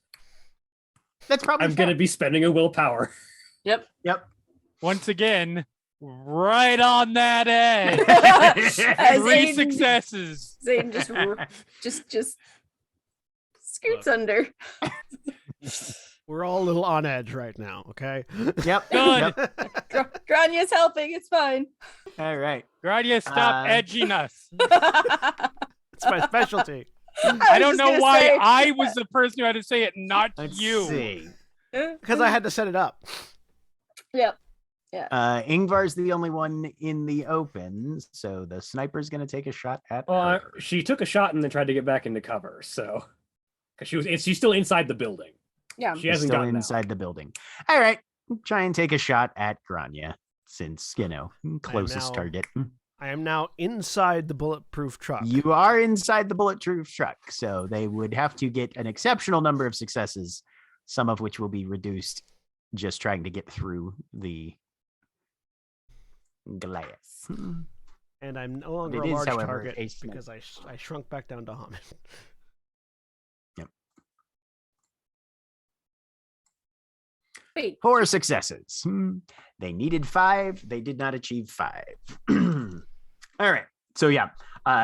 That's probably I'm going to be spending a willpower. Yep. Once again, right on that edge. As 3 Aiden- successes. Zane just scoots under. We're all a little on edge right now, okay? Yep. Good. Yep. Grania's helping. It's fine. All right. Gradia, stop edging us. It's my specialty. I don't was know gonna why say- I was the person who had to say it, not Let's you. see. Because I had to set it up. Yep. Ingvar's the only one in the open, so the sniper's going to take a shot at Well, her. she took a shot and then tried to get back into cover, so because she's still inside the building. Yeah. She She's hasn't still gotten inside the building. All right. Try and take a shot at Grania, since, closest now- target. I am now inside the bulletproof truck. You are inside the bulletproof truck, so they would have to get an exceptional number of successes, some of which will be reduced just trying to get through the glass. And I'm no longer It a is, large however, target a sniper. because I shrunk back down to Hamid. Wait. 4 successes. They needed 5. They did not achieve 5. All right. So yeah,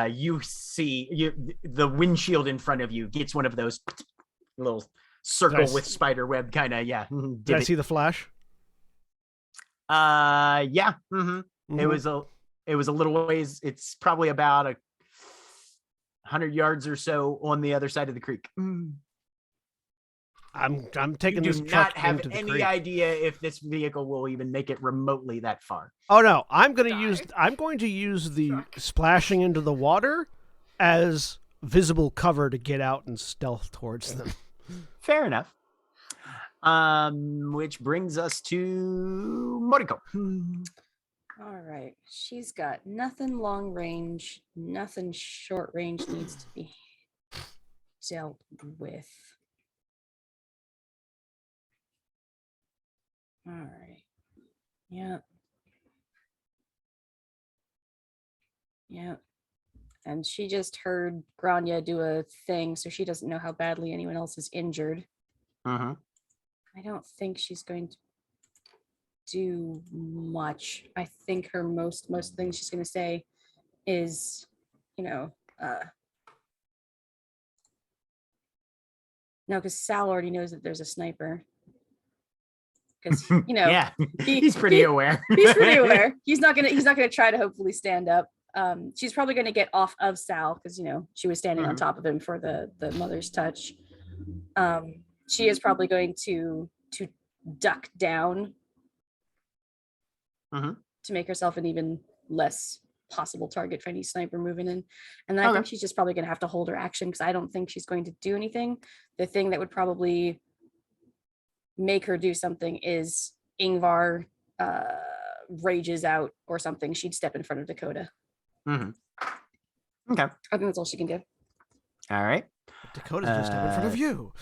you see the windshield in front of you gets one of those little circle Nice. with spider web kind of Did I divot. see the flash? Yeah. It Mhm. was a little ways. It's probably about 100 yards or so on the other side of the creek. I'm You taking do this not truck have into the any creek. idea if this vehicle will even make it remotely that far. Oh no, I'm going Die. to use the Truck. splashing into the water as visible cover to get out and stealth towards them. Fair enough. Which brings us to Mortico. All right. She's got nothing long range, nothing short range needs to be dealt with. All right. Yeah. Yeah. And she just heard Grania do a thing, so she doesn't know how badly anyone else is injured. Mm-hmm. I don't think she's going to do much. I think her most things she's going to say is, no, because Sal already knows that there's a sniper. Because Yeah, he's pretty aware. He's pretty aware. He's not gonna try to hopefully stand up. She's probably gonna get off of Sal because she was standing on top of him for the mother's touch. She is probably going to duck down to make herself an even less possible target for any sniper moving in. And then I think she's just probably gonna have to hold her action because I don't think she's going to do anything. The thing that would probably make her do something is Ingvar rages out or something. She'd step in front of Dakota. Okay. I think that's all she can do. All right. Dakota's going to step in front of you.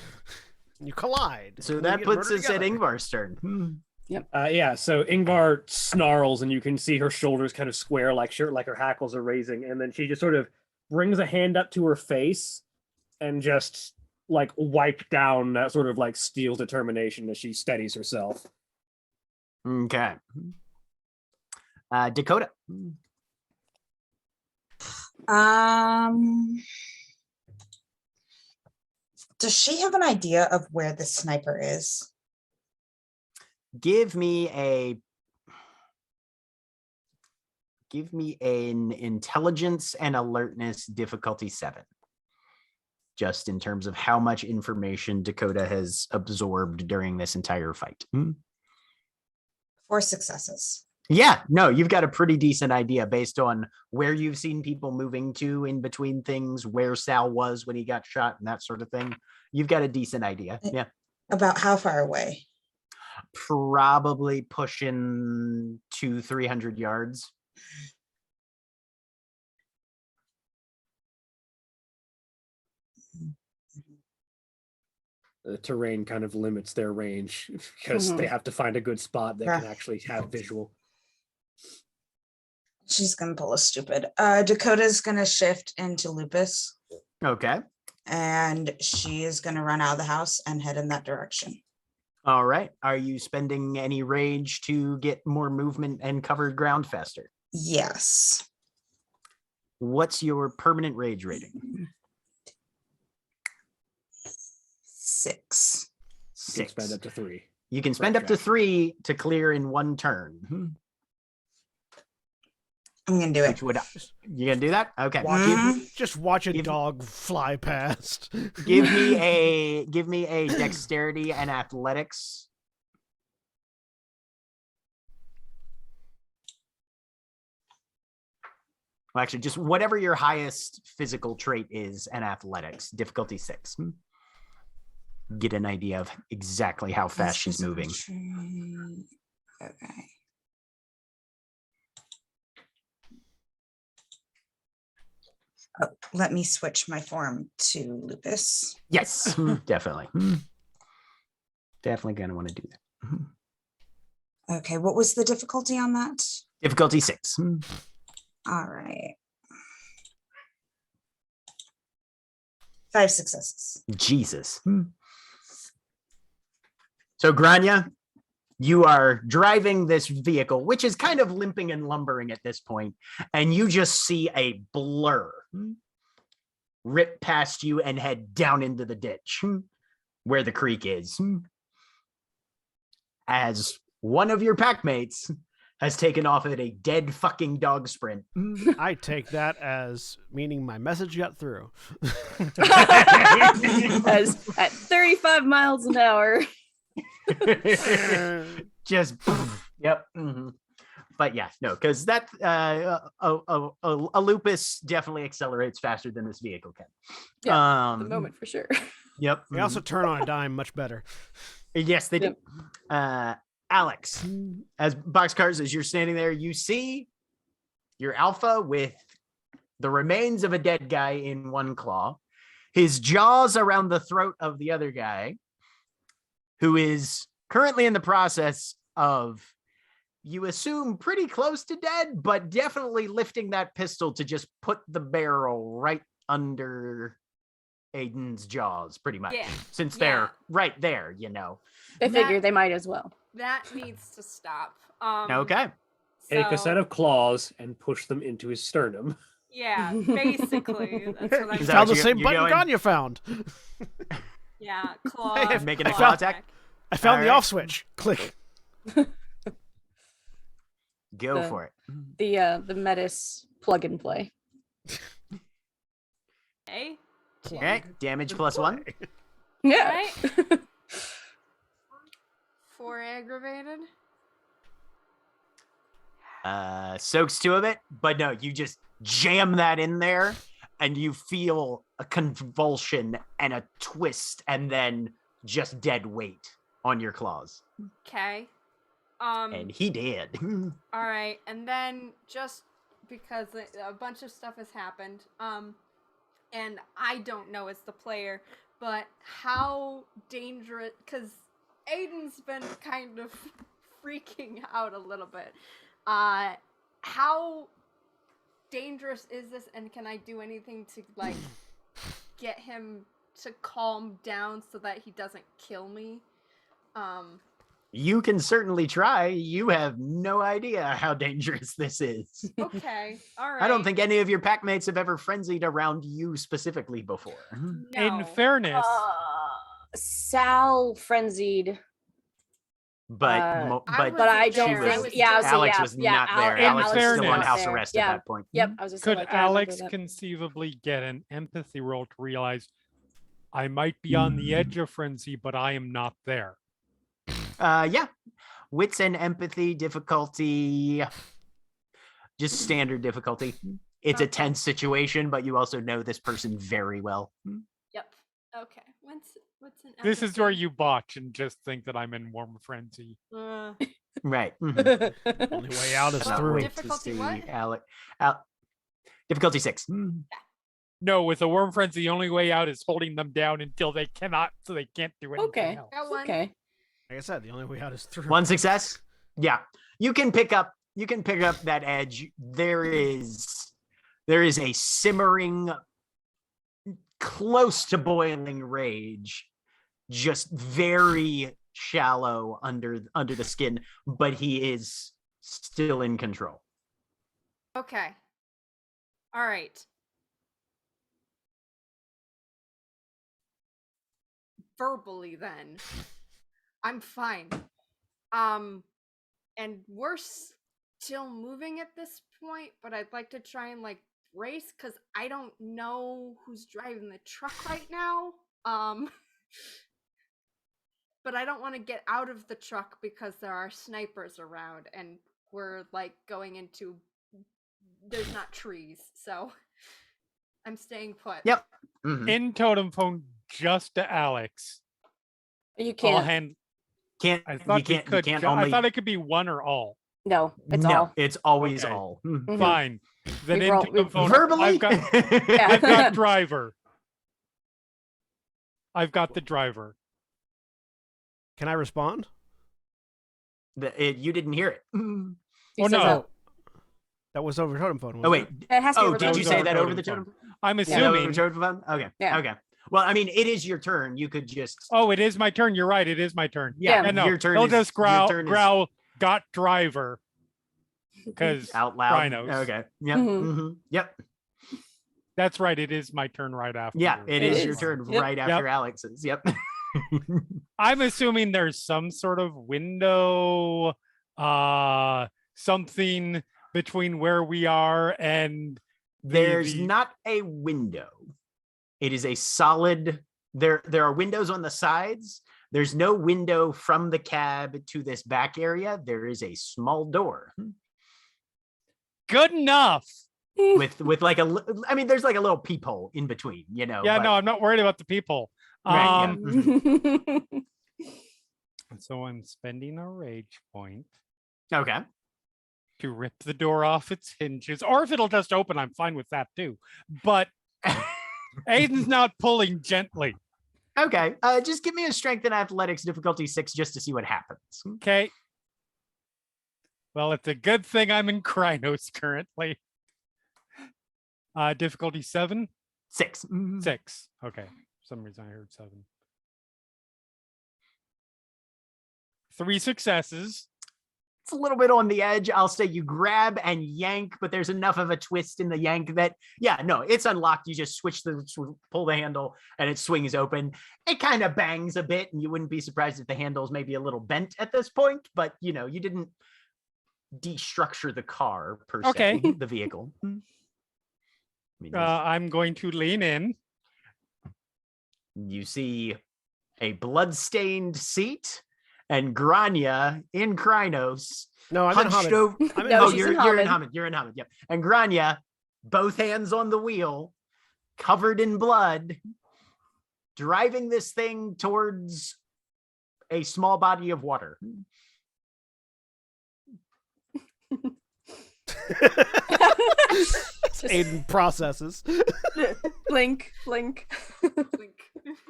You collide. So We that get puts murdered us at together. Ingvar's turn. Yeah, so Ingvar snarls and you can see her shoulders kind of square like her hackles are raising, and then she just sort of brings a hand up to her face and just like wipe down that sort of like steel determination as she steadies herself. Okay. Dakota. Does she have an idea of where the sniper is? Give me an intelligence and alertness difficulty 7. Just in terms of how much information Dakota has absorbed during this entire fight. 4 successes. Yeah, no, you've got a pretty decent idea based on where you've seen people moving to in between things, where Sal was when he got shot and that sort of thing. You've got a decent idea. Yeah. About how far away? Probably pushing 200-300 yards. The terrain kind of limits their range because they have to find a good spot that can actually have visual. She's gonna pull a stupid. Dakota's gonna shift into Lupus. Okay. And she is gonna run out of the house and head in that direction. All right. Are you spending any rage to get more movement and covered ground faster? Yes. What's your permanent rage rating? 6. You can spend up to 3. You can spend up to 3 to clear in 1 turn. I'm gonna do it. You gonna do that? Okay. Just watch a dog fly past. Give me a dexterity and athletics. Well, actually, just whatever your highest physical trait is and athletics. Difficulty 6. Get an idea of exactly how fast she's moving. Okay. Oh, let me switch my form to Lupus. Yes, definitely. Definitely gonna want to do that. Okay, what was the difficulty on that? Difficulty 6. All right. 5 successes. Jesus. So Grania, You are driving this vehicle, which is kind of limping and lumbering at this point, and you just see a blur rip past you and head down into the ditch where the creek is. As one of your packmates has taken off at a dead fucking dog sprint. I take that as meaning my message got through. As at 35 miles an hour. Just yep. But yeah, no, because that a lupus definitely accelerates faster than this vehicle can. Yeah, the moment for sure. Yep. They also turn on a dime much better. Yes, they do. Alex, as boxcars, as you're standing there, you see your alpha with the remains of a dead guy in one claw, his jaws around the throat of the other guy, who is currently in the process of, you assume, pretty close to dead, but definitely lifting that pistol to just put the barrel right under Aiden's jaws, pretty much, since they're right there, you know. I figure they might as well. That needs to stop. Okay. Take a So- set of claws and push them into his sternum. Yeah, basically. That's what You Is that found what the you- same you button going? gun you found. Yeah, claws. Making a claw claw attack? attack. I found the Alright. off switch. Click. Go for it. The Metis plug and play. Okay. Okay, damage +1. Yeah. Right? 4 aggravated. Soaks 2 of it, but no, you just jam that in there and you feel a convulsion and a twist and then just dead weight on your claws. Okay. And he did. All right, and then just because a bunch of stuff has happened, and I don't know as the player, but how dangerous? Because Aiden's been kind of freaking out a little bit. How dangerous is this, and can I do anything to like get him to calm down so that he doesn't kill me? You can certainly try. You have no idea how dangerous this is. Okay, all right. I don't think any of your packmates have ever frenzied around you specifically before. In No. fairness, Sal frenzied. But I But I wasn't don't there. think. I was Yeah, I was saying, Alex yeah, was yeah, not there. In Alex was still on fairness- house arrest yeah. at that point. Yep, I was just could like, I remember Alex that. conceivably get an empathy roll to realize I might be on the edge of frenzy, but I am not there? Yeah. Wits and empathy difficulty. Just standard difficulty. It's a Okay. tense situation, but you also know this person very well. Yep. Okay. What's an This is where empathy? you botch and just think that I'm in warm frenzy. Right. Mhm. Only way out is Well, through. Wait to Difficulty see what? difficulty 6. No, with a worm frenzy, the only way out is holding them down until they cannot, so they can't do anything Okay. else. Got one. Okay. Like I said, the only way out is through. One success. Yeah. You can pick up that edge. There is a simmering, close to boiling rage, just very shallow under the skin, but he is still in control. Okay. All right. Verbally, then. I'm fine. And we're still moving at this point, but I'd like to try and like race because I don't know who's driving the truck right now. But I don't want to get out of the truck because there are snipers around and we're like going into there's not trees, so I'm staying put. Yep. Mhm. In totem phone, just to Alex. You All can't. hand. Can't I you thought can't could. you can't I only thought it could be one or all. No, it's no, all. it's always Okay. all. Mhm. Fine. Then We've in rolled- totem we've- phone, Verbally. I've got I've got driver. I've got the driver. Can I respond? You didn't hear it. He Oh, says no. that. That was over totem phone. Oh wait. It has to be Oh, over did you totem say phone. that totem over the phone. totem? I'm Is that over assuming. the totem phone? Okay. Yeah. Okay. Well, I mean, it is your turn. You could just. Oh, it is my turn. You're right. It is my turn. Yeah, Yeah, no, your turn. he'll is, just your turn is growl, got driver. Because out loud. rhinos. Okay. Yep. Mhm. Yep. That's right. It is my turn right after. Yeah, yours. it It is your is. turn Yep. right after Alex's. Yep. I'm assuming there's some sort of window, something between where we are and There's the- not a window. It is a solid. There are windows on the sides. There's no window from the cab to this back area. There is a small door good enough. with like a. I mean, there's like a little peephole in between. You know. Yeah, but- no, I'm not worried about the people. Right, yeah. So I'm spending a rage point Okay. to rip the door off its hinges, or if it'll just open, I'm fine with that too. But Aiden's not pulling gently. Okay. Just give me a strength and athletics difficulty 6 just to see what happens. Okay. Well, it's a good thing I'm in Krynos currently. Difficulty 7? 6. 6. Okay. For some reason I heard 7. 3 successes. It's a little bit on the edge. I'll say you grab and yank, but there's enough of a twist in the yank that, yeah, no, it's unlocked. You just pull the handle and it swings open. It kind of bangs a bit, and you wouldn't be surprised if the handle's maybe a little bent at this point, but you know, you didn't destructure the car per se, Okay. the vehicle. I mean, I'm going to lean in. you see a blood-stained seat and Grania in Krynos. No, I'm in hunched Hamid. over. I'm in No, Oh, she's Hamid. in you're in Hamid. Hamid. You're in Hamid. Yep. And Grania, both hands on the wheel, covered in blood, driving this thing towards a small body of water. Aiden processes. Blink, blink.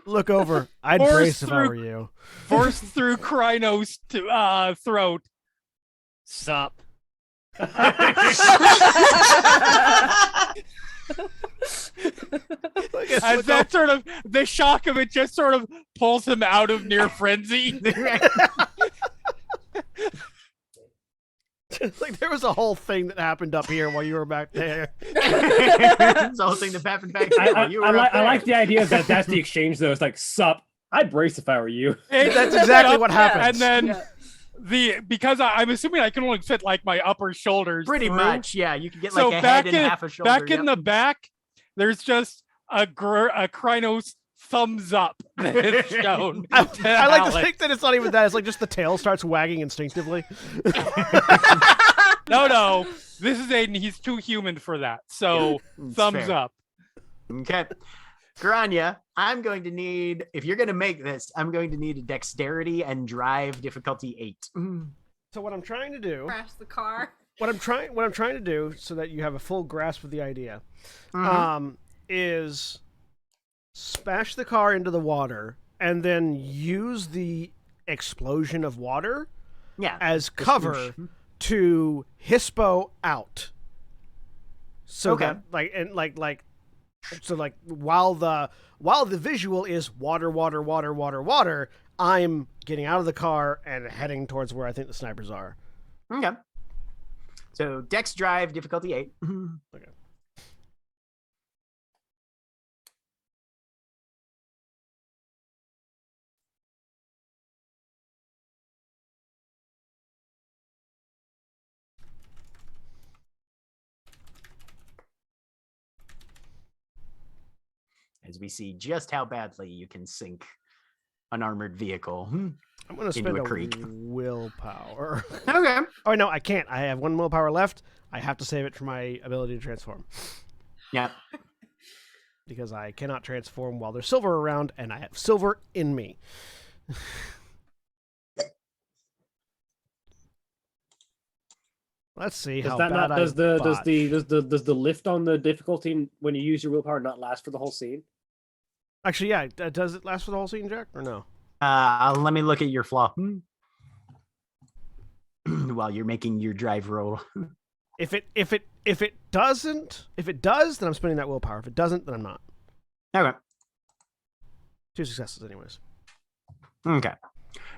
Look over. I'd Force brace if I through- were you. Forced through Krynos to throat. Sup. As that sort of the shock of it just sort of pulls him out of near frenzy. Like there was a whole thing that happened up here while you were back there. It's the whole thing that happened back here. while you were up I like there. the idea that that's the exchange, though. It's like, sup, I'd brace if I were you. That's exactly what happens. And then Yeah. because I'm assuming I can only fit like my upper shoulders. Pretty through. much, yeah. You could get So like a back head and in- half a shoulder. Back in yep. the back, there's just a Krynos thumbs up that is shown. I to like to Alex. think that it's not even that. It's like just the tail starts wagging instinctively. No. This is Aiden. He's too human for that. So It's thumbs fair. up. Okay. Grania, I'm going to need, if you're going to make this, I'm going to need a dexterity and drive difficulty 8. So what I'm trying to do, Crash the car. what I'm trying to do, so that you have a full grasp of the idea, Mhm. is smash the car into the water and then use the explosion of water Yeah. as cover to hispo out. So Okay. that like while the visual is water, I'm getting out of the car and heading towards where I think the snipers are. Okay. So dex drive difficulty 8. Okay. As we see just how badly you can sink an armored vehicle. I'm gonna Into spend a a creek. willpower. Okay. Oh no, I can't. I have 1 willpower left. I have to save it for my ability to transform Yeah. because I cannot transform while there's silver around, and I have silver in me. Let's see Does how that bad not does the does botched. the lift on the difficulty when you use your willpower not last for the whole scene? Actually, yeah. Does it last for the whole scene, Jack, or no? Let me look at your flaw. While you're making your drive roll. If it does, then I'm spending that willpower. If it doesn't, then I'm not. Okay. 2 successes, anyways. Okay.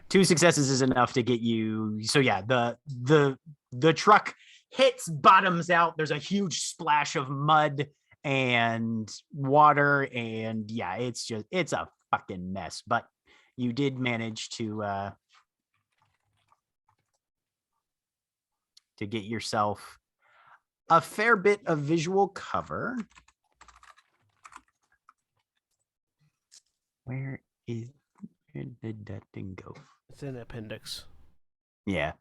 2 successes is enough to get you. So yeah, the truck hits, bottoms out. There's a huge splash of mud and water, and yeah, it's a fucking mess. But you did manage to get yourself a fair bit of visual cover. Where did that thing go? It's in the appendix. Yeah.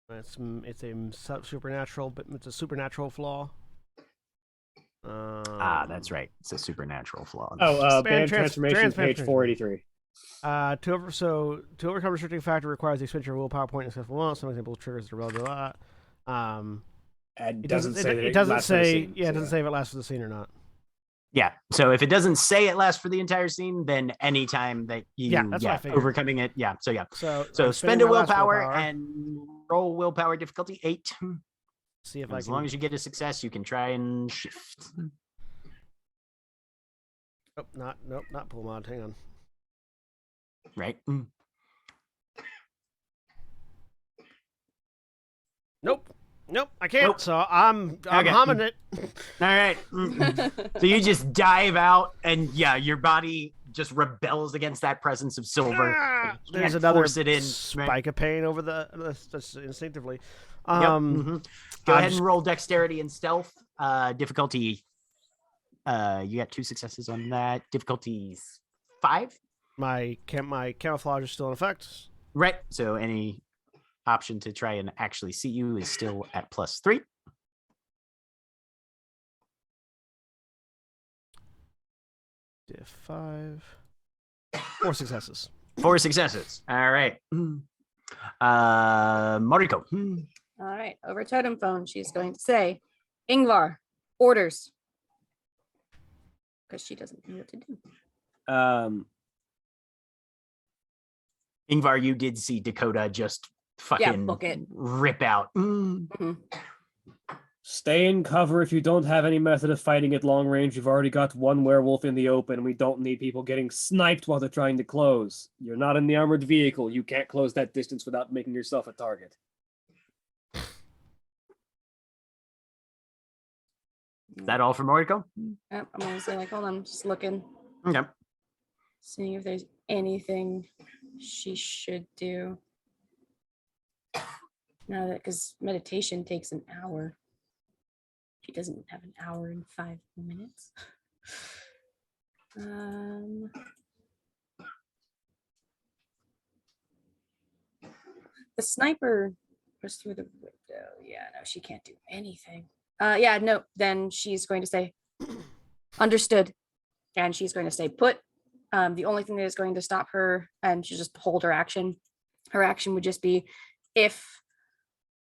It's a supernatural, but it's a supernatural flaw. That's right. It's a supernatural flaw. Band transformation, page 483. To overcome restricting factor requires the expenditure of willpower point and successful once. Some examples triggers the blah blah blah. It doesn't say that it doesn't lasts for the say scene, yeah, it so doesn't say if it lasts for the scene or not. Yeah. So if it doesn't say it lasts for the entire scene, then anytime that you that's what I figured. overcoming it, yeah. So yeah. So So spend a willpower and roll willpower difficulty 8. See if as long as you get a success, you can try and shift. Oh, not pull mod. Hang on. Right. Nope, I can't. Nope. So I'm Okay. humming it. All right. So you just dive out, and yeah, your body just rebels against that presence of silver. There's Can't another force it in, spike right? of pain over that's instinctively. Yep. Go I'm ahead just- and roll dexterity and stealth. Difficulty. You got 2 successes on that. Difficulties 5. My camouflage is still in effect. Right. So any option to try and actually see you is still at +3. Diff 5. 4 successes. 4 successes. All right. Mortico. All right, over totem phone, she's going to say, Ingvar, orders. Because she doesn't know what to do. Ingvar, you did see Dakota just fucking book it. rip out. Mhm. Stay in cover if you don't have any method of fighting at long range. You've already got one werewolf in the open, and we don't need people getting sniped while they're trying to close. You're not in the armored vehicle. You can't close that distance without making yourself a target. Is that all for Mortico? Yep, I'm honestly like, hold on, I'm just looking, Okay. seeing if there's anything she should do. Now that, because meditation takes an hour. She doesn't have an hour and 5 minutes. The sniper was through the window. Yeah, no, she can't do anything. Yeah, no, then she's going to say, understood. And she's going to stay put. The only thing that is going to stop her, and she'll just hold her action. Her action would just be if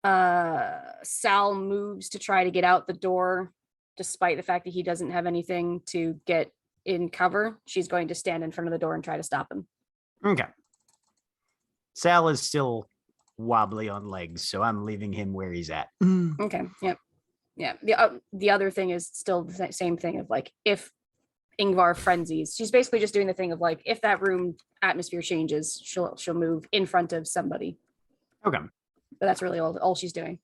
Sal moves to try to get out the door, despite the fact that he doesn't have anything to get in cover, she's going to stand in front of the door and try to stop him. Okay. Sal is still wobbly on legs, so I'm leaving him where he's at. Okay. Yep. Yeah. The other thing is still the same thing of like, if Ingvar frenzies, she's basically just doing the thing of like, if that room atmosphere changes, she'll move in front of somebody. Okay. But that's really all she's doing.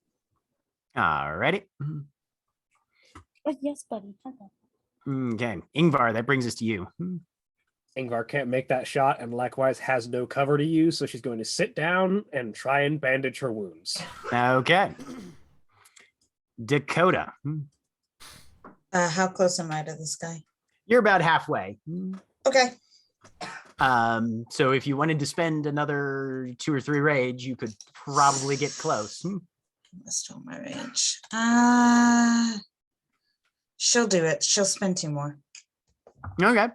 Alrighty. But yes, buddy. Okay. Ingvar, that brings us to you. Ingvar can't make that shot and likewise has no cover to use, so she's going to sit down and try and bandage her wounds. Okay. Dakota. How close am I to this guy? You're about halfway. Okay. So if you wanted to spend another 2 or 3 rage, you could probably get close. Still my rage. She'll do it. She'll spend 2 more. Okay.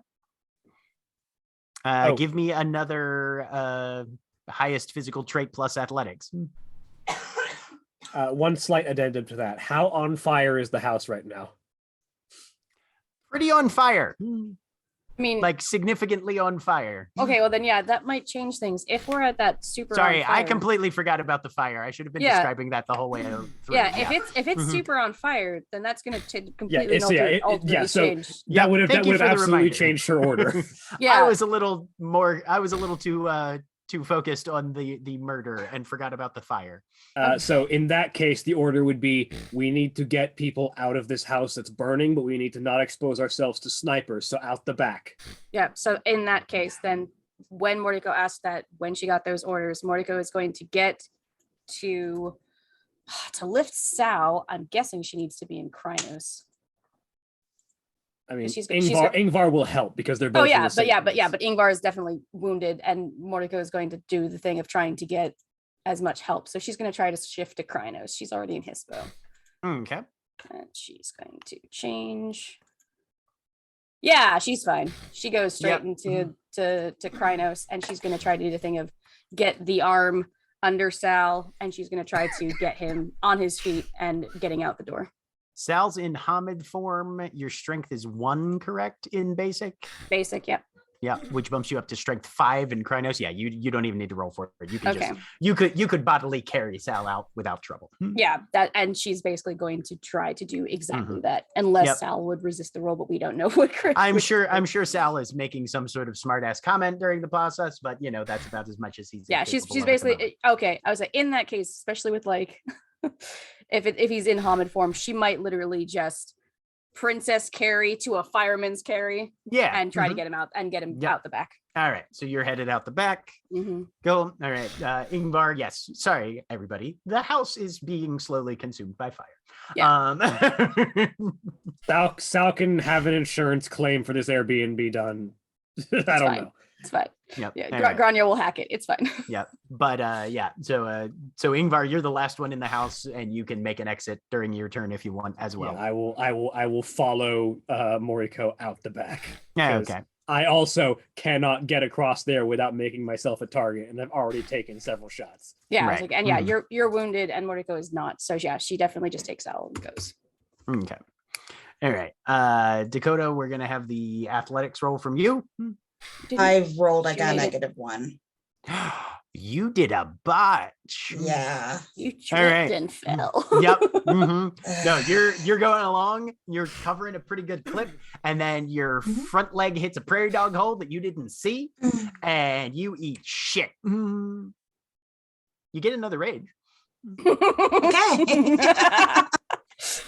Give me another highest physical trait plus athletics. One slight addendum to that. How on fire is the house right now? Pretty on fire. I mean, like significantly on fire. okay, well then, yeah, that might change things. If we're at that super. Sorry, on fire, I completely forgot about the fire. I should have been Yeah. describing that the whole way through. Yeah, if it's Mhm. super on fire, then that's gonna completely it's- yeah, ultimately so change. That would have Thank you for the absolutely reminder. changed her order. Yeah, I was a little too focused on the murder and forgot about the fire. So in that case, the order would be: we need to get people out of this house that's burning, but we need to not expose ourselves to snipers. So out the back. yeah. So in that case, then when Mortico asked that, when she got those orders, Mortico is going to get to lift Sal. I'm guessing she needs to be in Krynos. I mean, She's Ingvar will help because they're both. Oh in yeah, the same place. but Ingvar is definitely wounded, and Mortico is going to do the thing of trying to get as much help. So she's going to try to shift to Krynos. She's already in Hispo. Okay. And she's going to change. Yeah, she's fine. She goes straight into to Krynos, and she's going to try to do the thing of get the arm under Sal, and she's going to try to get him on his feet and getting out the door. Sal's in Hamid form. Your strength is 1, correct, in basic? Basic, yep. Yeah, which bumps you up to strength 5 in Krynos. Yeah, you don't even need to roll for it. You can Okay. you could bodily carry Sal out without trouble. Yeah, that, and she's basically going to try to do exactly that, unless Yep. Sal would resist the roll, but we don't know what. I'm sure Sal is making some sort of smart ass comment during the process, but that's about as much as he's. Yeah, she's capable of at the moment. basically okay. I was like, in that case, especially with like, if he's in Hamid form, she might literally just princess carry to a fireman's carry, Yeah, and try to get him out and get him out the back. All right, so you're headed out the back. Go. All right, Ingvar. Yes. Sorry, everybody. The house is being slowly consumed by fire. Yeah. Sal can have an insurance claim for this Airbnb done. I don't know. It's fine. Yep. Yeah, all right. Grania will hack it. It's fine. Yep. But so Ingvar, you're the last one in the house, and you can make an exit during your turn if you want as well. Yeah, I will follow Moriko out the back. Yeah. 'Cause Okay. I also cannot get across there without making myself a target, and I've already taken several shots. Yeah, I was Right. like, and yeah, you're wounded, and Mortico is not. So yeah, she definitely just takes out and goes. Okay. All right. Dakota, we're gonna have the athletics roll from you. I rolled, I She got made it. -1. You did a botch. Yeah. You All right. tripped and fell. Yep. No, you're going along. You're covering a pretty good clip, and then your front leg hits a prairie dog hole that you didn't see, and you eat shit. You get another rage. Okay.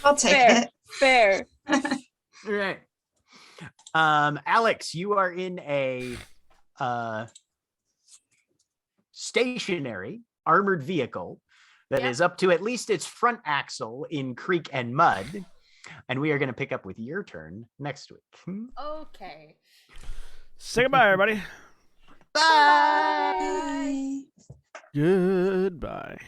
I'll take Fair. it. Fair. All right. Alex, you are in a stationary armored vehicle that is up to at least its front axle in creek and mud, and we are going to pick up with your turn next week. Okay. Say goodbye, everybody. Bye. Bye. Goodbye.